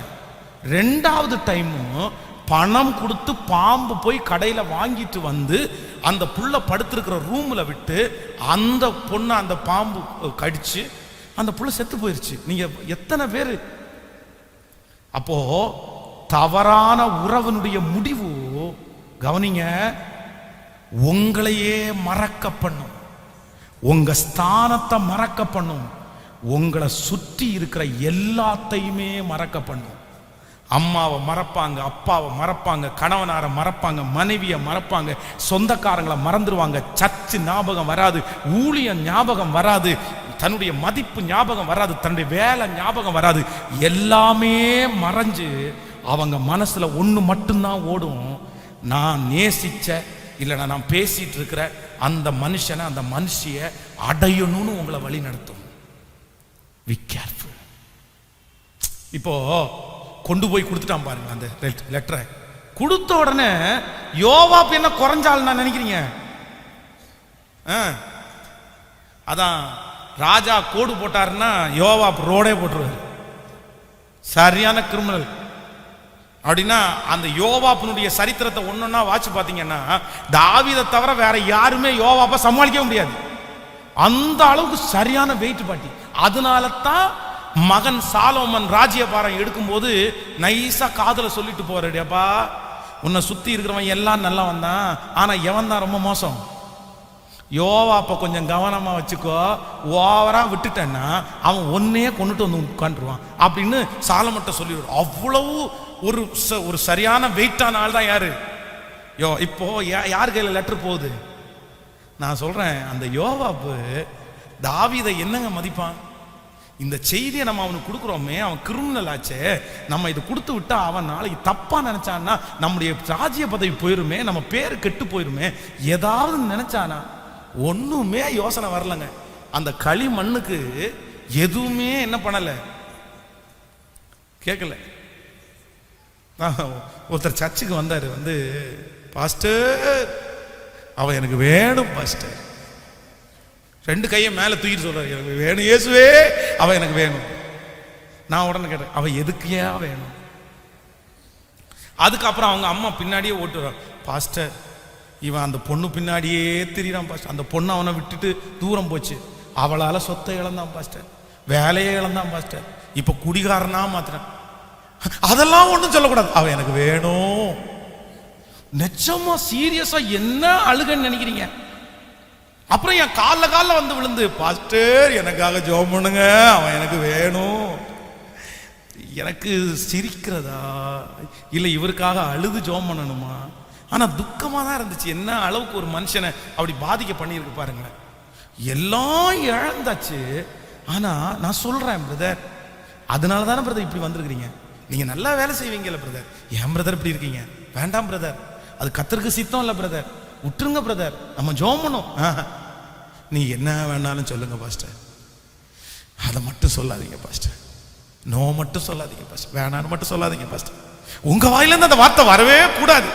2வது டைமும் பணம் கொடுத்து பாம்பு போய் கடையில வாங்கிட்டு வந்து அந்த புள்ள படுத்திருக்கிற ரூம்ல விட்டு அந்த பொண்ணை அந்த பாம்பு கடிச்சு அந்த புள்ள செத்து போயிருச்சு. நீங்க எத்தனை பேரு? அப்போ தவறான உறவனுடைய முடிவு கவனிங்க, உங்களையே மறக்க பண்ணும், உங்க ஸ்தானத்தை மறக்க பண்ணும், உங்களை சுற்றி இருக்கிற எல்லாத்தையுமே மறக்க பண்ணும். அம்மாவை மறப்பாங்க, அப்பாவை மறப்பாங்க, கணவனாரை மறப்பாங்க, மனைவியை மறப்பாங்க, சொந்தக்காரங்களை மறந்துடுவாங்க, சர்ச்சு ஞாபகம் வராது, ஊழியம் ஞாபகம் வராது, தன்னுடைய மதிப்பு ஞாபகம் வராது, தன்னுடைய வேலை ஞாபகம் வராது. எல்லாமே மறைஞ்சு அவங்க மனசுல ஒண்ணு மட்டும்தான் ஓடும், நான் நேசிச்ச இல்லைன்னா நான் பேசிட்டு இருக்கிற அந்த மனுஷனை அந்த மனுஷிய அடையணும்னு உங்களை வழி நடத்தும். Be careful. இப்போ கொண்டு போய் கொடுத்துட்டான் பாருங்க அந்த லெட்டரை. கொடுத்த உடனே யோவாப் என்ன குறைஞ்சால் நான் நினைக்கிறீங்க? அதான் ராஜா கோடு போட்டாருன்னா யோவாப் ரோடே போட்டுருவாரு. சரியான கிரிமினல். அப்படின்னா அந்த யோவாப்பினுடைய சரித்திரத்தை ஒன்னொன்னா வாட்சி பார்த்தீங்கன்னா தாவீதை தவிர வேற யாருமே யோவாப்பை சமாளிக்க முடியாது. அந்த அளவுக்கு சரியான வெயிட் பாட்டி. அதனால தான் மகன் சாலோமன் ராஜ்யபாரம் எடுக்கும்போது நைஸா காதல சொல்லிட்டு போறேப்பா, உன்னை சுத்தி இருக்கிறவன் எல்லாம் நல்லா வந்தான், ஆனா எவன் தான் ரொம்ப மோசம், யோவாப்ப கொஞ்சம் கவனமா வச்சுக்கோ, ஓவரா விட்டுட்டேன்னா அவன் ஒன்னே கொண்டுட்டு வந்து உட்காந்துருவான் அப்படின்னு சாலமன்ட்ட சொல்லிடுவார். அவ்வளவு ஒரு சரியான வெயிட்டான ஆள் தான் யாரு? இப்போ யார் கையில லெட்டர் போகுது? நான் சொல்றேன், அந்த யோவாப்பு தாவீதை என்னங்க மதிப்பான்? இந்த செய்தியை நம்ம அவனுக்கு கொடுக்குறோமே, அவன் கிரிமினல் ஆச்சே, நம்ம இதை கொடுத்து விட்டா அவன் நாளைக்கு தப்பா நினைச்சான்னா நம்முடைய ராஜ்ய பதவி போயிருமே, நம்ம பேரு கெட்டு போயிருமே, ஏதாவது நினைச்சானா ஒண்ணுமே யோசனை வரலங்க. அந்த களி மண்ணுக்கு எதுவுமே என்ன பண்ணல, கேட்கல. ஒருத்தர் சர்ச்சுக்கு வந்தாரு, வந்து பாஸ்டர் அவ எனக்கு வேணும் பாஸ்டர், 2 கையை மேல தூக்கிட்டு சொல்றாரு, எனக்கு வேணும் இயேசுவே, அவ எனக்கு வேணும். நான் உடனே கேட்டேன், அவ எதுக்கையா வேணும்? அதுக்கப்புறம் அவங்க அம்மா பின்னாடியே ஓட்டுறான், பாஸ்டர் இவன் அந்த பொண்ணு பின்னாடியே திரிறான் பாஸ்டர், அந்த பொண்ணு அவனை விட்டுட்டு தூரம் போச்சு, அவளால சொத்தை இழந்தான் பாஸ்டர், வேலையை இழந்தான் பாஸ்டர், இப்ப குடிகாரனா மாத்திரான். அதெல்லாம் ஒண்ணும் சொல்லக்கூடாது, அவ எனக்கு வேணும். நிச்சயமா சீரியஸா என்ன அழுகன்னு நினைக்கிறீங்க? அப்புறம் என் காலில் வந்து விழுந்து, பாஸ்டர் எனக்காக ஜெபம் பண்ணுங்க, அவன் எனக்கு வேணும். எனக்கு சிரிக்கிறதா இல்லை இவருக்காக அழுது ஜெபம் பண்ணணுமா? ஆனா துக்கமா தான் இருந்துச்சு. என்ன அளவுக்கு ஒரு மனுஷனை அப்படி பாதிக்க பண்ணியிருக்கு பாருங்க. எல்லாம் இழந்தாச்சு. ஆனா நான் சொல்றேன் பிரதர், அதனால தானே பிரதர் இப்படி வந்திருக்கிறீங்க. நீங்க நல்லா வேலை செய்வீங்கல்ல பிரதர், ஏன் பிரதர் இப்படி இருக்கீங்க? வேண்டாம் பிரதர், அது கர்த்தருக்கு சித்தம் இல்லை பிரதர், விட்டுருங்க பிரதர், நம்ம ஜெபம் பண்ணோம். நீ என்ன வேணாலும் சொல்லுங்க பாஸ்டர், அதை மட்டும் சொல்லாதீங்க பாஸ்டர், நோ மட்டும் சொல்லாதீங்க பாஸ்டர், வேணான்னு மட்டும் சொல்லாதீங்க பாஸ்டர். உங்க வாயிலிருந்து அந்த வார்த்தை வரவே கூடாது.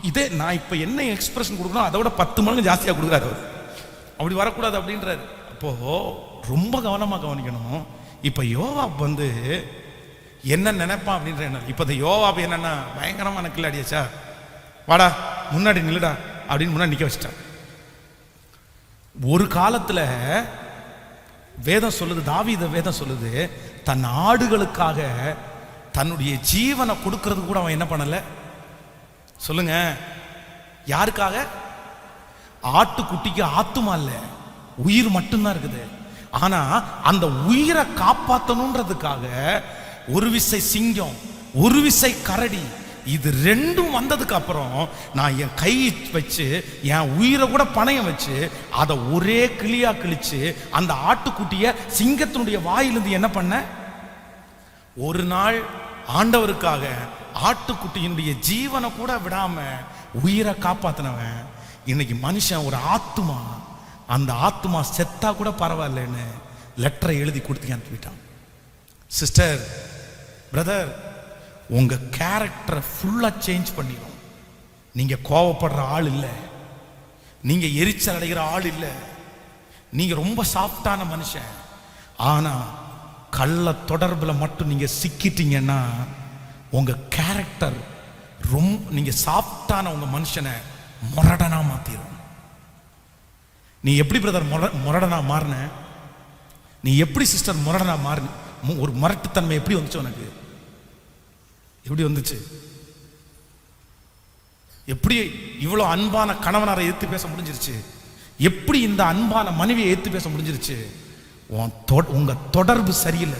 இதே நான் இப்ப என்ன எக்ஸ்பிரஷன் கொடுக்கணும் அதை விட 10 மடங்கு ஜாஸ்தியா கொடுக்குறாரு அவர். அப்படி வரக்கூடாது அப்படின்றாரு. அப்போ ரொம்ப கவனமா கவனிக்கணும். இப்ப யோவாப் வந்து என்ன நினைப்பான் அப்படின்ற என்ன, இப்ப இந்த யோவாப் என்னன்னா பயங்கரமான கில்லாடியாச்சா, வாடா முன்னாடி நில்லுடா அப்படின்னு முன்னாடி நிக்க வச்சிட்டான். ஒரு காலத்துல வேதம் சொல்லுது, தாவீது வேதம் சொல்லுது, தன் ஆடுகளுக்காக தன்னுடைய ஜீவனை கொடுக்கிறது கூட அவன் என்ன பண்ணல சொல்லுங்க. யாருக்காக? ஆட்டுக்குட்டிக்கு ஆத்துமா இல்ல, உயிர் மட்டும்தான் இருக்குது. ஆனா அந்த உயிரை காப்பாற்றணுன்றதுக்காக ஒரு விசை சிங்கம், ஒரு விசை கரடி, இது 2ம் வந்ததுக்கு அப்புறம் நான் என் கை வச்சு என் உயிரை கூட பணையம் வச்சு அதை ஒரே கிளியா கிழிச்சு அந்த ஆட்டுக்குட்டிய சிங்கத்தினுடைய வாயிலிருந்து என்ன பண்ண, ஒரு நாள் ஆண்டவருக்காக ஆட்டுக்குட்டியினுடைய ஜீவனை கூட விடாம உயிரை காப்பாத்தினவன் இன்னைக்கு மனுஷன் ஒரு ஆத்துமா, அந்த ஆத்துமா செத்தா கூட பரவாயில்லன்னு லெட்டரை எழுதி கொடுத்து அனுப்பிட்டான். சிஸ்டர், பிரதர், உங்க கேரக்டரை ஃபுல்லா சேஞ்ச் பண்ணிடும். நீங்க கோவப்படுற ஆள் இல்லை, நீங்க எரிச்சல் அடைகிற ஆள் இல்லை, நீங்க ரொம்ப சாஃப்டான மனுஷன். ஆனா கள்ள தொடர்புல மட்டும் நீங்க சிக்கிட்டீங்கன்னா உங்க கேரக்டர் ரொம்ப, நீங்க சாஃப்டான உங்க மனுஷனை முரடனா மாத்திரும். நீ எப்படி பிரதர் முரடனா மாறின? நீ எப்படி சிஸ்டர் முரடனா மாறின? ஒரு முரட்டுத்தன்மை எப்படி வந்துச்சு உனக்கு? எப்படி வந்துச்சு? எப்படி இவ்வளவு அன்பான கணவனாரை எதிர்த்து பேச முடிஞ்சிருச்சு? எப்படி இந்த அன்பான மனைவியை எதிர்த்து பேச முடிஞ்சிருச்சு? உங்க தொடர்பு சரியில்லை,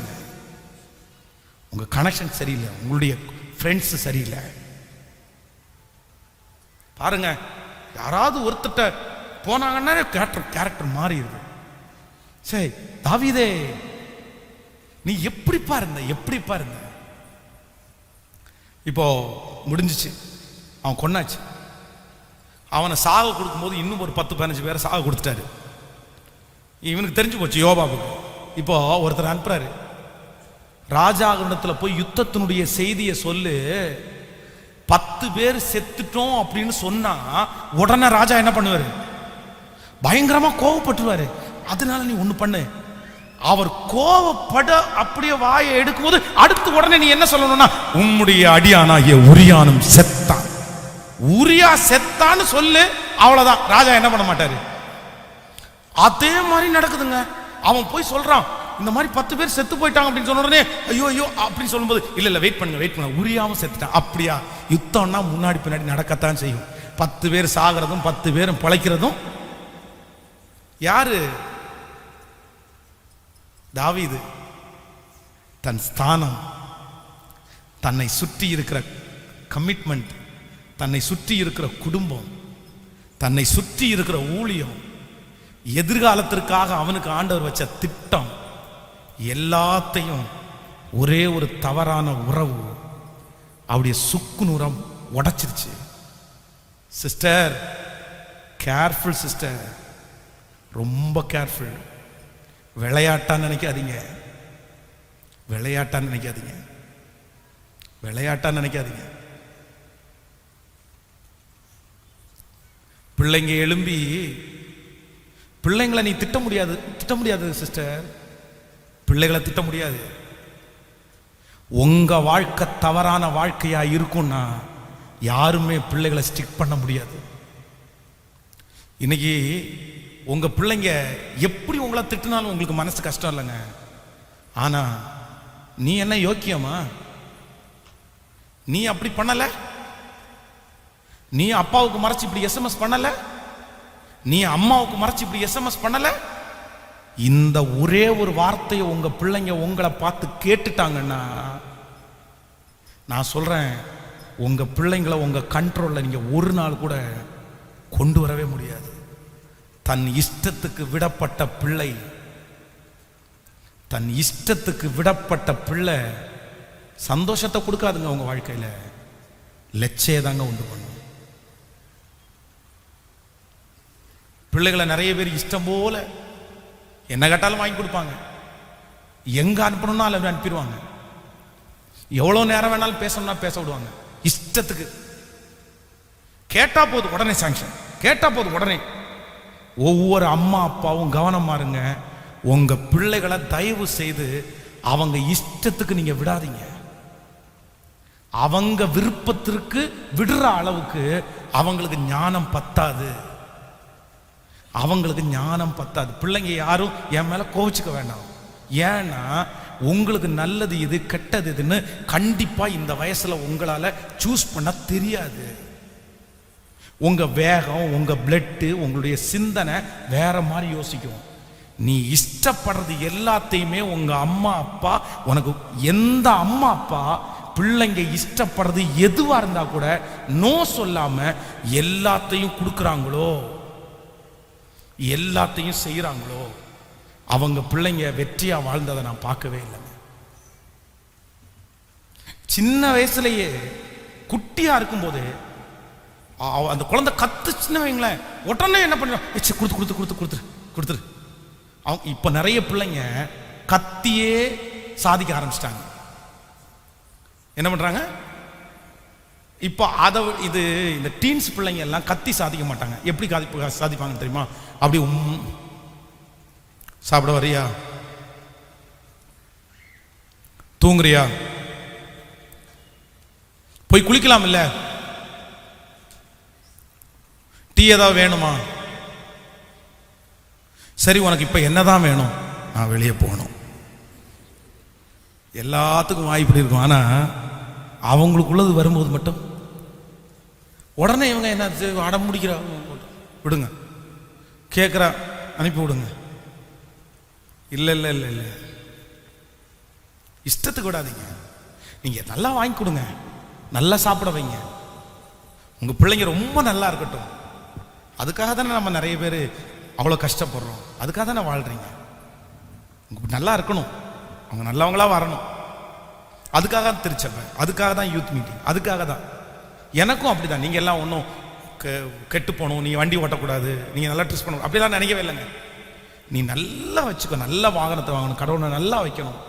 உங்க கனெக்ஷன் சரியில்லை, உங்களுடைய ஃப்ரெண்ட்ஸ் சரியில்லை. பாருங்க, யாராவது ஒருத்தட்ட போனாங்கன்னா கேரக்டர் மாறிடுது. சரி தாவீதே, நீ எப்படி பாருந்த? இப்போ முடிஞ்சிச்சு, அவன் கொன்னாச்சு. அவனை சாக கொடுக்கும்போது இன்னும் ஒரு 10-15 பேரை சாக கொடுத்துட்டாரு. இவனுக்கு தெரிஞ்சு போச்சு யோபாவுக்கு. இப்போ ஒருத்தர் அனுப்புறாரு, ராஜாவிடத்துல போய் யுத்தத்தினுடைய செய்தியை சொல்லு, 10 பேர் செத்துட்டோம் அப்படின்னு சொன்னா உடனே ராஜா என்ன பண்ணுவாரு? பயங்கரமா கோவப்பட்டுருவாரு. அதனால நீ ஒண்ணு பண்ணு, அவர் கோவப்பட அப்படியே வாயை எடுக்கும்போது அடுத்து உடனே நீ என்ன சொல்லணும்னா, உம்முடைய அடியானாகிய உரியானும் செத்தான், உரியா செத்தான்னு சொல்லு. அவ்வளவுதான். ராஜா என்ன பண்ண மாட்டாரு. அதே மாதிரி நடக்குதுங்க. அவன் போய் சொல்றான், இந்த மாதிரி 10 பேர் செத்து போயிட்டாங்க அப்படின்னு சொன்ன உடனே ஐயோ ஐயோ அப்படின்னு சொல்லும்போது, இல்ல வெயிட் பண்ணுங்க, உரியாவும் செத்துட்டான். அப்படியா? யுத்தம்னா முன்னாடி பின்னாடி நடக்கத்தான் செய்யும். 10 பேர் சாகிறதும் 10 பேரும் பிழைக்கிறதும் யாரு? தாவீது தன் ஸ்தானம், தன்னை சுற்றி இருக்கிற கமிட்மெண்ட், தன்னை சுற்றி இருக்கிற குடும்பம், தன்னை சுற்றி இருக்கிற ஊழியம், எதிர்காலத்திற்காக அவனுக்கு ஆண்டவர் வச்ச திட்டம் எல்லாத்தையும் ஒரே ஒரு தவறான உறவு அவருடைய சுக்குநூறம் உடைச்சிருச்சு. சிஸ்டர், கேர்ஃபுல் சிஸ்டர், ரொம்ப கேர்ஃபுல். விளையாட்டான்னு நினைக்காதீங்க, விளையாட்டான்னு நினைக்காதீங்க. பிள்ளைங்க எழும்பி, பிள்ளைங்களை நீ திட்ட முடியாது சிஸ்டர், பிள்ளைகளை திட்ட முடியாது. உங்க வாழ்க்கை தவறான வாழ்க்கையா இருக்கும்னா யாருமே பிள்ளைகளை ஸ்டிக் பண்ண முடியாது. இன்னைக்கு உங்க பிள்ளைங்க எப்படி உங்களை திட்டினாலும் உங்களுக்கு மனசு கஷ்டம் இல்லைங்க. ஆனா நீ என்ன யோக்கியமா? நீ அப்படி பண்ணல, நீ அப்பாவுக்கு மறைச்சு இப்படி SMS பண்ணல, நீ அம்மாவுக்கு மறைச்சு இப்படி SMS பண்ணல. இந்த ஒரே ஒரு வார்த்தையை உங்க பிள்ளைங்க உங்களை பார்த்து கேட்டுட்டாங்கன்னா, நான் சொல்றேன், உங்க பிள்ளைங்களை உங்க கண்ட்ரோல்ல நீங்க ஒரு நாள் கூட கொண்டு வரவே முடியாது. தன் இஷ்டத்துக்கு விடப்பட்ட பிள்ளை, தன் இஷ்டத்துக்கு விடப்பட்ட பிள்ளை சந்தோஷத்தை கொடுக்காதுங்க. உங்க வாழ்க்கையில லட்சிய தாங்க உண்டு பண்ணும். பிள்ளைகளை நிறைய பேர் இஷ்டம் போல என்ன கேட்டாலும் வாங்கி கொடுப்பாங்க. எங்க அனுப்பணும்னா அதில் அனுப்பிடுவாங்க. எவ்வளவு நேரம் வேணாலும் பேசணும்னா பேச விடுவாங்க. இஷ்டத்துக்கு கேட்டா போதும் உடனே சாங்ஷன், கேட்டா போதும் உடனே. ஒவ்வொரு அம்மா அப்பாவும் கவனமா இருங்க. உங்க பிள்ளைகளை தயவு செய்து அவங்க இஷ்டத்துக்கு நீங்க விடாதீங்க. அவங்க விருப்பத்திற்கு விடுற அளவுக்கு அவங்களுக்கு ஞானம் பத்தாது, அவங்களுக்கு ஞானம் பத்தாது. பிள்ளைங்க யாரும் என் மேல கோவிச்சுக்க வேண்டாம். ஏன்னா உங்களுக்கு நல்லது எது கெட்டது எதுன்னு கண்டிப்பா இந்த வயசுல உங்களால சூஸ் பண்ண தெரியாது. உங்க வேகம், உங்க பிளட், உங்களுடைய சிந்தனை வேற மாதிரி யோசிக்கும். நீ இஷ்டப்படுறது எல்லாத்தையுமே உங்க அம்மா அப்பா, உனக்கு எந்த அம்மா அப்பா பிள்ளைங்க இஷ்டப்படுறது எதுவா இருந்தா கூட நோ சொல்லாம எல்லாத்தையும் கொடுக்குறாங்களோ, எல்லாத்தையும் செய்யறாங்களோ, அவங்க பிள்ளைங்க வெற்றியா வாழ்ந்ததை நான் பார்க்கவே இல்லைங்க. சின்ன வயசுலயே குட்டியா இருக்கும் போது அந்த குழந்தை கத்துச்சுன்னு வைங்களேன், உடனே என்ன பண்ணுறோம், கொடுத்துரு. அவங்க இப்ப நிறைய பிள்ளைங்க கத்தியே சாதிக்க ஆரம்பிச்சிட்டாங்க. என்ன பண்றாங்க? இப்போ அதை இது இந்த டீன்ஸ் பிள்ளைங்க எல்லாம் கத்தி சாதிக்க மாட்டாங்க. எப்படி சாதிப்பாங்க தெரியுமா? அப்படி சாப்பிட வரியா, தூங்குறியா, போய் குளிக்கலாம், இல்ல டீ ஏதாவது வேணுமா, சரி உனக்கு இப்ப என்னதான் வேணும், நான் வெளியே போகணும். எல்லாத்துக்கும் வாய்ப்பு இருக்கும். ஆனா அவங்களுக்குள்ளது வரும்போது மட்டும் உடனே இவங்க என்ன அடம் முடிக்கிறா, விடுங்க, கேட்குறா அனுப்பி விடுங்க. இல்லை இல்லை இல்லை இல்லை, இஷ்டத்துக்கு விடாதீங்க. நீங்க நல்லா வாங்கி கொடுங்க, நல்லா சாப்பிட வைங்க, உங்க பிள்ளைங்க ரொம்ப நல்லா இருக்கட்டும். அதுக்காக தானே நம்ம நிறைய பேர் அவ்வளோ கஷ்டப்படுறோம். அதுக்காக தானே வாழ்றீங்க. நல்லா இருக்கணும், அவங்க நல்லவங்களா வரணும். அதுக்காக தான் திருச்சபை, அதுக்காக தான் யூத் மீட்டிங், அதுக்காக தான். எனக்கும் அப்படிதான். நீங்க எல்லாம் ஒன்றும் கெட்டு போகணும், நீ வண்டி ஓட்டக்கூடாது, நீங்க நல்லா ட்ரெஸ் பண்ணணும் அப்படிலாம் நினைக்கவே இல்லைங்க. நீ நல்லா வச்சுக்கோ, நல்ல வாகனத்தை வாங்கணும், கடவுளை நல்லா வைக்கணும்,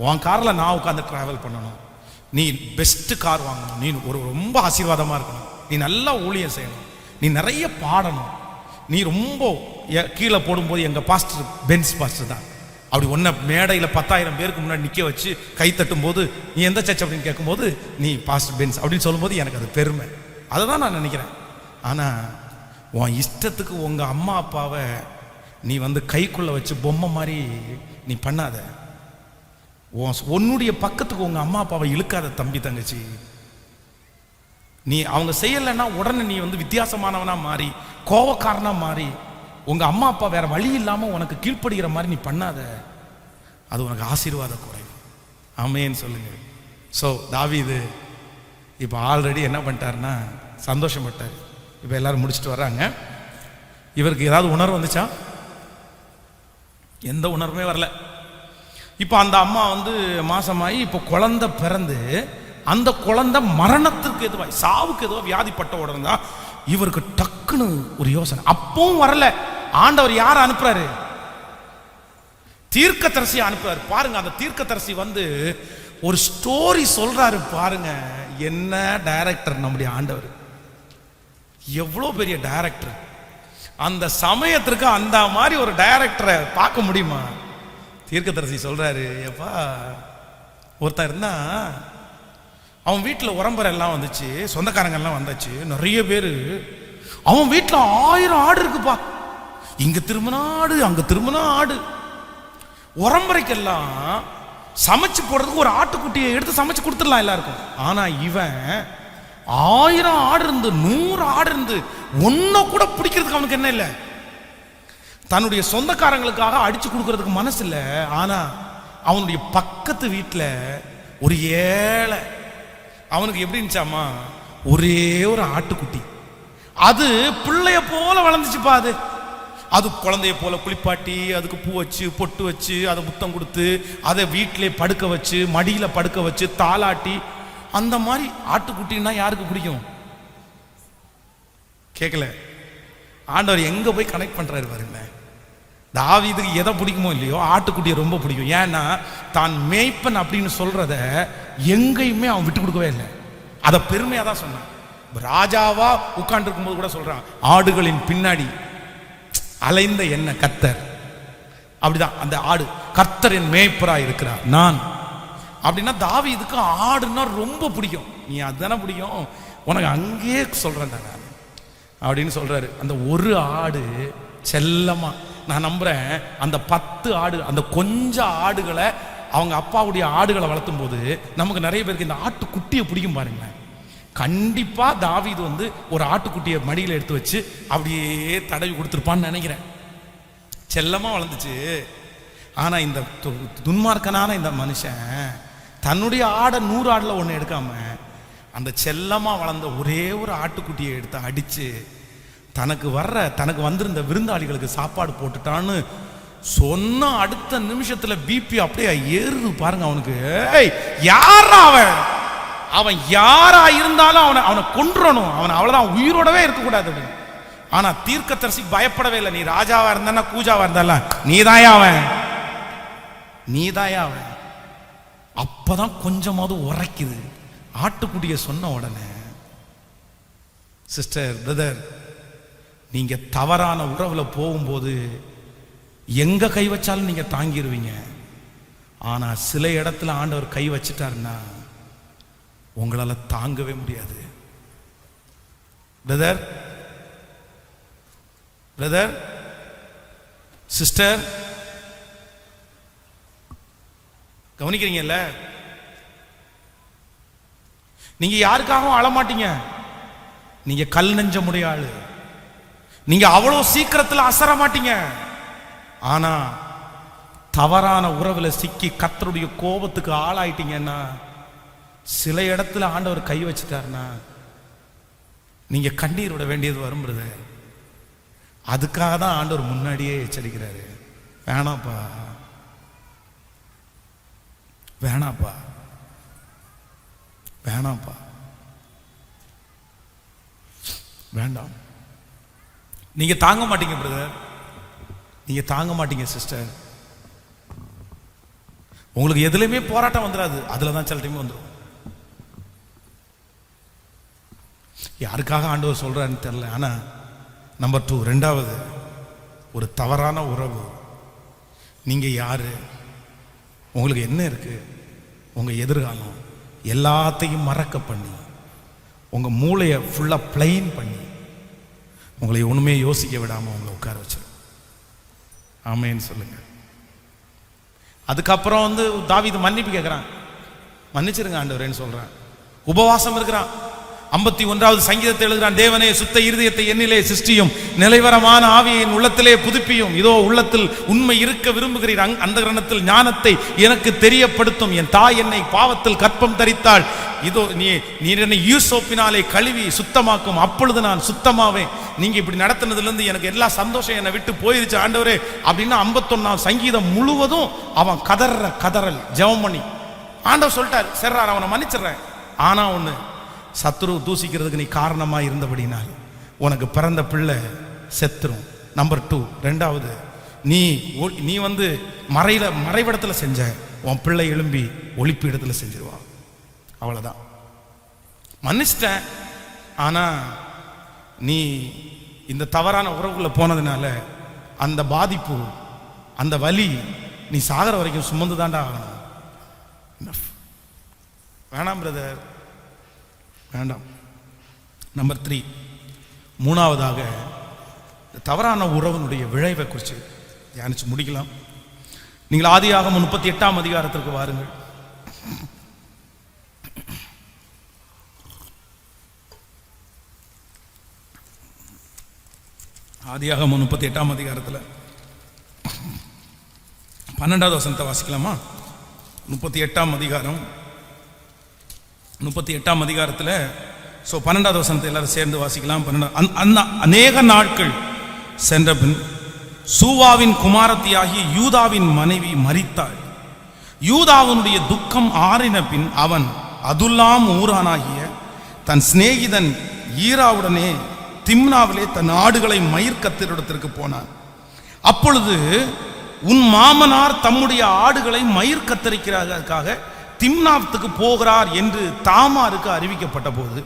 உன் காரில் நான் உட்காந்து டிராவல் பண்ணணும், நீ பெஸ்ட் கார் வாங்கணும், நீ ஒரு ரொம்ப ஆசீர்வாதமாக இருக்கணும், நீ நல்லா ஊழியம் செய்யணும், நீ நிறைய பாடணும். நீ ரொம்ப கீழே போடும்போது எங்கள் பாஸ்டர் பென்ஸ் பாஸ்டர் தான் அப்படி ஒன்றை மேடையில் 10,000 பேருக்கு முன்னாடி நிற்க வச்சு கை தட்டும் போது நீ எந்த சர்ச் அப்படின்னு கேட்கும்போது நீ பாஸ்டர் பென்ஸ் அப்படின்னு சொல்லும்போது எனக்கு அது பெருமை. அதை தான் நான் நினைக்கிறேன். ஆனால் உன் இஷ்டத்துக்கு உங்கள் அம்மா அப்பாவை நீ கைக்குள்ளே வச்சு பொம்மை மாதிரி நீ பண்ணாத. உன்னுடைய பக்கத்துக்கு உங்கள் அம்மா அப்பாவை இழுக்காத தம்பி தங்கச்சி. நீ அவங்க செய்யலைன்னா உடனே நீ வித்தியாசமானவனா மாறி கோவக்காரனா மாறி உங்க அம்மா அப்பா வேற வழி இல்லாம உனக்கு கீழ்ப்படுகிற மாதிரி நீ பண்ணாத. அது உனக்கு ஆசீர்வாத குறை. ஆமேன்னு சொல்லுங்க. ஸோ தாவீது இப்போ ஆல்ரெடி என்ன பண்ணிட்டாருன்னா சந்தோஷப்பட்டார். இப்போ எல்லாரும் முடிச்சுட்டு வர்றாங்க. இவருக்கு ஏதாவது உணர்வு வந்துச்சா? எந்த உணர்வுமே வரல. இப்போ அந்த அம்மா மாசமாயி இப்போ குழந்தை பிறந்து அந்த குழந்தை மரணத்துக்கு எதுவாய் சாவுக்கு எதுவா வியாதிப்பட்ட உடனே தான் இவருக்கு டக்குன்னு ஒரு யோசனை. அப்பவும் வரல. ஆண்டவர் யார அனுப்புறாரு? தீர்க்கதரிசி அனுப்புறாரு. பாருங்க, அந்த தீர்க்கதரிசி ஒரு ஸ்டோரி சொல்றாரு. பாருங்க என்ன டைரக்டர் நம்முடைய ஆண்டவர், எவ்வளவு பெரிய டைரக்டர். அந்த சமயத்திற்கு அந்த மாதிரி ஒரு டைரக்டரை பார்க்க முடியுமா? தீர்க்கதரிசி சொல்றாரு, எப்பா ஒருத்தர் இருந்தா அவன் வீட்டில் உறம்பரை எல்லாம் வந்துச்சு, சொந்தக்காரங்க எல்லாம் வந்தாச்சு, நிறைய பேர். அவன் வீட்டில் 1000 ஆடு இருக்குப்பா. இங்க திரும்பின ஆடு, அங்க திரும்பின ஆடு. உறம்பரைக்கெல்லாம் சமைச்சு போடுறதுக்கு ஒரு ஆட்டுக்குட்டியை எடுத்து சமைச்சு கொடுத்துடலாம் எல்லாருக்கும். ஆனா இவன் 1000 ஆடு இருந்து 100 ஆடு இருந்து ஒன்ன கூட பிடிக்கிறதுக்கு அவனுக்கு என்ன இல்லை, தன்னுடைய சொந்தக்காரங்களுக்காக அடிச்சு கொடுக்கறதுக்கு மனசு இல்லை. ஆனா அவனுடைய பக்கத்து வீட்டில் ஒரு ஏழை, அவனுக்கு எப்படி இருந்துச்சாமா, ஒரே ஒரு ஆட்டுக்குட்டி. அது பிள்ளைய போல வளர்ந்துச்சுப்பா. அது குழந்தைய போல குளிப்பாட்டி அதுக்கு பூ வச்சு பொட்டு வச்சு அதை முத்தம் கொடுத்து அதை வீட்டிலே படுக்க வச்சு மடியில படுக்க வச்சு தாளாட்டி, அந்த மாதிரி ஆட்டுக்குட்டின்னா யாருக்கு பிடிக்கும்? கேட்கல. ஆண்டவர் எங்க போய் கனெக்ட் பண்றாரு பாருங்க. தாவீதுக்கு எதை பிடிக்குமோ இல்லையோ ஆட்டுக்குட்டியை ரொம்ப பிடிக்கும். ஏன்னா தான் மேய்ப்பன் அப்படின்னு சொல்றத எங்கேயுமே அவன் விட்டு கொடுக்கவே இல்லை. அதை பெருமையா தான் சொன்னான். ராஜாவா உட்கார்ந்து இருக்கும்போது கூட சொல்றான், ஆடுகளின் பின்னாடி அலைந்த என்ன கர்த்தர். அப்படிதான் அந்த ஆடு, கர்த்தரின் மேய்ப்பரா இருக்கிறார் நான். அப்படின்னா தாவீதுக்கு ஆடுன்னா ரொம்ப பிடிக்கும். நீ அதுதானே பிடிக்கும், உனக்கு அங்கேயே சொல்றேன் தானே அப்படின்னு சொல்றாரு. அந்த ஒரு ஆடு செல்லமா, நான் நம்புறேன் அந்த 10 ஆடு, அந்த கொஞ்சம் ஆடுகளை அவங்க அப்பாவுடைய ஆடுகளை வளர்த்தும் போது நமக்கு நிறைய பேருக்கு இந்த ஆட்டுக்குட்டியை பிடிக்கும் பாருங்களேன். கண்டிப்பா தாவீது ஒரு ஆட்டுக்குட்டியை மடியில் எடுத்து வச்சு அப்படியே தடவி கொடுத்துருப்பான்னு நினைக்கிறேன். செல்லமா வளர்ந்துச்சு. ஆனா இந்த துன்மார்க்கனான இந்த மனுஷன் தன்னுடைய ஆடை 100 ஆடுல ஒண்ணு எடுக்காம அந்த செல்லமா வளர்ந்த ஒரே ஒரு ஆட்டுக்குட்டியை எடுத்து அடிச்சு தனக்கு வந்திருந்த விருந்தாளிகளுக்கு சாப்பாடு போட்டுட்டான்னு சொன்ன அடுத்த நிமிஷத்துல பிபி அப்படியே ஏறுது பாருங்க அவனுக்கு. யாரா அவன் யாரா இருந்தாலும் அவனை கொன்றணும், அவன் அவ்வளவுதான், உயிரோடவே இருக்கக்கூடாது அப்படின்னு. ஆனா தீர்க்கதரிசிக்கு பயப்படவே இல்லை. நீ ராஜாவா இருந்தா கூஜாவா இருந்தால நீதாயா அவன். அப்பதான் கொஞ்சமாவது உரைக்குது. ஆட்டுக்குட்டிய சொன்ன உடனே சிஸ்டர், பிரதர், நீங்க தவறான உறவுல போகும்போது எங்க கை வச்சாலும் நீங்க தாங்கிடுவீங்க. ஆனா சில இடத்துல ஆண்டவர் கை வச்சிட்டாருன்னா உங்களால தாங்கவே முடியாது. பிரதர், பிரதர், சிஸ்டர், கவனிக்கிறீங்கல்ல? நீங்க யாருக்காகவும் அழமாட்டீங்க. நீங்க கல் நெஞ்ச முடிய ஆளு. நீங்க அவ்வளவு சீக்கிரத்தில் அசர மாட்டீங்க. ஆனா தவறான உறவுல சிக்கி கர்த்தருடைய கோபத்துக்கு ஆளாயிட்டீங்கன்னா, சில இடத்துல ஆண்டவர் கை வச்சுட்டாருன்னா நீங்க கண்ணீர் விட வேண்டியது வரும் பிரதர். அதுக்காக தான் ஆண்டவர் முன்னாடியே எச்சரிக்கிறாரு. வேணாப்பா, வேணாப்பா, வேணாப்பா, வேண்டாம். நீங்க தாங்க மாட்டீங்க பிரதர், நீங்க தாங்க மாட்டீங்க சிஸ்டர். உங்களுக்கு எதுலையுமே போராட்டம் வந்துடாது, அதுல தான் சில டைம் வந்துடும். யாருக்காக ஆண்டவர் சொல்றாருன்னு தெரியல. ஆனா நம்பர் 2, ரெண்டாவது, ஒரு தவறான உறவு. நீங்க யாரு, உங்களுக்கு என்ன இருக்கு, உங்க எதிர்காலம் எல்லாத்தையும் மறக்க பண்ணி உங்க மூளையை ஃபுல்லா பிளைன் பண்ணி உங்களை ஒண்ணுமே யோசிக்க விடாம உங்களை உட்கார வச்சிரு. ஆமேன்னு சொல்லுங்க. அதுக்கப்புறம் தாவீது மன்னிப்பு கேட்கிறான். மன்னிச்சிருங்க ஆண்டவரேன்னு சொல்றான். உபவாசம் இருக்கிறான். 51வது சங்கீதத்தை எழுதுகிறான். தேவனே, சுத்த இருதயத்தை என்னிலே சிருஷ்டியும், நிலைவரமான ஆவியை என் உள்ளத்திலே புதுப்பியும். இதோ உள்ளத்தில் உண்மை இருக்க விரும்புகிறீர், அந்த கிரணத்தில் ஞானத்தை எனக்கு தெரியப்படுத்தும். என் தாய் என்னை பாவத்தில் கற்பம் தரித்தாள், இதோ நீர் என்னை யூசோப்பினாலே கழுவி சுத்தமாக்கும், அப்பொழுது நான் சுத்தமாவேன். நீங்க இப்படி நடத்தினதுல இருந்து எனக்கு எல்லா சந்தோஷம் என்னை விட்டு போயிருச்சு ஆண்டவரே அப்படின்னா 51ஆம் சங்கீதம் முழுவதும் அவன் கதறல் ஜெபம் பண்ணி ஆண்டவர் சொல்லிட்டார், சரி அவனை மன்னிச்சிடுறேன். ஆனா ஒண்ணு, சத்துரு தூசிக்கிறதுக்கு நீ காரணமா இருந்தபடினால் உனக்கு பிறந்த பிள்ளை செத்துரும். நம்பர் 2, ரெண்டாவது, நீ மறைவிடத்துல செஞ்ச உன் பிள்ளை எழும்பி ஒளிப்பு இடத்துல செஞ்சிருவான். அவ்வளவுதான். மன்னிச்சிட்டேன். ஆனா நீ இந்த தவறான உறவுக்குள்ள போனதுனால அந்த பாதிப்பு, அந்த வலி நீ சாகர வரைக்கும் சுமந்து தாண்டா ஆகணும். வேணாம் பிரதர், வேண்டாம். நம்பர் 3, மூணாவதாக, தவறான உறவினுடைய விளைவை குறித்து தியானிச்சு முடிக்கலாம். நீங்கள் ஆதியாகமம் 38ஆம் அதிகாரத்திற்கு வாருங்கள். ஆதியாகமம் 38ஆம் அதிகாரத்தில் 12வது வசனத்தை வாசிக்கலாமா? 38ஆம் அதிகாரம் 38ஆம் அதிகாரத்தில் 12வது வசனத்தை எல்லாரும் சேர்ந்து வாசிக்கலாம். அநேக நாட்கள் சென்ற பின் சூவாவின் குமாரத்தியாகிய யூதாவின் மனைவி மரித்தாள். யூதாவினுடைய துக்கம் ஆறின பின் அவன் அதுல்லாம் ஊரானாகிய தன் சிநேகிதன் ஈராவுடனே திம்னாவிலே தன் ஆடுகளை மயிர்கத்தரிடத்திற்கு போனான். அப்பொழுது உன் மாமனார் தம்முடைய ஆடுகளை மயிர் கத்தரிக்கிறதுக்காக திம்னாவுக்கு போகிறார் என்று தாமாருக்கு அறிவிக்கப்பட்ட போது,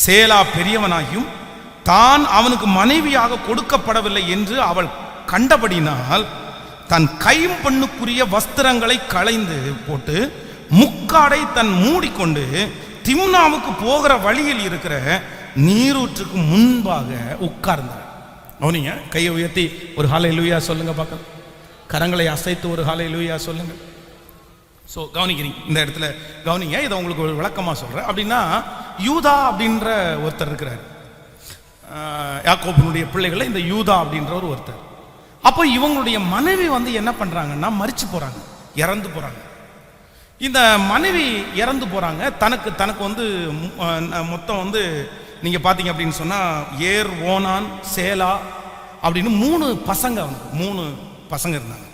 சேலா பெரியவனாகியும் தான் அவனுக்கு மனைவியாக கொடுக்கப்படவில்லை என்று அவள் கண்டபடினால் தன் கைம்பெண்ணுக்குரிய வஸ்திரங்களை களைந்து போட்டு முக்காடை தன் மூடிக்கொண்டு திம்னாவுக்கு போகிற வழியில் இருக்கிற நீரூற்றுக்கு முன்பாக உட்கார்ந்தார். கவனிங்க, கையை உயர்த்தி ஒரு ஹல்லேலூயா சொல்லுங்க பார்க்கலாம். கரங்களை அசைத்து ஒரு ஹல்லேலூயா சொல்லுங்க. ஸோ கவனிக்கிறீங்க, இந்த இடத்துல கவனிங்க, இதை உங்களுக்கு ஒரு விளக்கமாக சொல்கிறேன். அப்படின்னா யூதா அப்படின்ற ஒருத்தர் இருக்கிறார். யாக்கோபினுடைய பிள்ளைகளை இந்த யூதா அப்படின்ற ஒருத்தர். அப்போ இவங்களுடைய மனைவி என்ன பண்ணுறாங்கன்னா மரிச்சு போகிறாங்க, இறந்து போகிறாங்க. இந்த மனைவி இறந்து போகிறாங்க. தனக்கு மொத்தம் நீங்கள் பார்த்தீங்க அப்படின்னு சொன்னால் ஏர், ஓனான், சேலா அப்படின்னு 3 பசங்க, அவனுக்கு 3 பசங்க இருந்தாங்க.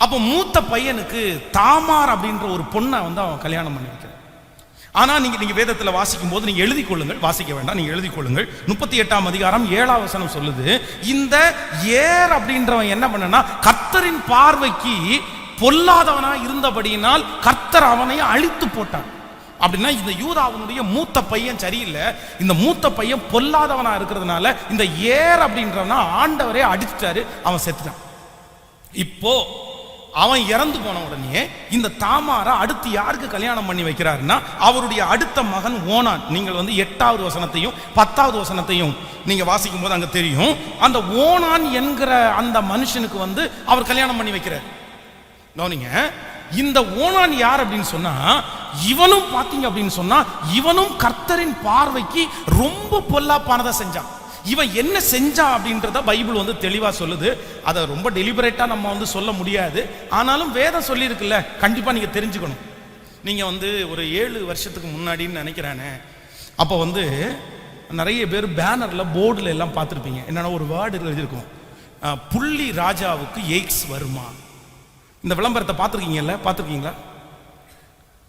அப்போ மூத்த பையனுக்கு தாமார் அப்படின்ற ஒரு பொண்ணை அவன் கல்யாணம் பண்ணி வைக்கிறான். ஆனால் நீங்கள் வேதத்தில் வாசிக்கும் போது நீங்கள் எழுதி கொள்ளுங்கள், வாசிக்க வேண்டாம், நீங்கள் எழுதி கொள்ளுங்கள். 38ஆம் அதிகாரம் 7ஆம் வசனம் சொல்லுது, இந்த ஏர் அப்படின்றவன் என்ன பண்ணனா கர்த்தரின் பார்வைக்கு பொல்லாதவனா இருந்தபடியினால் கர்த்தர் அவனை அழித்து போட்டான். அப்படின்னா இந்த யூதாவினுடைய மூத்த பையன் சரியில்லை, இந்த மூத்த பையன் பொல்லாதவனா இருக்கிறதுனால இந்த ஏர் அப்படின்றவனா ஆண்டவரே அடிச்சிட்டாரு, அவன் செத்துட்டான். இப்போ அவன் இறந்து போன உடனே இந்த தாமாரை அடுத்து யாருக்கு கல்யாணம் பண்ணி வைக்கிறாருன்னா அவருடைய அடுத்த மகன் ஓனான். நீங்கள் 8வது வசனத்தையும் 10வது வசனத்தையும் நீங்க வாசிக்கும் போது அங்க தெரியும், அந்த ஓனான் என்கிற அந்த மனுஷனுக்கு அவர் கல்யாணம் பண்ணி வைக்கிறார். கவனிங்க, இந்த ஓனான் யார் அப்படின்னு சொன்னா, இவனும் பாத்தீங்க அப்படின்னு சொன்னா இவனும் கர்த்தரின் பார்வைக்கு ரொம்ப பொல்லாப்பானதை செஞ்சான். இவன் என்ன செஞ்சான் அப்படின்றத பைபிள் தெளிவா சொல்லுது. அதை ரொம்ப டெலிபரேட்டா நம்ம சொல்ல முடியாது, ஆனாலும் வேதம் சொல்லி இருக்குல்ல, கண்டிப்பா நீங்க தெரிஞ்சுக்கணும். நீங்க ஒரு 7 வருஷத்துக்கு முன்னாடின்னு நினைக்கிறானே, அப்போ நிறைய பேர் பேனர்ல போர்டுல எல்லாம் பார்த்துருப்பீங்க. என்னன்னா ஒரு வேர்டு எழுதியிருக்கும், புள்ளி ராஜாவுக்கு எய்ட்ஸ் வருமா. இந்த விளம்பரத்தை பார்த்துருக்கீங்களா?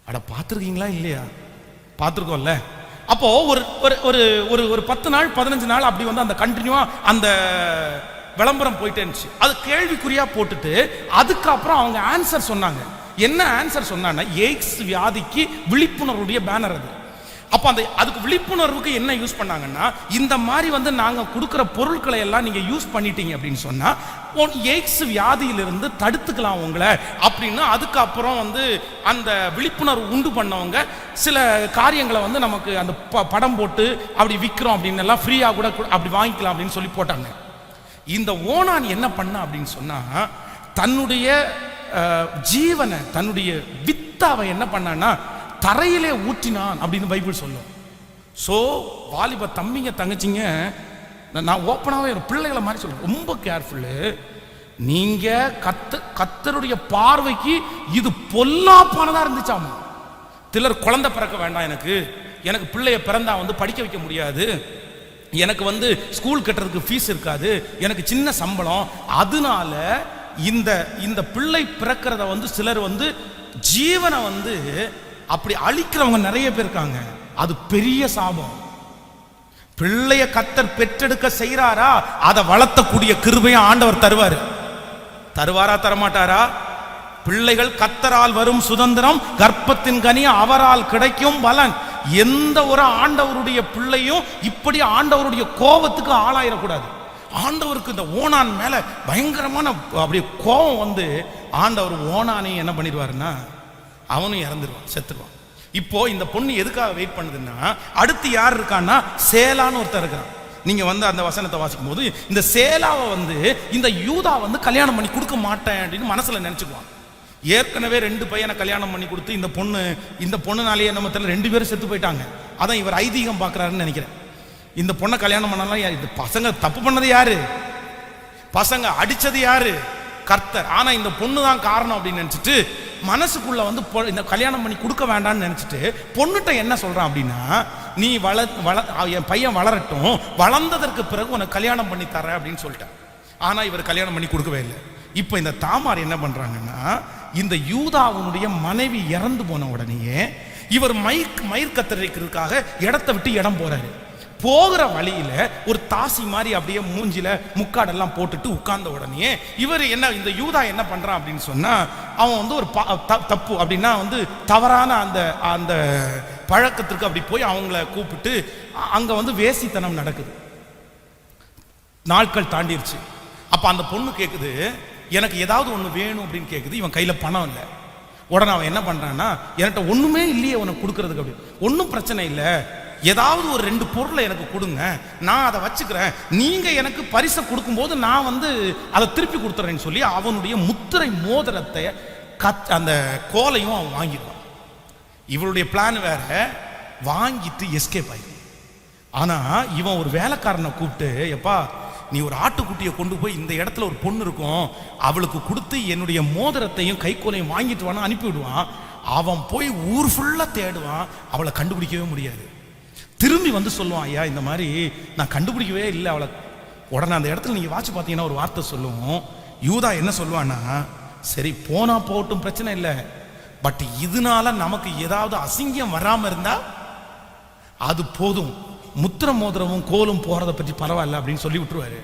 அட பார்த்துருக்கீங்களா இல்லையா? பார்த்துருக்கோம்ல. அப்போ ஒரு ஒரு ஒரு ஒரு 10 நாள் 15 நாள் அப்படி அந்த கண்டினியூவா அந்த விளம்பரம் போயிட்டே இருந்துச்சு. அது கேள்விக்குறியா போட்டுட்டு அதுக்கப்புறம் அவங்க ஆன்சர் சொன்னாங்க. என்ன ஆன்சர் சொன்னாங்கன்னா, எய்ட்ஸ் வியாதிக்கு விழிப்புணர்வுடைய பேனர் அது. அப்ப அதுக்கு விழிப்புணர்வுக்கு என்ன யூஸ் பண்ணாங்கன்னா, இந்த மாதிரி நாங்க கொடுக்கிற பொருட்களை எல்லாம் நீங்க யூஸ் பண்ணிட்டீங்க அப்படின்னு சொன்னா எய்ட்ஸ் வியாதியிலிருந்து தடுத்துக்கலாம் உங்களை அப்படின்னு. அதுக்கப்புறம் அந்த விழிப்புணர்வு உண்டு பண்ணவங்க சில காரியங்களை நமக்கு அந்த படம் போட்டு அப்படி விற்கிறோம் அப்படின்னு எல்லாம் ஃப்ரீயா கூட அப்படி வாங்கிக்கலாம் அப்படின்னு சொல்லி போட்டாங்க. இந்த ஓனான் என்ன பண்ண அப்படின்னு சொன்னா, தன்னுடைய ஜீவனை, தன்னுடைய வித்தாவை என்ன பண்ணான்னா தரையிலே ஊற்றினான் அப்படின்னு பைபிள் சொல்லும். ஸோ வாலிப தம்பிங்க தங்கச்சிங்க, நான் ஓப்பனாகவே பிள்ளைகளை மாதிரி சொல்றேன், ரொம்ப கேர்ஃபுல்லு. நீங்க கர்த்தருடைய பார்வைக்கு இது பொல்லாப்பானதா இருந்துச்சாமா. சிலர் குழந்தை பிறக்க வேண்டாம், எனக்கு பிள்ளைய பிறந்தா படிக்க வைக்க முடியாது, எனக்கு ஸ்கூல் கட்டுறதுக்கு ஃபீஸ் இருக்காது, எனக்கு சின்ன சம்பளம், அதனால இந்த பிள்ளை பிறக்கிறத சிலர் ஜீவனை அப்படி அழிக்கிறவங்க நிறைய பேர் இருக்காங்க. அது பெரிய சாபம். பிள்ளைய கர்த்தர் பெற்றெடுக்க செய்யறாரா, அதை வளர்த்தக்கூடிய கிருபையை ஆண்டவர் தருவாரா தரமாட்டாரா? பிள்ளைகள் கர்த்தரால் வரும் சுதந்திரம், கர்ப்பத்தின் கனி அவரால் கிடைக்கும் பலன். எந்த ஒரு ஆண்டவருடைய பிள்ளையும் இப்படி ஆண்டவருடைய கோபத்துக்கு ஆளாயிடக்கூடாது. ஆண்டவருக்கு இந்த ஓனான் மேல பயங்கரமான அப்படி கோபம் ஆண்டவர் ஓனானை என்ன பண்ணிடுவாருன்னா அவனும் இறந்துருவான், செத்துருவான். இப்போ இந்த பொண்ணு எதுக்காக வெயிட் பண்ணுதுன்னா, அடுத்து யார் இருக்கான்னா சேலான்னு ஒருத்தர் இருக்கிறான். நீங்க அந்த வசனத்தை வாசிக்கும் போது இந்த சேலாவை இந்த யூதா கல்யாணம் பண்ணி கொடுக்க மாட்டேன் அப்படின்னு மனசுல நினைச்சுக்குவான். ஏற்கனவே 2 பையனை கல்யாணம் பண்ணி கொடுத்து இந்த பொண்ணுனாலேயே நம்ம தெரியல 2 பேரும் செத்து போயிட்டாங்க. அதான் இவர் ஐதீகம் பார்க்கறாருன்னு நினைக்கிறேன். இந்த பொண்ணை கல்யாணம் பண்ணலாம், இது பசங்க தப்பு பண்ணது யாரு? பசங்க அடிச்சது யாரு? கர்த்தர். ஆனா இந்த பொண்ணு தான் காரணம் அப்படின்னு நினைச்சிட்டு மனசுக்குள்ள இந்த கல்யாணம் பண்ணி கொடுக்க வேண்டாம்னு நினைச்சிட்டு பொண்ணுட்ட என்ன சொல்றான் அப்படின்னா, நீ என் பையன் வளரட்டும், வளர்ந்ததற்கு பிறகு உனக்கு கல்யாணம் பண்ணி தர அப்படின்னு சொல்லிட்டேன். ஆனா இவர் கல்யாணம் பண்ணி கொடுக்கவே இல்லை. இப்போ இந்த தாமார் என்ன பண்றாங்கன்னா, இந்த யூதாவுடைய மனைவி இறந்து போன உடனேயே இவர் மயிர் கத்தரிக்கிறதுக்காக இடத்தை விட்டு இடம் போறாரு. போகிற வழியில ஒரு தாசி மாதிரி அப்படியே மூஞ்சில முக்காடெல்லாம் போட்டுட்டு உட்கார்ந்த உடனே இவர் இந்த யூதா என்ன பண்றான் அப்படின்னு சொன்னா, அவன் ஒரு தப்பு அப்படின்னா தவறான அந்த பழக்கத்திற்கு அப்படி போய் அவங்கள கூப்பிட்டு அங்க வேசித்தனம் நடக்குது. நாட்கள் தாண்டிருச்சு. அப்ப அந்த பொண்ணு கேக்குது, எனக்கு ஏதாவது ஒண்ணு வேணும் அப்படின்னு கேக்குது. இவன் கையில பணம் இல்லை. உடனே அவன் என்ன பண்றான்னா, என்கிட்ட ஒண்ணுமே இல்லையே உனக்கு கொடுக்கறதுக்கு. அப்படி ஒன்றும் பிரச்சனை இல்லை, ஏதாவது ஒரு 2 பொருளை எனக்கு கொடுங்க, நான் அதை வச்சுக்கிறேன், நீங்க எனக்கு பரிசை கொடுக்கும்போது நான் அதை திருப்பி கொடுத்துறேன்னு சொல்லி அவனுடைய முத்திரை மோதிரத்தை அந்த கோலையும் அவன் வாங்கிடுவான். இவருடைய பிளான் வேற, வாங்கிட்டு எஸ்கேப் ஆயிடும். ஆனா இவன் ஒரு வேலைக்காரனை கூப்பிட்டு, எப்பா நீ ஒரு ஆட்டுக்குட்டியை கொண்டு போய் இந்த இடத்துல ஒரு பொண்ணு இருக்கும், அவளுக்கு கொடுத்து என்னுடைய மோதிரத்தையும் கைக்கோலையும் வாங்கிட்டு வான்னு அனுப்பி விடுவான். அவன் போய் ஊர் ஃபுல்லா தேடுவான், அவளை கண்டுபிடிக்கவே முடியாது. திரும்பி சொல்லுவான், ஐயா இந்த மாதிரி நான் கண்டுபிடிக்கவே இல்லை அவளை. உடனே அந்த இடத்துல நீங்க வாட்சி பார்த்தீங்கன்னா ஒரு வார்த்தை சொல்லுவோம். யூதா என்ன சொல்லுவான்னா, சரி போனா போட்டும் பிரச்சனை இல்லை, பட் இதனால நமக்கு ஏதாவது அசிங்கம் வராம இருந்தா அது போதும், முத்திர மோதிரமும் கோலும் போறதை பற்றி பரவாயில்ல அப்படின்னு சொல்லி விட்டுருவாரு.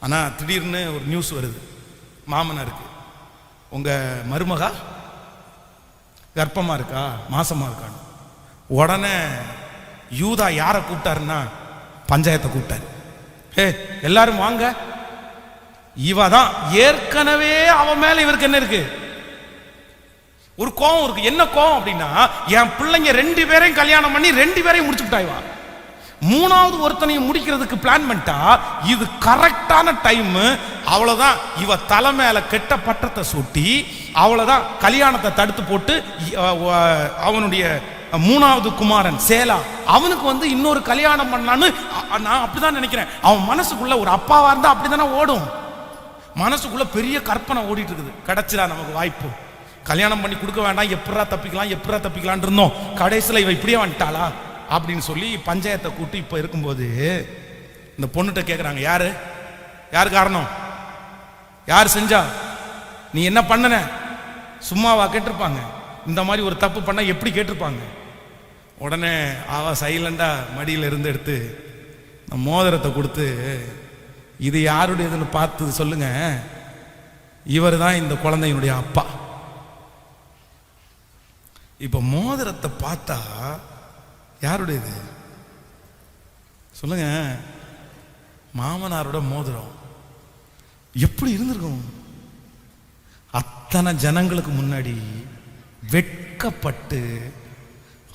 ஆனா திடீர்னு ஒரு நியூஸ் வருது, மாமனாருக்கு உங்க மருமகா கர்ப்பமா இருக்கா, மாசமா இருக்கான்னு. உடனே யூதா யாரை கூப்பிட்டாருன்னா பஞ்சாயத்தை கூப்பிட்டாரு. எல்லாரும் வாங்க, இவ தான் ஏற்கனவே அவன் மேல இவருக்கு என்ன இருக்கு, ஒரு கோவம் இருக்கு. என்ன கோவம் அப்படின்னா, என் பிள்ளைங்க 2 பேரையும் கல்யாணம் பண்ணி 2 பேரையும் முடிச்சு விட்டாய்வா, 3வது ஒருத்தனையும் முடிக்கிறதுக்கு பிளான் பண்ணிட்டா இது கரெக்டான டைம். அவ்வளவுதான், இவ தலை மேல கெட்ட பட்டத்தை சூட்டி அவ்வளவுதான் கல்யாணத்தை தடுத்து போட்டு அவனுடைய 3வது குமாரன் சேலா அவனுக்கு வந்து இன்னொரு கல்யாணம் பண்ணான்னு நான் அப்படிதான் நினைக்கிறேன். அவன் மனசுக்குள்ள ஒரு அப்பாவா இருந்தா அப்படித்தானே ஓடும், மனசுக்குள்ள பெரிய கற்பனை ஓடிட்டு இருக்குது. கிடைச்சிடா நமக்கு வாய்ப்பு, கல்யாணம் பண்ணி கொடுக்க வேண்டாம், எப்படா தப்பிக்கலாம் இருந்தோம், கடைசியில் இவ இப்படியே வந்துட்டாளா அப்படின்னு சொல்லி பஞ்சாயத்தை கூட்டி இப்ப இருக்கும்போது இந்த பொண்ணுகிட்ட கேட்குறாங்க, யாரு காரணம், யார் செஞ்சா, நீ என்ன பண்ணன, சும்மாவா கேட்டிருப்பாங்க, இந்த மாதிரி ஒரு தப்பு பண்ணா எப்படி கேட்டிருப்பாங்க. உடனே அவ சைலண்டா மடியில இருந்து எடுத்து மோதிரத்தை கொடுத்து, இது யாருடையதுன்னு பார்த்து சொல்லுங்க, இவர் தான் இந்த குழந்தையினுடைய அப்பா. இப்ப மோதிரத்தை பார்த்தா யாருடையது சொல்லுங்க, மாமனாரோட மோதிரம். எப்படி இருந்திருக்கும், அத்தனை ஜனங்களுக்கு முன்னாடி வெட்கப்பட்டு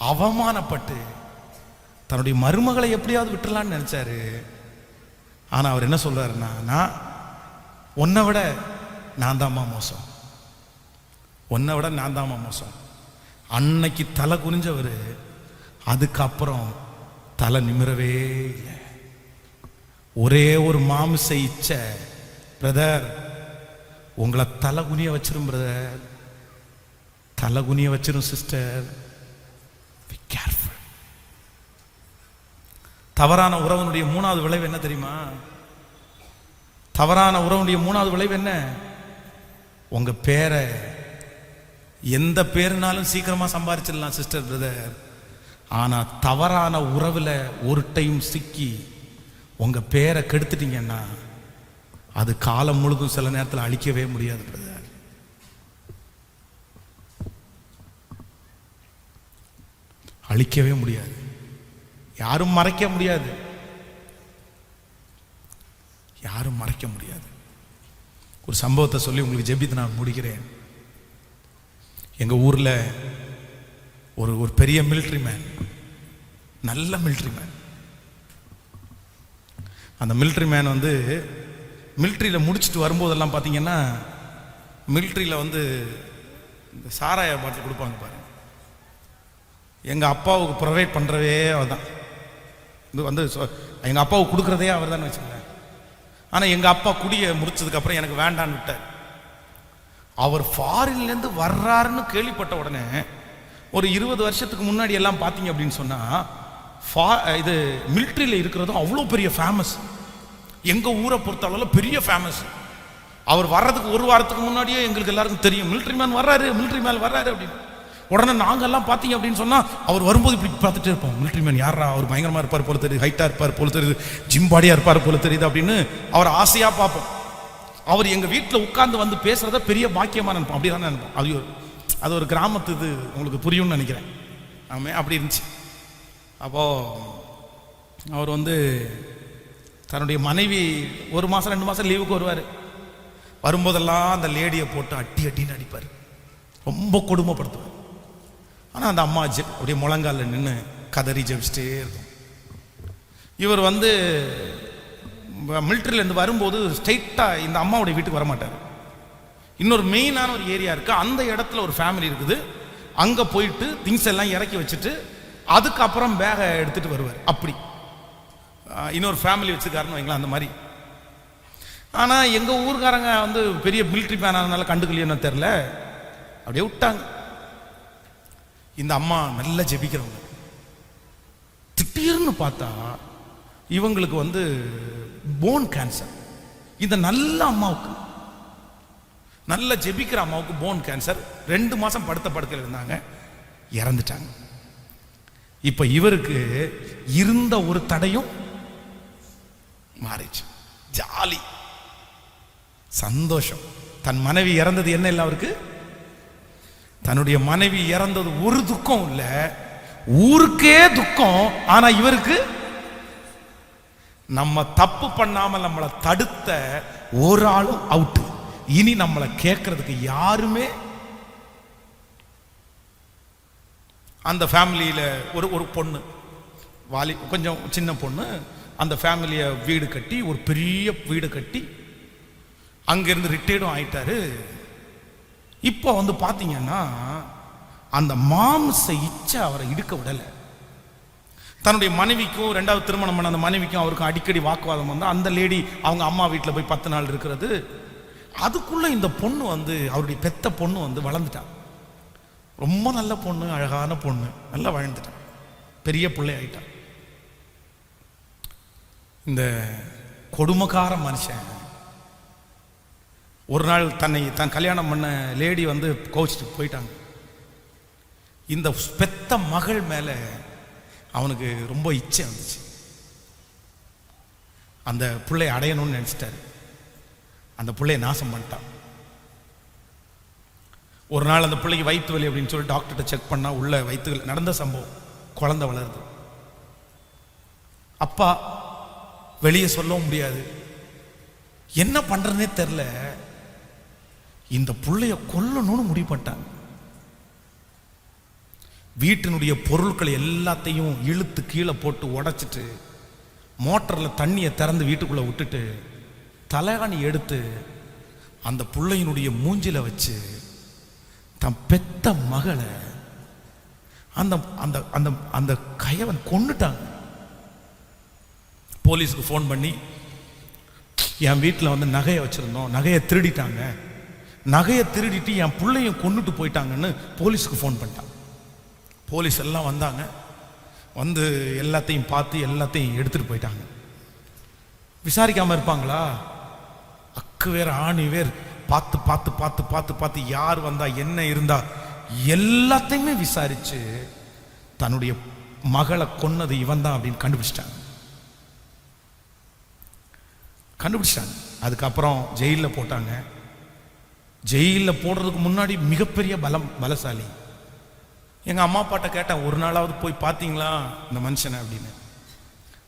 அவமானப்பட்டு தன்னுடைய மருமகளை எப்படியாவது விட்டுறலான்னு நினைச்சாரு. ஆனா அவர் என்ன சொல்றாருன்னா, நான் உன்னை விட நான் தாம்மா மோசம், உன்னை விட நான் தாம்மா மோசம். அன்னைக்கு தலை குனிஞ்சவர் அதுக்கப்புறம் தலை நிமிரவே இல்லை. ஒரே ஒரு மாமிச இச்சை, பிரதர் உங்களை தலை குனிய வச்சிரும், பிரதர் தலை குனிய வச்சிரும், சிஸ்டர் பி கேர்ஃபுல். தவறான உறவனுடைய 3வது விளைவு என்ன தெரியுமா, தவறான உறவுடைய 3வது விளைவு என்ன, உங்க பேரை எந்த பேருனாலும் சீக்கிரமா சம்பாதிச்சிடலாம் சிஸ்டர் பிரதர், ஆனா தவறான உறவுல ஒரு டைம் சிக்கி உங்க பேரை கெடுத்துட்டீங்கன்னா அது காலம் முழுதும் சில நேரத்தில் அழிக்கவே முடியாது பிரதர். அழிக்கவே முடியாது, யாரும் மறைக்க முடியாது, யாரும் மறைக்க முடியாது. ஒரு சம்பவத்தை சொல்லி உங்களுக்கு ஜெபித்து நான் முடிக்கிறேன். எங்க ஊர்ல ஒரு பெரிய மிலிட்டரி மேன், நல்ல மிலிட்டரி மேன். அந்த மிலிட்டரி மேன் வந்து மிலிட்டரியில் முடிச்சுட்டு வரும்போதெல்லாம் பார்த்தீங்கன்னா, மிலிட்டரியில் வந்து இந்த சாராய பாட்டில் கொடுப்பாங்க பாருங்க. எங்கள் அப்பாவுக்கு ப்ரொவைட் பண்ணுறதே அவர் தான், இது வந்து எங்கள் அப்பாவுக்கு கொடுக்குறதே அவர் தான் வச்சுக்கோங்க. ஆனால் எங்கள் அப்பா குடியை முடிச்சதுக்கப்புறம் எனக்கு வேண்டான்னு விட்டார். அவர் ஃபாரின்லேருந்து வர்றாருன்னு கேள்விப்பட்ட உடனே ஒரு 20 வருஷத்துக்கு முன்னாடி எல்லாம் பார்த்தீங்க அப்படின்னு சொன்னால் இது மிலிட்ரியில் இருக்கிறதும் அவ்வளோ பெரிய ஃபேமஸ். எங்கள் ஊரை பொறுத்த அளவில் பெரிய ஃபேமஸ். அவர் வர்றதுக்கு 1 வாரத்துக்கு முன்னாடியே எங்களுக்கு எல்லாருக்கும் தெரியும், மிலிட்ரி மேன் வர்றாரு அப்படின்னு. உடனே நாங்கள்லாம் பார்த்தீங்க அப்படின்னு சொன்னால் அவர் வரும்போது இப்படி பார்த்துட்டே இருப்போம், மிலிட்ரி மேன் யாரா, அவர் பயங்கரமாக இருப்பார் போல தெரியுது, ஹைட்டாக இருப்பார் போல தெரியுது, ஜிம்பாடியாக இருப்பார் போல தெரியுது அப்படின்னு அவர் ஆசையாக பார்ப்போம். அவர் எங்கள் வீட்டில் உட்கார்ந்து வந்து பேசுகிறத பெரிய பாக்கியமாக நினைப்போம், அப்படி தான் நினைப்போம். அது ஒரு கிராமத்து இது, உங்களுக்கு புரியும்னு நினைக்கிறேன். ஆமாம், அப்படி இருந்துச்சு. அப்போது அவர் வந்து தன்னுடைய மனைவி 1 மாதம் 2 மாதம் லீவுக்கு வருவார். வரும்போதெல்லாம் அந்த லேடியை போட்டு அட்டின்னு அடிப்பார், ரொம்ப கொடுமைப்படுத்துவார். ஆனால் அந்த அம்மா அப்படியே முழங்காலில் நின்று கதறி ஜெபிச்சிட்டே இருக்கும். இவர் வந்து மிலிட்ரியிலேருந்து வரும்போது ஸ்ட்ரெயிட்டாக இந்த அம்மாவுடைய வீட்டுக்கு வரமாட்டார். இன்னொரு மெயினான ஒரு ஏரியா இருக்குது, அந்த இடத்துல ஒரு ஃபேமிலி இருக்குது, அங்கே போயிட்டு திங்ஸ் எல்லாம் இறக்கி வச்சுட்டு அதுக்கப்புறம் பேகை எடுத்துகிட்டு வருவார். அப்படி இன்னொரு ஃபேமிலி வச்சுக்காருன்னு வைங்களேன், அந்த மாதிரி. ஆனால் எங்கள் ஊருக்காரங்க வந்து பெரிய மிலிட்ரி மேன் ஆனதுனால கண்டுக்கலையோன்னு தெரில, அப்படியே விட்டாங்க. இந்த அம்மா நல்லா ஜெபிக்கிறவங்க. திடீர்னு பார்த்தா இவங்களுக்கு வந்து போன் கேன்சர். இந்த நல்ல அம்மாவுக்கு, நல்ல ஜெபிக்கிற அம்மாவுக்கு போன் கேன்சர். 2 மாதம் படுத்த படுக்கையில் இருந்தாங்க, இறந்துட்டாங்க. இப்ப இவருக்கு இருந்த ஒரு தடையும் மாறிச்சு. ஜாலி, சந்தோஷம். தன் மனைவி இறந்தது என்ன இல்லை அவருக்கு, தன்னுடைய மனைவி இறந்தது ஒரு துக்கம் இல்லை, ஊருக்கே துக்கம். ஆனா இவருக்கு நம்ம தப்பு பண்ணாம நம்மளை தடுத்த ஒரு ஆளும் அவுட். இனி நம்மளை கேட்கறதுக்கு யாருமே. அந்த ஃபேமிலியில ஒரு பொண்ணு, கொஞ்சம் சின்ன பொண்ணு, அந்த ஃபேமிலியை வீடு கட்டி, ஒரு பெரிய வீடு கட்டி அங்கிருந்து ரிட்டையர்டும் ஆயிட்டாரு. இப்போ வந்து பாத்தீங்கன்னா அந்த மாம்ச இச்சை அவரை இடுக்க விடலை. தன்னுடைய மனைவிக்கும், ரெண்டாவது திருமணம் பண்ண அந்த மனைவிக்கும் அவருக்கும் அடிக்கடி வாக்குவாதம் வந்து அந்த லேடி அவங்க அம்மா வீட்டில் போய் 10 நாள் இருக்கிறது. அதுக்குள்ள இந்த பொண்ணு வந்து, அவருடைய பெத்த பொண்ணு வந்து வளர்ந்துட்டான். ரொம்ப நல்ல பொண்ணு, அழகான பொண்ணு, நல்லா வாழ்ந்துட்டான், பெரிய பிள்ளை ஆயிட்டான். இந்த கொடுமைக்கார மனுஷன் ஒரு நாள் தன் கல்யாணம் பண்ண லேடி வந்து கோச்சிட்டு போயிட்டாங்க. இந்த பெத்த மகள் மேல அவனுக்கு ரொம்ப இச்சை வந்துச்சு. அந்த பிள்ளையை அடையணும்னு நினைச்சிட்டாரு. அந்த பிள்ளையை நாசம் பண்ணிட்டான். ஒரு நாள் அந்த பிள்ளைக்கு வயிற்று வலி அப்படின்னு சொல்லி டாக்டர்கிட்ட செக் பண்ணா உள்ள வயிற்று நடந்த சம்பவம், குழந்தை வளருது. அப்பா வெளியே சொல்லவும் முடியாது, என்ன பண்றதுனே தெரியல. இந்த பிள்ளைய கொல்லணும்னு முடிவு பண்ணிட்டாங்க. வீட்டினுடைய பொருட்களை எல்லாத்தையும் இழுத்து கீழே போட்டு உடைச்சிட்டு, மோட்டரில் தண்ணியை திறந்து வீட்டுக்குள்ள விட்டுட்டு, தலைகாணி எடுத்து அந்த பிள்ளையினுடைய மூஞ்சில வச்சு தன் பெத்த மகளை அந்த அந்த அந்த அந்த கையவன் கொன்னுட்டாங்க. போலீஸுக்கு ஃபோன் பண்ணி, என் வீட்டில் வந்து நகையை வச்சிருந்தோம், நகையை திருடிட்டாங்க, நகையை திருடிட்டு என் பிள்ளையும் கொன்னுட்டு போயிட்டாங்கன்னு போலீஸுக்கு ஃபோன் பண்ணிட்டாங்க. போலீஸ் எல்லாம் வந்தாங்க, வந்து எல்லாத்தையும் பார்த்து எல்லாத்தையும் எடுத்துட்டு போயிட்டாங்க. விசாரிக்காம இருப்பாங்களா? அக்கு வேற ஆணி வேர் பார்த்து பார்த்து பார்த்து பார்த்து பார்த்து யார் வந்தா என்ன இருந்தா எல்லாத்தையுமே விசாரிச்சு தன்னுடைய மகளை கொன்னது இவன் தான் அப்படின்னு கண்டுபிடிச்சிட்டாங்க. அதுக்கப்புறம் ஜெயிலில் போட்டாங்க. ஜெயிலில் போடுறதுக்கு முன்னாடி மிகப்பெரிய பலசாலி. எங்கள் அம்மா அப்பாட்ட கேட்டேன், ஒரு நாளாவது போய் பார்த்தீங்களா இந்த மனுஷனை அப்படின்னு.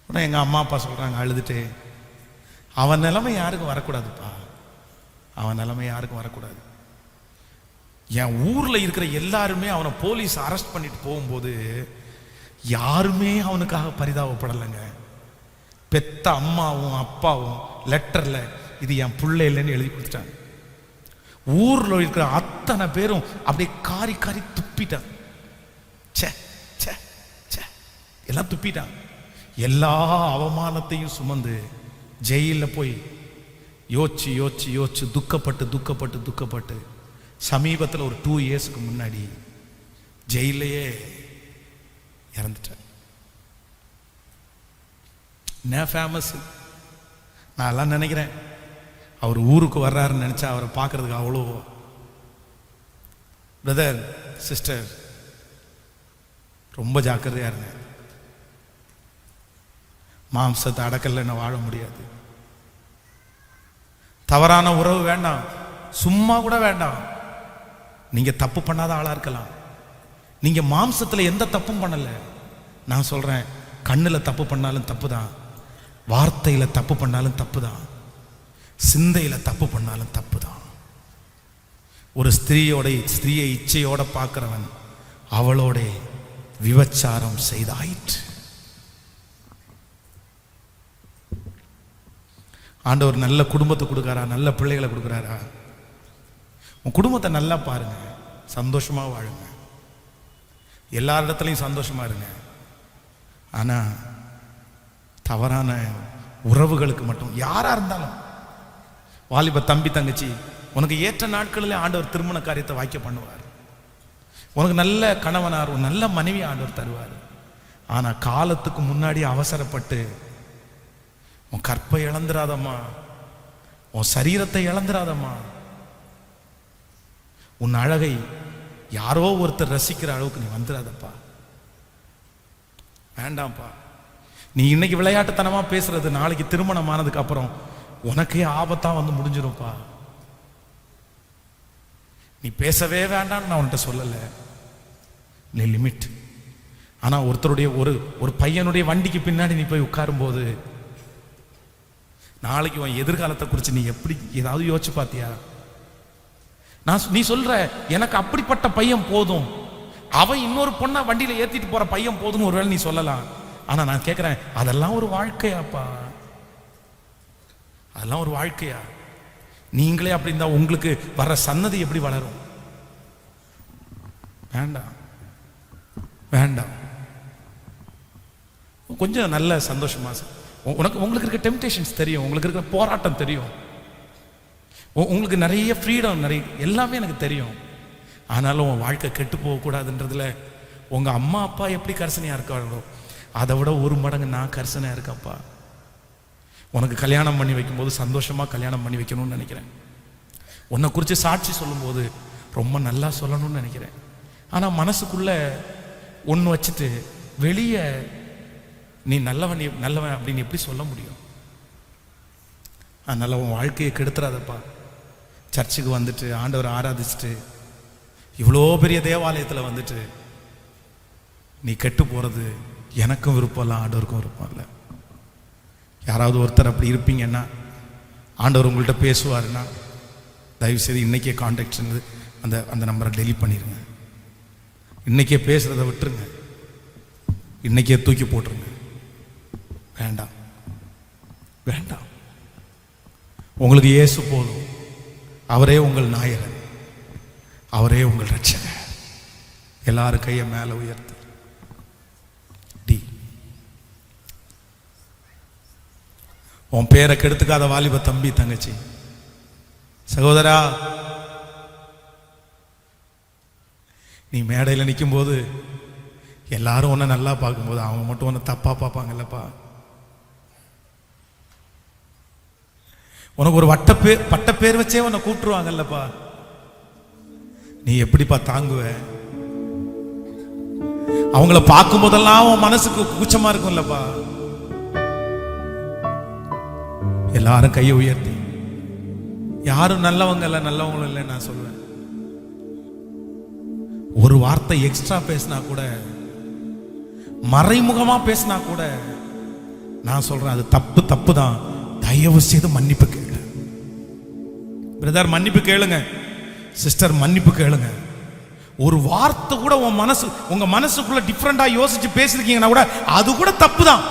உடனே எங்கள் அம்மா அப்பா சொல்கிறாங்க அழுதுட்டு, அவன் நிலைமை யாருக்கும் வரக்கூடாதுப்பா, அவன் நிலைமை யாருக்கும் வரக்கூடாது. என் ஊரில் இருக்கிற எல்லாருமே அவனை போலீஸ் அரெஸ்ட் பண்ணிட்டு போகும்போது யாருமே அவனுக்காக பரிதாபப்படலைங்க. பெத்த அம்மாவும் அப்பாவும் லெட்டரில் இது என் பிள்ளை இல்லைன்னு எழுதி கொடுத்துட்டாங்க. ஊரில் இருக்கிற அத்தனை பேரும் அப்படியே காரி காரி துப்பிட்டாங்க. எல்லாம் துப்பிட்டாங்க. எல்லா அவமானத்தையும் சுமந்து ஜெயிலில் போய் யோசிச்சு யோசிச்சு யோசிச்சு துக்கப்பட்டு துக்கப்பட்டு துக்கப்பட்டு சமீபத்தில் ஒரு 2 இயர்ஸ்க்கு முன்னாடி ஜெயிலையே இறந்துட்டார். என்ன ஃபேமஸ். நான் எல்லாம் நினைக்கிறேன், அவர் ஊருக்கு வர்றாருன்னு நினைச்சா அவரை பார்க்கறதுக்கு அவ்வளோ. பிரதர் சிஸ்டர், ரொம்ப ஜாக்கிரதையா இருங்க. மாம்சத்தை அடக்கல என்ன வாழ முடியாது. தவறான உறவு வேண்டாம், சும்மா கூட வேண்டாம். நீங்க தப்பு பண்ணாத ஆளா இருக்கலாம், நீங்க மாம்சத்துல எந்த தப்பும் பண்ணல. நான் சொல்றேன், கண்ணுல தப்பு பண்ணாலும் தப்பு தான், வார்த்தையில தப்பு பண்ணாலும் தப்பு தான், சிந்தையில தப்பு பண்ணாலும் தப்பு தான். ஒரு ஸ்திரீயை இச்சையோட பார்க்கிறவன் அவளோட விபச்சாரம் செய்தாயிற்று. ஆண்டவர் நல்ல குடும்பத்தை கொடுக்காரா, நல்ல பிள்ளைகளை கொடுக்குறாரா? உன் குடும்பத்தை நல்லா பாருங்க, சந்தோஷமா வாழுங்க, எல்லா இடத்துலையும் சந்தோஷமா இருங்க. ஆனா தவறான உறவுகளுக்கு மட்டும், யாரா இருந்தாலும், வாலிப தம்பி தங்கச்சி, உனக்கு ஏற்ற நாட்களில் ஆண்டவர் திருமண காரியத்தை வாய்க்க பண்ணுவார். உனக்கு நல்ல கணவனார், நல்ல மனைவி ஆண்டவர் தருவார். ஆனா காலத்துக்கு முன்னாடி அவசரப்பட்டு உன் கற்பை இழந்துராதம்மா, உன் சரீரத்தை இழந்துராதம்மா. உன் அழகை யாரோ ஒருத்தர் ரசிக்கிற அளவுக்கு நீ வந்துடாதப்பா, வேண்டாம்ப்பா. நீ இன்னைக்கு விளையாட்டுத்தனமா பேசுறது நாளைக்கு திருமணம் ஆனதுக்கு அப்புறம் உனக்கே ஆபத்தா வந்து முடிஞ்சிரும்ப்பா. நீ பேசவே வேண்டாம்னு நான் உன்கிட்ட சொல்லல, நீ லிமிட். ஆனா ஒருத்தருடைய ஒரு பையனுடைய வண்டிக்கு பின்னாடி நீ போய் உட்காரும் போது நாளைக்கு உன் எதிர்காலத்தை குறித்து நீ எப்படி ஏதாவது யோசிச்சு பார்த்தியா? நீ சொல்ற எனக்கு அப்படிப்பட்ட பையன் போதும், அவன் இன்னொரு பொண்ணை வண்டியில ஏத்திட்டு போற பையன் போதும்னு ஒருவேளை நீ சொல்லலாம். ஆனா நான் கேட்கிறேன், அதெல்லாம் ஒரு வாழ்க்கையாப்பா? அதெல்லாம் ஒரு வாழ்க்கையா? நீங்களே அப்படி இருந்தா உங்களுக்கு வர்ற சன்னதி எப்படி வளரும்? வேண்டாம் வேண்டாம். கொஞ்சம் நல்ல சந்தோஷமா உங்களுக்கு இருக்க டெம்டேஷன்ஸ் தெரியும், உங்களுக்கு இருக்க போராட்டம் தெரியும், உங்களுக்கு நிறைய ஃப்ரீடம், நிறைய எல்லாமே எனக்கு தெரியும். ஆனாலும் உன் வாழ்க்கை கெட்டு போகக்கூடாதுன்றதுல உங்க அம்மா அப்பா எப்படி கரிசனையா இருக்காங்களோ அதை விட 1 மடங்கு நான் கரிசனையா இருக்கப்பா. உனக்கு கல்யாணம் பண்ணி வைக்கும்போது சந்தோஷமா கல்யாணம் பண்ணி வைக்கணும்னு நினைக்கிறேன். உன்னை குறித்து சாட்சி சொல்லும்போது ரொம்ப நல்லா சொல்லணும்னு நினைக்கிறேன். ஆனா மனசுக்குள்ள ஒன்று வச்சுட்டு வெளியே நீ நல்லவன் அப்படின்னு எப்படி சொல்ல முடியும்? அதனால உன் வாழ்க்கையை கெடுத்துறாதப்பா. சர்ச்சுக்கு வந்துட்டு ஆண்டவரை ஆராதிச்சுட்டு இவ்வளோ பெரிய தேவாலயத்தில் வந்துட்டு நீ கெட்டு போறது எனக்கும் விருப்பம் இல்லை, ஆண்டவருக்கும் விருப்பம் இல்லை. யாராவது ஒருத்தர் அப்படி இருப்பீங்கன்னா, ஆண்டவர் உங்கள்கிட்ட பேசுவாருன்னா தயவுசெய்து இன்னைக்கே கான்டாக்ட் அந்த நம்பரை டெலீட் பண்ணிடுங்க. இன்னைக்கே பேசுறதை விட்டுருங்க, இன்னைக்கே தூக்கி போட்டுருங்க. வேண்டாம் வேண்டாம். உங்களுக்கு இயேசு போதும். அவரே உங்கள் நாயகன், அவரே உங்கள் ரட்சகர். எல்லாரும் கையை மேல உயர்த்து. உன் பேரை கெடுத்துக்காத வாலிப தம்பி தங்கச்சி சகோதரா, நீ மேடையில் நிற்கும் போது எல்லாரும் உன்னை நல்லா பார்க்கும்போது அவங்க மட்டும் உன்னை தப்பா பார்ப்பாங்கல்லப்பா. உனக்கு ஒரு பட்ட பேர் வச்சே உன்னை கூப்பிட்டுருவாங்கல்லப்பா. நீ எப்படிப்பா தாங்குவ? அவங்கள பார்க்கும் போதெல்லாம் உன் மனசுக்கு கூச்சமா இருக்கும்லப்பா. எல்லாரும் கையை உயர்த்தி, யாரும் நல்லவங்க இல்லை நல்லவங்களும் இல்லை நான் சொல்லுவேன். ஒரு வார்த்தை எக்ஸ்ட்ரா பேசினா கூட, மறைமுகமா பேசினா கூட நான் சொல்றேன் அது தப்பு தான். தயவு செய்து மன்னிப்பு கேளு. பிரதர் மன்னிப்பு கேளுங்க, சிஸ்டர் மன்னிப்பு கேளுங்க. ஒரு வார்த்தை கூட உங்க மனசுக்குள்ள டிஃபரெண்டா யோசிச்சு பேசிருக்கீங்கன்னா கூட அது கூட தப்பு தான்.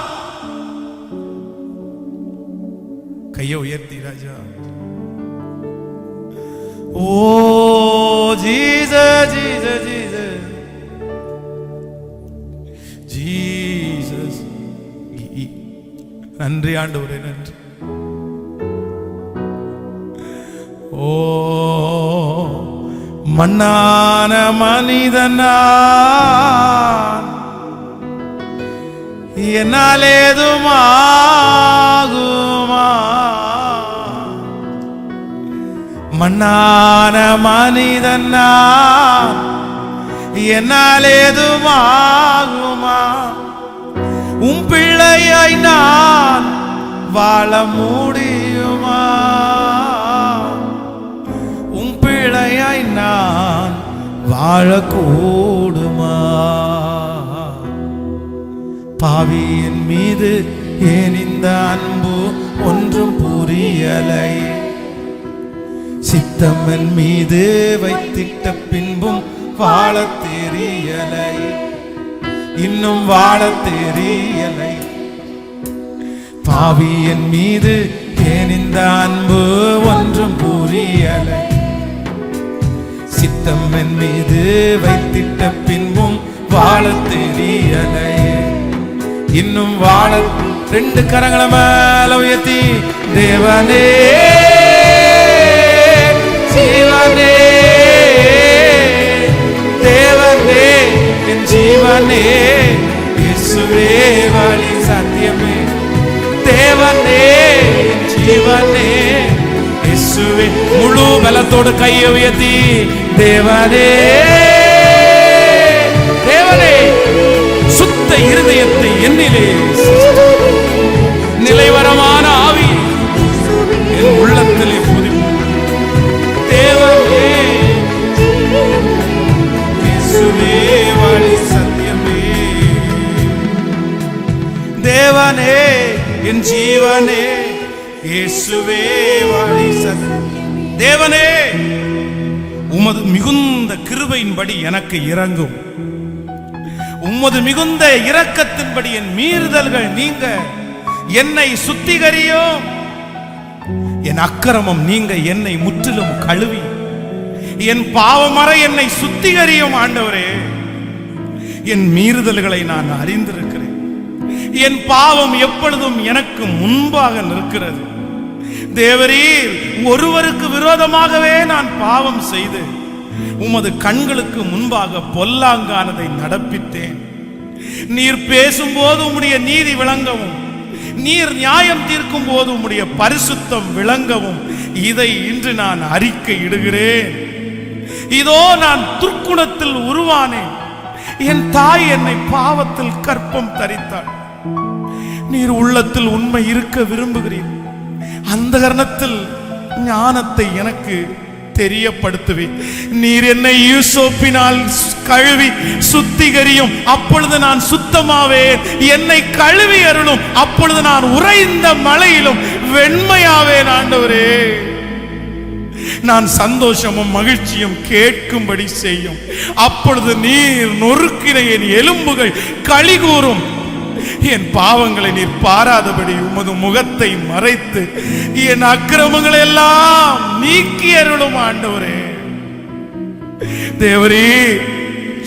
கையை உயர்த்தி ராஜா. ஓ ஜீசஸ் ஜீசஸ் ஜீசஸ் ஜீசஸ். நன்றி ஆண்டவரே, நன்றி. ஓ மண்ணான மனிதனா என்னால் ஏதுமாகுமா? மண்ணான மனிதனா என்னால் ஏதுமாகுமா? உம் பிள்ளையாய் நான் வாழ முடியுமா? உம் பிள்ளையாய் நான் வாழக்கூடுமா? பாவியின் மீது ஏன் இந்த அன்பு ஒன்றும் புரியலை. சித்தம்மன் மீது வைத்திட்ட பின்பும் வாழ தெரியலை, இன்னும் வாழ தெரியலை. பாவியின் மீது ஏன் இந்த அன்பு ஒன்றும் புரியலை. சித்தம்மன் மீது வைத்திட்ட பின்பும் வாழ தெரியலை, இன்னும் வாழ. 2 கரங்களை மேல உயர்த்தி, தேவனே ஜீவனே, தேவனே என் ஜீவனே, இயேசுவே வழி சத்தியமே. தேவனே என் ஜீவனே, இயேசுவே. முழு பலத்தோடு கையை உயர்த்தி, தேவனே தேவனே சுத்த இருதயத்தை என்னிலே, நிலைவரமான ஆவி என் உள்ளத்திலே புதி. தேவனே இயேசுவே வழி சத்தியமே. தேவனே என் ஜீவனே இயேசுவே வழி தேவனே உமது மிகுந்த கிருபையின்படி எனக்கு இரங்கும். உமது மிகுந்த இரக்கத்தின்படி என் மீறுதல்கள் நீங்க என்னை சுத்திகரியும். என் அக்கிரமம் நீங்க என்னை முற்றிலும் கழுவி என் பாவமறை என்னை சுத்திகரியும். ஆண்டவரே, என் மீறுதல்களை நான் அறிந்திருக்கிறேன். என் பாவம் எப்பொழுதும் எனக்கு முன்பாக நிற்கிறது. தேவரீர், ஒருவருக்கு விரோதமாகவே நான் பாவம் செய்து உமது கண்களுக்கு முன்பாக பொல்லாங்கானதை நடப்பித்தேன். நீர் பேசும்போது உம்முடைய நீதி விளங்கவும், நீர் நியாயம் தீர்க்கும் போது உம்முடைய பரிசுத்தம் விளங்கவும் இதை இன்று நான் அறிக்கை இடுகிறேன். இதோ நான் துர்க்குணத்தில் உருவானேன். என் தாய் என்னை பாவத்தில் கற்பம் தரித்தாள். நீர் உள்ளத்தில் உண்மை இருக்க விரும்புகிறீர். அந்த கரணத்தில் ஞானத்தை எனக்கு தெரியப்படுத்துவேன். நீர் என்னை யூசோப்பினால் கழுவி சுத்திகரியும், அப்பொழுது நான் சுத்தமாவேன். என்னை கழுவி அருளும், அப்பொழுது நான் உறைந்த மலையிலும் வெண்மையாவேன். ஆண்டவரே, நான் சந்தோஷமும் மகிழ்ச்சியும் கேட்கும்படி செய்யும். அப்பொழுது நீர் நொறுக்கின என் எலும்புகள் களி கூறும். என் பாவங்களை நீர் பாராதபடி உமது முகத்தை மறைத்து என் அக்கிரமங்களை எல்லாம் நீக்கி அருளும். ஆண்டவரே, தேவரே,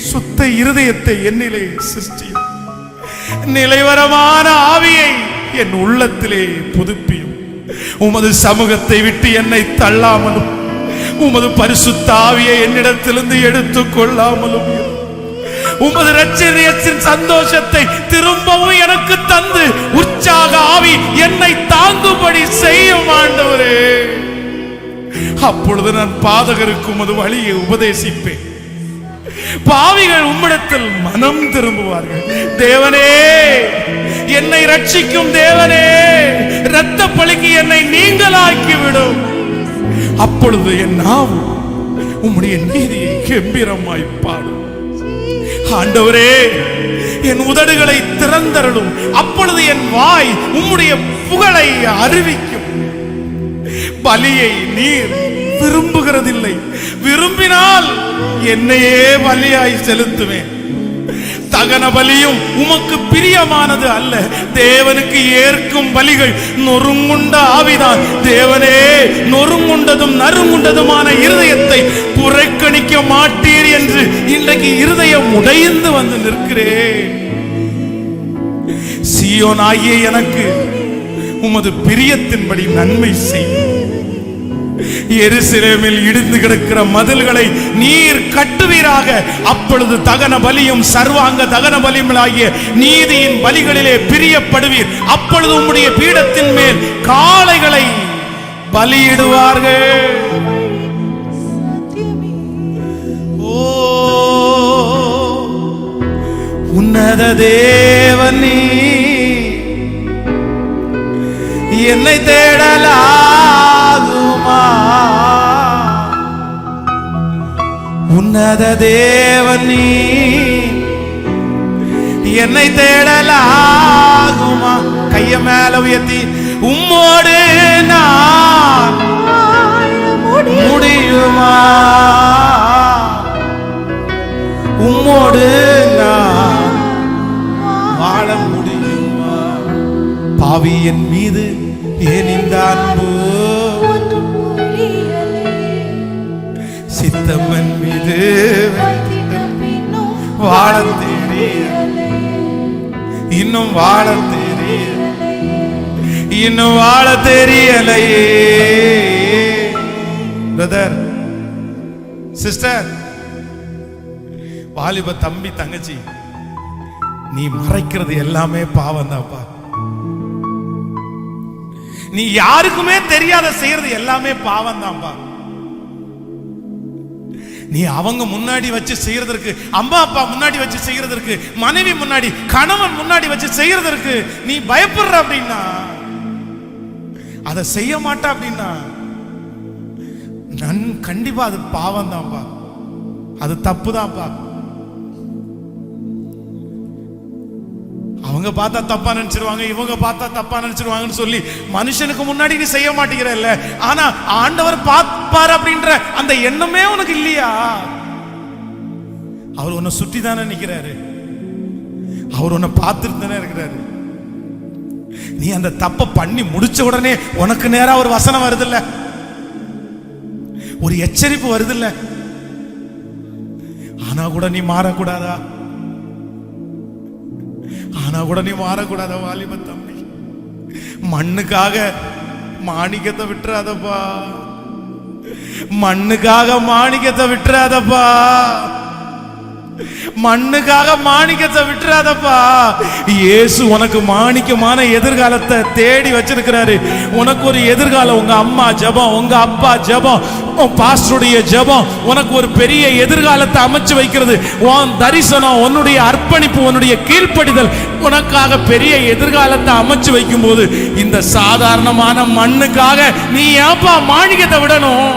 சுத்த இருதயத்தை என்னிலே சிருஷ்டியும், நிலைவரமான ஆவியை என் உள்ளத்திலே புதுப்பியும். உமது சமூகத்தை விட்டு என்னை தள்ளாமலும் உமது பரிசுத்த ஆவியை என்னிடத்திலிருந்து எடுத்துக் கொள்ளாமலும் உமது இரட்சணியத்தின் சந்தோஷத்தை திரும்பவும் எனக்கு தந்து உற்சாக ஆவி என்னை தாங்கும்படி செய்யும். ஆண்டவரே, அப்பொழுது நான் பாதகருக்கு உமது வழியை உபதேசிப்பேன். பாவிகள் உம்மிடத்தில் மனம் திரும்புவார்கள். தேவனே, என்னை ரட்சிக்கும் தேவனே, இரத்த பலிக்கு என்னை நீங்களாக்கி விடும். அப்பொழுது என் நாவு உம்முடைய நீதியை கெம்பீரமாய் பாடும். ஆண்டவரே, என் உதடுகளை திறந்தருளும். அப்பொழுது என் வாய் உம்முடைய புகழை அறிவிக்கும். பலியை நீர் விரும்புகிறதில்லை. விரும்பினால் என்னையே பலியாய் செலுத்துவேன். தகன பலியும் உமக்கு பிரியமானது அல்ல. தேவனுக்கு ஏற்கும் பலிகள் நொறுங்குண்ட ஆவிதான். தேவனே, நொறுங்குண்டதும் நறுங்குண்டதுமான இருதயத்தை புறக்கணிக்க மாட்டீர் என்று இன்றைக்கு இருதயம் உடைந்து வந்து நிற்கிறேன். சீயோன் ஆகிய எனக்கு உமது பிரியத்தின்படி நன்மை செய்யும். எருசலேமில் இடிந்து கிடக்கிற மதில்களை நீர் கட்டுவீராக. அப்பொழுது தகன பலியும் சர்வாங்க தகன பலியுமாகிய நீதியின் பலிகளிலே பிரியப்படுவீர். அப்பொழுது உம்முடைய பீடத்தின் மேல் காளைகளை பலியிடுவார்கள். ஓ உன்னத தேவனே, என்னை தேடலாகுமா? உன்னத தேவனே, என்னை தேடலாகுமா? கைய மேல உயர்த்தி, உம்மோடு நான் முடியுமா? உம்மோடு நான் வாழ முடியுமா? பாவி என் மீது ஏன் இந்த அன்பு? சித்தம்மன் மீது வாழ தெரிய, இன்னும் வாழ தெரிய, இன்னும் வாழ தெரியலையே. பிரதர், சிஸ்டர், வாலிப தம்பி, தங்கச்சி, நீ மறைக்கிறது எல்லாமே பாவம் தான்ப்பா. நீ யாருக்குமே தெரியாத செய்யறது எல்லாமே பாவம் தான்ப்பா. நீ அவங்க முன்னாடி வச்சு செய்யறதற்கு, அம்மா அப்பா முன்னாடி வச்சு செய்யறதற்கு, மனைவி முன்னாடி, கணவன் முன்னாடி வச்சு செய்யறதற்கு நீ பயப்படுற அப்படின்னா, அதை செய்ய மாட்டா அப்படின்னா, கண்டிப்பா அது பாவம் தான்ப்பா, அது தப்பு தான்ப்பா. அவங்க பார்த்தா தப்பா நினைச்சிருவாங்க, இவங்க பார்த்தா தப்பா நினைச்சிருவாங்கன்னு சொல்லி மனுஷனுக்கு முன்னாடி நீ செய்ய மாட்டேங்கிறல்ல. ஆனா ஆண்டவர் பார்ப்பார் அப்படின்ற அந்த எண்ணமே உனக்கு இல்லையா? அவர் உன்னை சுற்றி தானே நிக்கிறாரு, அவர் உன்னை பார்த்துட்டு தானே இருக்கிறாரு. நீ அந்த தப்ப பண்ணி முடிச்ச உடனே உனக்கு நேரா ஒரு வசனம் வருதில்ல, ஒரு எச்சரிப்பு வருதில்ல, ஆனா கூட நீ மாறக்கூடாதா? ஆனா கூட நீ மாறக்கூடாதா? வாலிப தம்பி, மண்ணுக்காக மாணிக்கத்தை விட்டுறாதப்பா, மண்ணுக்காக மாணிக்கத்தை விட்டுறாதப்பா, மண்ணுக்காக மாணிக்கத்தை விட்டுறாதப்பா. இயேசு உனக்கு மாணிக்கமான எதிர்காலத்தை தேடி வச்சிருக்கிறாரு. உனக்கு ஒரு எதிர்காலம், உங்க அம்மா ஜெபம், உங்க அப்பா ஜெபம், பாஸ்டருடைய ஜெபம் உனக்கு ஒரு பெரிய எதிர்காலத்தை அமைச்சு வைக்கிறது. உன் தரிசனம், உன்னுடைய அர்ப்பணிப்பு, உன்னுடைய கீழ்ப்படிதல் உனக்காக பெரிய எதிர்காலத்தை அமைச்சு வைக்கும் போது இந்த சாதாரணமான மண்ணுக்காக நீ ஏப்பா மாணிக்கத்தை விடணும்?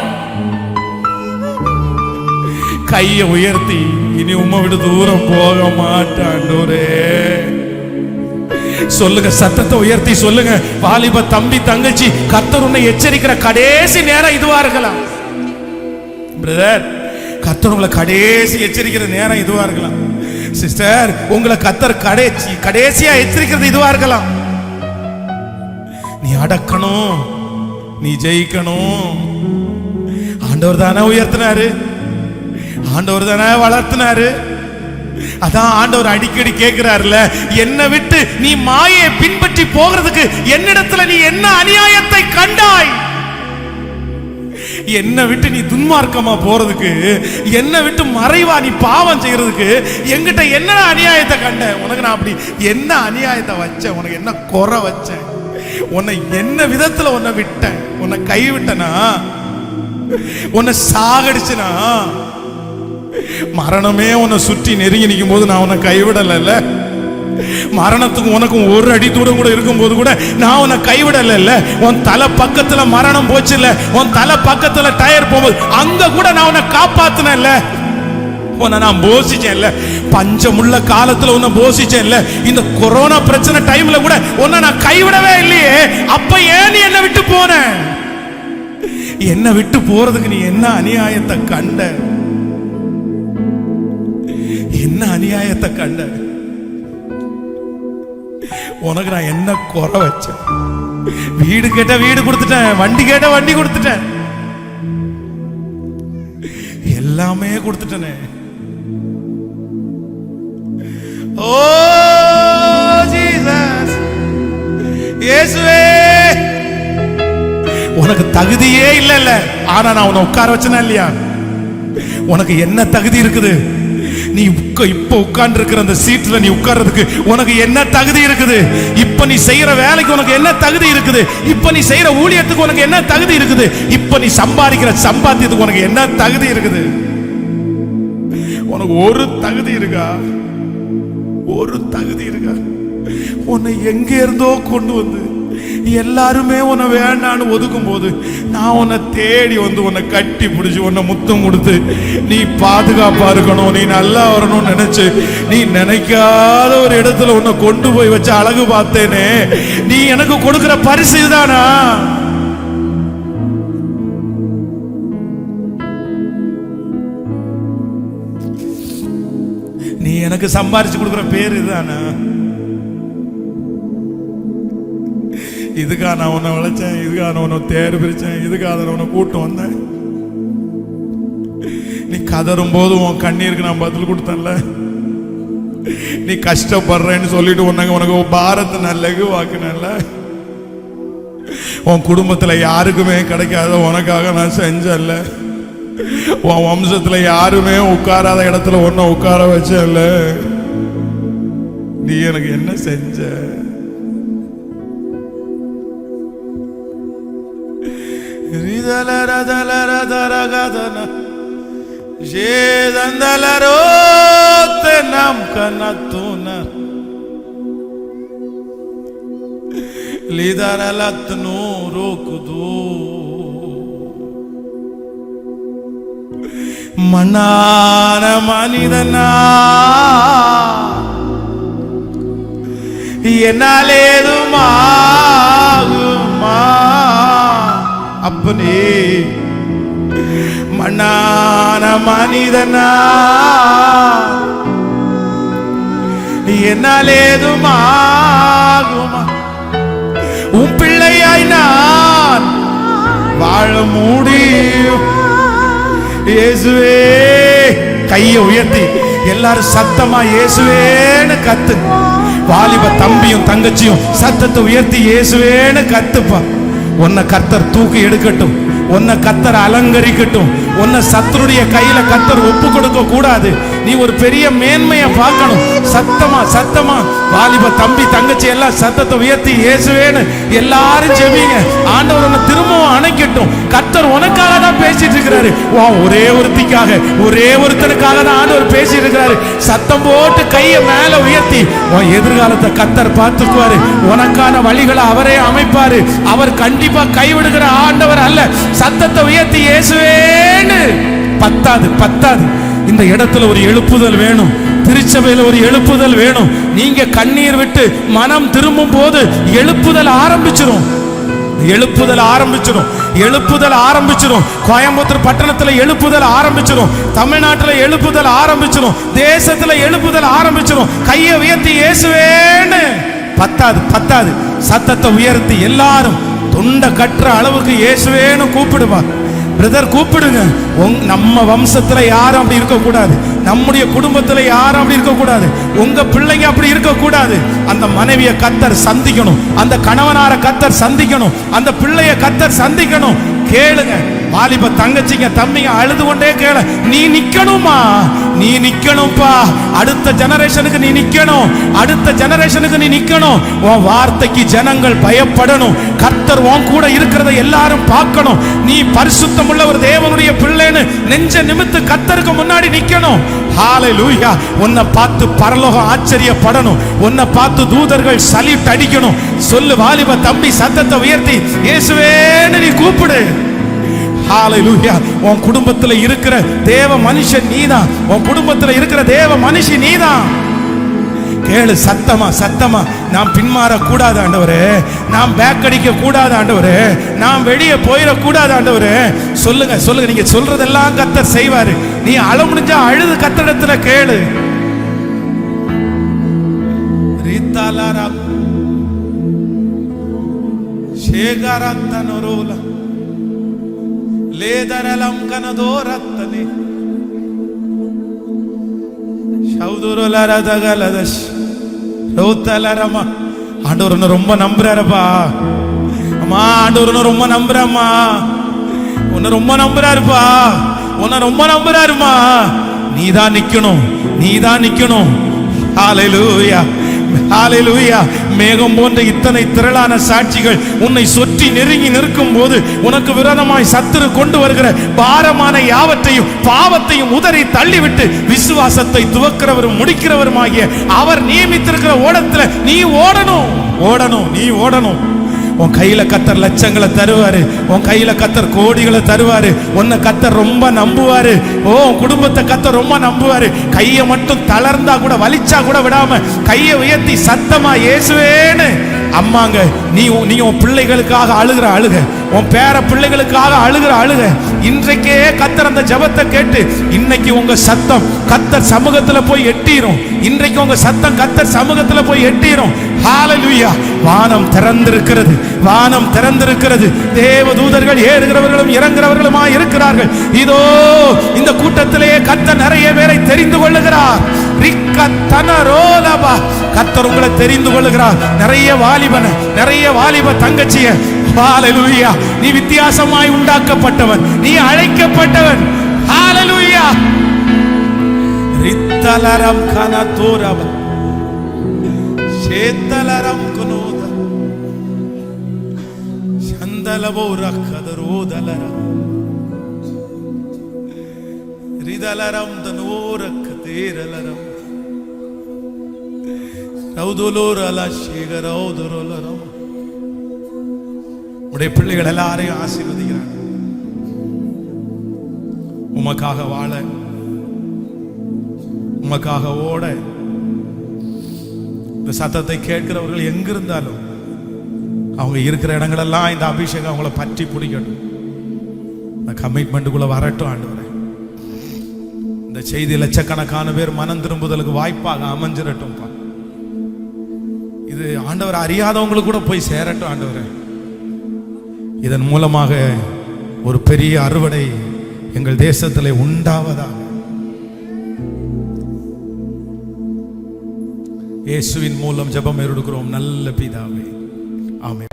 கையை உயர்த்தி, இனி உம்மை விட்டு தூரம் போக மாட்டாண்டோரே சொல்லுங்க, சத்தத்தை உயர்த்தி சொல்லுங்க. வாலிப தம்பி தங்கச்சி, கர்த்தர் உன்னை எச்சரிக்கிற கடைசி நேரம் இதுவா இருக்கலாம். பிரதர், கர்த்தர் உங்களை கடைசி எச்சரிக்கிற நேரம் இதுவா இருக்கலாம். சிஸ்டர், உங்களை கர்த்தர் கடைசியா எச்சரிக்கிறது இதுவா இருக்கலாம். நீ அடக்கணும், நீ ஜெயிக்கணும். ஆண்டவர் தானே உயர்த்தினாரு, ஆண்டவர் தானே வளர்த்தினாரு. அதான் ஆண்டவர் அடிக்கடி கேட்கிறாருல, என்னை விட்டு நீ மாயை பின்பற்றி போகிறதுக்கு என்னிடத்துல நீ என்ன அநியாயத்தை கண்டாய்? என்னை விட்டு நீ துன்மார்க்கமா போறதுக்கு, என்னை விட்டு மறைவா நீ பாவம் செய்யறதுக்கு என்கிட்ட என்ன அநியாயத்தை கண்ட? உனக்கு நான் அப்படி என்ன அநியாயத்தை வச்சேன்? உனக்கு என்ன குறை வச்சேன்? உன்னை என்ன விதத்துல உன்னை விட்டேன்? உன்னை கைவிட்டனா? உன்னை சாகடிச்சுனா? மரணமே உன்னை சுற்றி நெருங்கி நிற்கும் போது நான் உன்னை கைவிடல. மரணத்துக்கு உனக்கும் ஒரு அடி தூரம் கூட இருக்கும் போது கூட நான் உன்னை கைவிடல. உன் தலை பக்கத்துல மரணம் போச்சு இல்ல, உன் தலை பக்கத்துல டயர் போகும்போது அங்க கூட நான் உன்னை காப்பாத்தினேன்ல, உன்னை நான் போசிச்சேன்ல, பஞ்சமுள்ள காலத்துல உன்னை போசிச்சேன்ல, இந்த கொரோனா பிரச்சனை டைம்ல கூட உன்னை நான் கைவிடவே இல்லையே. அப்ப ஏன் நீ என்னை விட்டு போன? என்னை விட்டு போறதுக்கு நீ என்ன அநியாயத்தை கண்ட? என்ன அநியாயத்தை கண்ட? உனக்கு நான் என்ன குறை வச்சேன்? வீடு கேட்ட வீடு கொடுத்துட்டேன், வண்டி கேட்ட வண்டி கொடுத்துட்டேன், எல்லாமே கொடுத்துட்டேனே. ஓ ஜீசஸ், இயேசுவே, உனக்கு தகுதியே இல்ல, ஆனா நான் உன்னை உட்கார வச்சேனா இல்லையா? உனக்கு என்ன தகுதி இருக்குது? நீ இப்ப உட்கார்ந்து இருக்கிற அந்த சீட்ல நீ உட்கார்றதுக்கு உனக்கு என்ன தகுதி இருக்குது? இப்ப நீ செய்யற வேலைக்கு உனக்கு என்ன தகுதி இருக்குது? இப்ப நீ செய்யற ஊழியத்துக்கு உனக்கு என்ன தகுதி இருக்குது? இப்ப நீ சம்பாதிக்கிற சம்பாத்தியத்துக்கு உனக்கு என்ன தகுதி இருக்குது? உனக்கு ஒரு தகுதி இருக்கா? ஒரு தகுதி இருக்கா? உன்னை எங்க இருந்தோ கொண்டு வந்து எல்லாருமே உன்னை வேண்டான்னு ஒதுக்கும் போது நான் உன்னை தேடி வந்து உன்னை கட்டி பிடிச்சி உன்னை முத்தம் கொடுத்து நீ பாதுகாப்பா இருக்கணும், நீ நல்லா வரணும்னு நினைச்சு நீ நினைக்காத ஒரு இடத்துல உன்னை கொண்டு போய் வச்சு அழகு பார்த்தேனே, நீ எனக்கு கொடுக்கிற பரிசு இதுதானா? நீ எனக்கு சம்பாரிச்சு கொடுக்கிற பேர் இதுதானா? இதுக்காக நான் உன்னை விளைச்சேன், இதுக்காக நான் உன்னை தேர் பிரிச்சேன், இதுக்காக நான் உன்னை கூட்டு வந்தேன். நீ கதறும் போது உன் கண்ணீருக்கு நான் பதில் கொடுத்தேன்ல, நீ கஷ்டப்படுறேன்னு சொல்லிட்டு உனக்கு பாரத்தை நான் லகுவாக்குனேன்ல, உன் குடும்பத்துல யாருக்குமே கிடைக்காத உனக்காக நான் செஞ்சேன்ல, உன் வம்சத்துல யாருமே உட்காராத இடத்துல உன்னை உட்கார வச்சேன்ல, நீ எனக்கு என்ன செஞ்ச? nam kanatuna lidaralatnu rokdu மண்ணான மனிதனா என்னாலே ஏதுமாகுமா? அப்பனே மண்ணான மனிதனா என்னாலே ஏதுமாகுமா? உன் பிள்ளையாய் நான் வாழ முடியும். இயேசுவே, கையை உயர்த்தி எல்லாரும் சத்தமா இயேசுவேன்னு கத்து. வாலிப தம்பியும் தங்கச்சியும் சத்தத்தை உயர்த்தி இயேசுவேன்னு கத்துப்பா. உன்னை கர்த்தர் தூக்கி எடுக்கட்டும், உன்னை கர்த்தர் அலங்கரிக்கட்டும். உன்னை சத்துருடைய கையில கர்த்தர் ஒப்பு கொடுக்க கூடாது. நீ ஒரு பெரிய மேன்மையை பார்க்கணும். சத்தமா சத்தமா வாலிப தம்பி தங்கச்சி எல்லாம் சத்தத்தை உயர்த்தி இயேசுவேன்னு எல்லாரும் ஜெபிங்க. ஆண்டவர் உன்னை திரும்பவும் அணைக்கட்டும். கர்த்தர் உனக்காக தான் பேசிட்டு இருக்கிறாரு. ஒரே ஒருத்திக்காக, ஒரே ஒருத்தனுக்காக தான் ஆண்டவர் பேசிட்டு இருக்கிறாரு. சத்தம் போட்டு கையை மேல உயர்த்தி உன் எதிர்காலத்தை கர்த்தர் பார்த்துக்குவாரு. உனக்கான வழிகளை அவரே அமைப்பாரு. அவர் கண்டிப்பா கைவிடுகிற ஆண்டவர் அல்ல. சத்தத்தை உயர்த்தி இயேசுவேன்னு. பத்தாது. இந்த இடத்துல ஒரு எழுப்புதல் வேணும். திருச்சபையில் ஒரு எழுப்புதல் வேணும். நீங்க கண்ணீர் விட்டு மனம் திரும்பும் போது எழுப்புதல் ஆரம்பிச்சிடும். கோயம்புத்தூர் பட்டணத்துல எழுப்புதல் ஆரம்பிச்சிடும். தமிழ்நாட்டில் எழுப்புதல் ஆரம்பிச்சிடும். தேசத்துல எழுப்புதல் ஆரம்பிச்சிடும். கையை உயர்த்தி இயேசுவேன்னு. பத்தாது. சத்தத்தை உயர்த்தி எல்லாரும் தொண்டை கட்டுற அளவுக்கு இயேசுவேன்னு கூப்பிடுவா. பிரதர் கூப்பிடுங்க. நம்ம வம்சத்துல யாரும் அப்படி இருக்க கூடாது. நம்முடைய குடும்பத்துல யாரும் அப்படி இருக்க கூடாது. உங்க பிள்ளைங்க அப்படி இருக்க கூடாது. அந்த மனைவியை கர்த்தர் சந்திக்கணும். அந்த கணவனார கர்த்தர் சந்திக்கணும். அந்த பிள்ளைய கர்த்தர் சந்திக்கணும். கேளுங்க, வாலிப தங்கச்சிங்க தம்பிங்க அழுது கொண்டே கேள. நீ நிக்கணுமா? நீ நிக்கணும்பா. அடுத்த ஜெனரேஷனுக்கு நீ நிக்கணும். அடுத்த ஜெனரேஷனுக்கு நீ நிக்கணும். உன் வார்த்தைக்கு ஜனங்கள் பயப்படணும். கர்த்தர் உன் கூட இருக்கிறத எல்லாரும் பார்க்கணும். நீ பரிசுத்தமுள்ள ஒரு தேவனுடைய பிள்ளைன்னு நெஞ்ச நிமித்து கர்த்தருக்கு முன்னாடி நிக்கணும். ஹalleluya. உன்னை பார்த்து பரலோகம் ஆச்சரியப்படணும். உன்னை பார்த்து தூதர்கள் சல்யூட் அடிக்கணும். சொல்லு வாலிப தம்பி, சத்தத்தை உயர்த்தி இயேசுவேன்னு நீ கூப்பிடு. ஹalleluya. உன் குடும்பத்துல இருக்கிற தேவ மனுஷன் நீதான். உன் குடும்பத்துல இருக்கிற தேவ மனுஷி நீதான். கேளு சத்தமா. நாம் பின்மாற கூடாது ஆண்டவரே. நாம் பேக் அடிக்க கூடாது ஆண்டவரே. நாம் வெளியே போயிட கூடாது ஆண்டவரே. சொல்லுங்க. நீங்க சொல்றதெல்லாம் கர்த்தர் செய்வாரு. நீ அழ முடிஞ்சா அழுது கர்த்தரிடத்துல கேளு. ரீதாலாரா ஷேகரத்தனரோலா லேதரலம் கனதோரத்தனே ஷௌதுரலரதகலதஷ் ரோதலரமா. ஆண்டவரனை ரொம்ப நம்புறாருப்பா. அம்மா, ஆண்டவரனை ரொம்ப நம்புறம்மா. உன்னை ரொம்ப நம்புறாருப்பா. உன்னை ரொம்ப நம்புறாருமா. நீதான் நிக்கணும். ஹalleluya. மேகம் போன்ற இத்தனை திரளான சாட்சிகள் உன்னை சுற்றி நெருங்கி நிற்கும் போது உனக்கு விரோதமாய் சத்துரு கொண்டு வருகிற பாரமான யாவற்றையும் பாவத்தையும் உதறி தள்ளிவிட்டு விசுவாசத்தை துவக்கிறவரும் முடிக்கிறவருமாகிய அவர் நியமித்திருக்கிற ஓடத்துல நீ ஓடணும். உன் கையில கர்த்தர் லட்சங்களை தருவாரு. உன் கையில கர்த்தர் கோடிகளை தருவாரு. உன்னை கர்த்தர் ரொம்ப நம்புவாரு. உன் குடும்பத்தை கர்த்தர் ரொம்ப நம்புவாரு. கையை மட்டும் தளர்ந்தா கூட, வலிச்சா கூட விடாம கையை உயர்த்தி சத்தமா இயேசுவேன்னு. அம்மாங்க, நீ உன் பிள்ளைகளுக்காக அழுகிற அழுக, உன் பேர பிள்ளைகளுக்காக அழுகிற அழுக இன்றைக்கே கர்த்தர் அந்த ஜெபத்தை கேட்டு இன்னைக்கு உங்க சத்தம் கர்த்தர் சமூகத்துல போய் எட்டிரும். இன்றைக்கு உங்க சத்தம் கர்த்தர் சமூகத்துல போய் எட்டிரும். ஹalleluya. வானம் திறந்திருக்கிறது. தேவ தூதர்கள் ஏறுகிறவர்களும் இறங்குறவர்களுமா இருக்கிறார்கள். இதோ இந்த கூட்டத்திலேயே கர்த்தர் நிறைய பேரை தெரிந்து கொள்ளுகிறார். கர்த்தர் உங்களை தெரிந்து கொள்ளுகிறார். நிறைய வாலிப தங்கச்சிய. ஹalleluya. நீ வித்தியாசமாய் உண்டாக்கப்பட்டவன். நீ அழைக்கப்பட்டவன். ஹalleluya. ரித்தலரம் கனதோரப சேத்தலரம் குனோத சந்தலவோரக்கதரோதலரம் ரிதலரம் தனோரக்கதேரலரம் ரௌதுலோரல சேகரௌதுரோலரம். உடைய பிள்ளைகள் எல்லாரையும் ஆசீர்வதிக்கிறார். உமக்காக வாழ, உமக்காக ஓட, இந்த சத்தத்தை கேட்கிறவர்கள் எங்கிருந்தாலும் அவங்க இருக்கிற இடங்களெல்லாம் இந்த அபிஷேகம் அவங்கள பற்றி பிடிக்கட்டும். இந்த கமிட்மெண்ட்டுக்குள்ள வரட்டும் ஆண்டவரே. இந்த செய்தி லட்சக்கணக்கான பேர் மனம் திரும்புதலுக்கு வாய்ப்பாக அமைஞ்சிரட்டும்பா. இது ஆண்டவர் அறியாதவங்களுக்கு கூட போய் சேரட்டும் ஆண்டவரே. இதன் மூலமாக ஒரு பெரிய அறுவடை எங்கள் தேசத்திலே உண்டாவதாக இயேசுவின் மூலம் ஜெபம் எடுக்கிறோம் நல்ல பிதாவே, ஆமென்.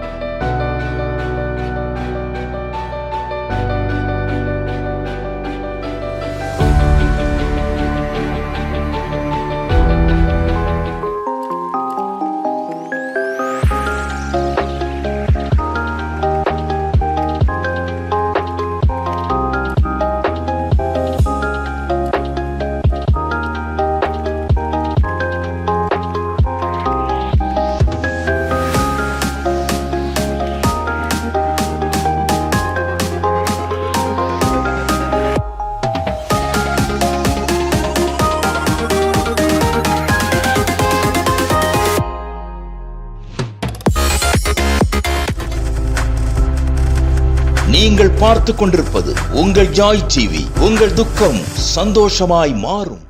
நீங்கள் பார்த்துக் கொண்டிருப்பது உங்கள் ஜாய் டிவி. உங்கள் துக்கம் சந்தோஷமாய் மாறும்.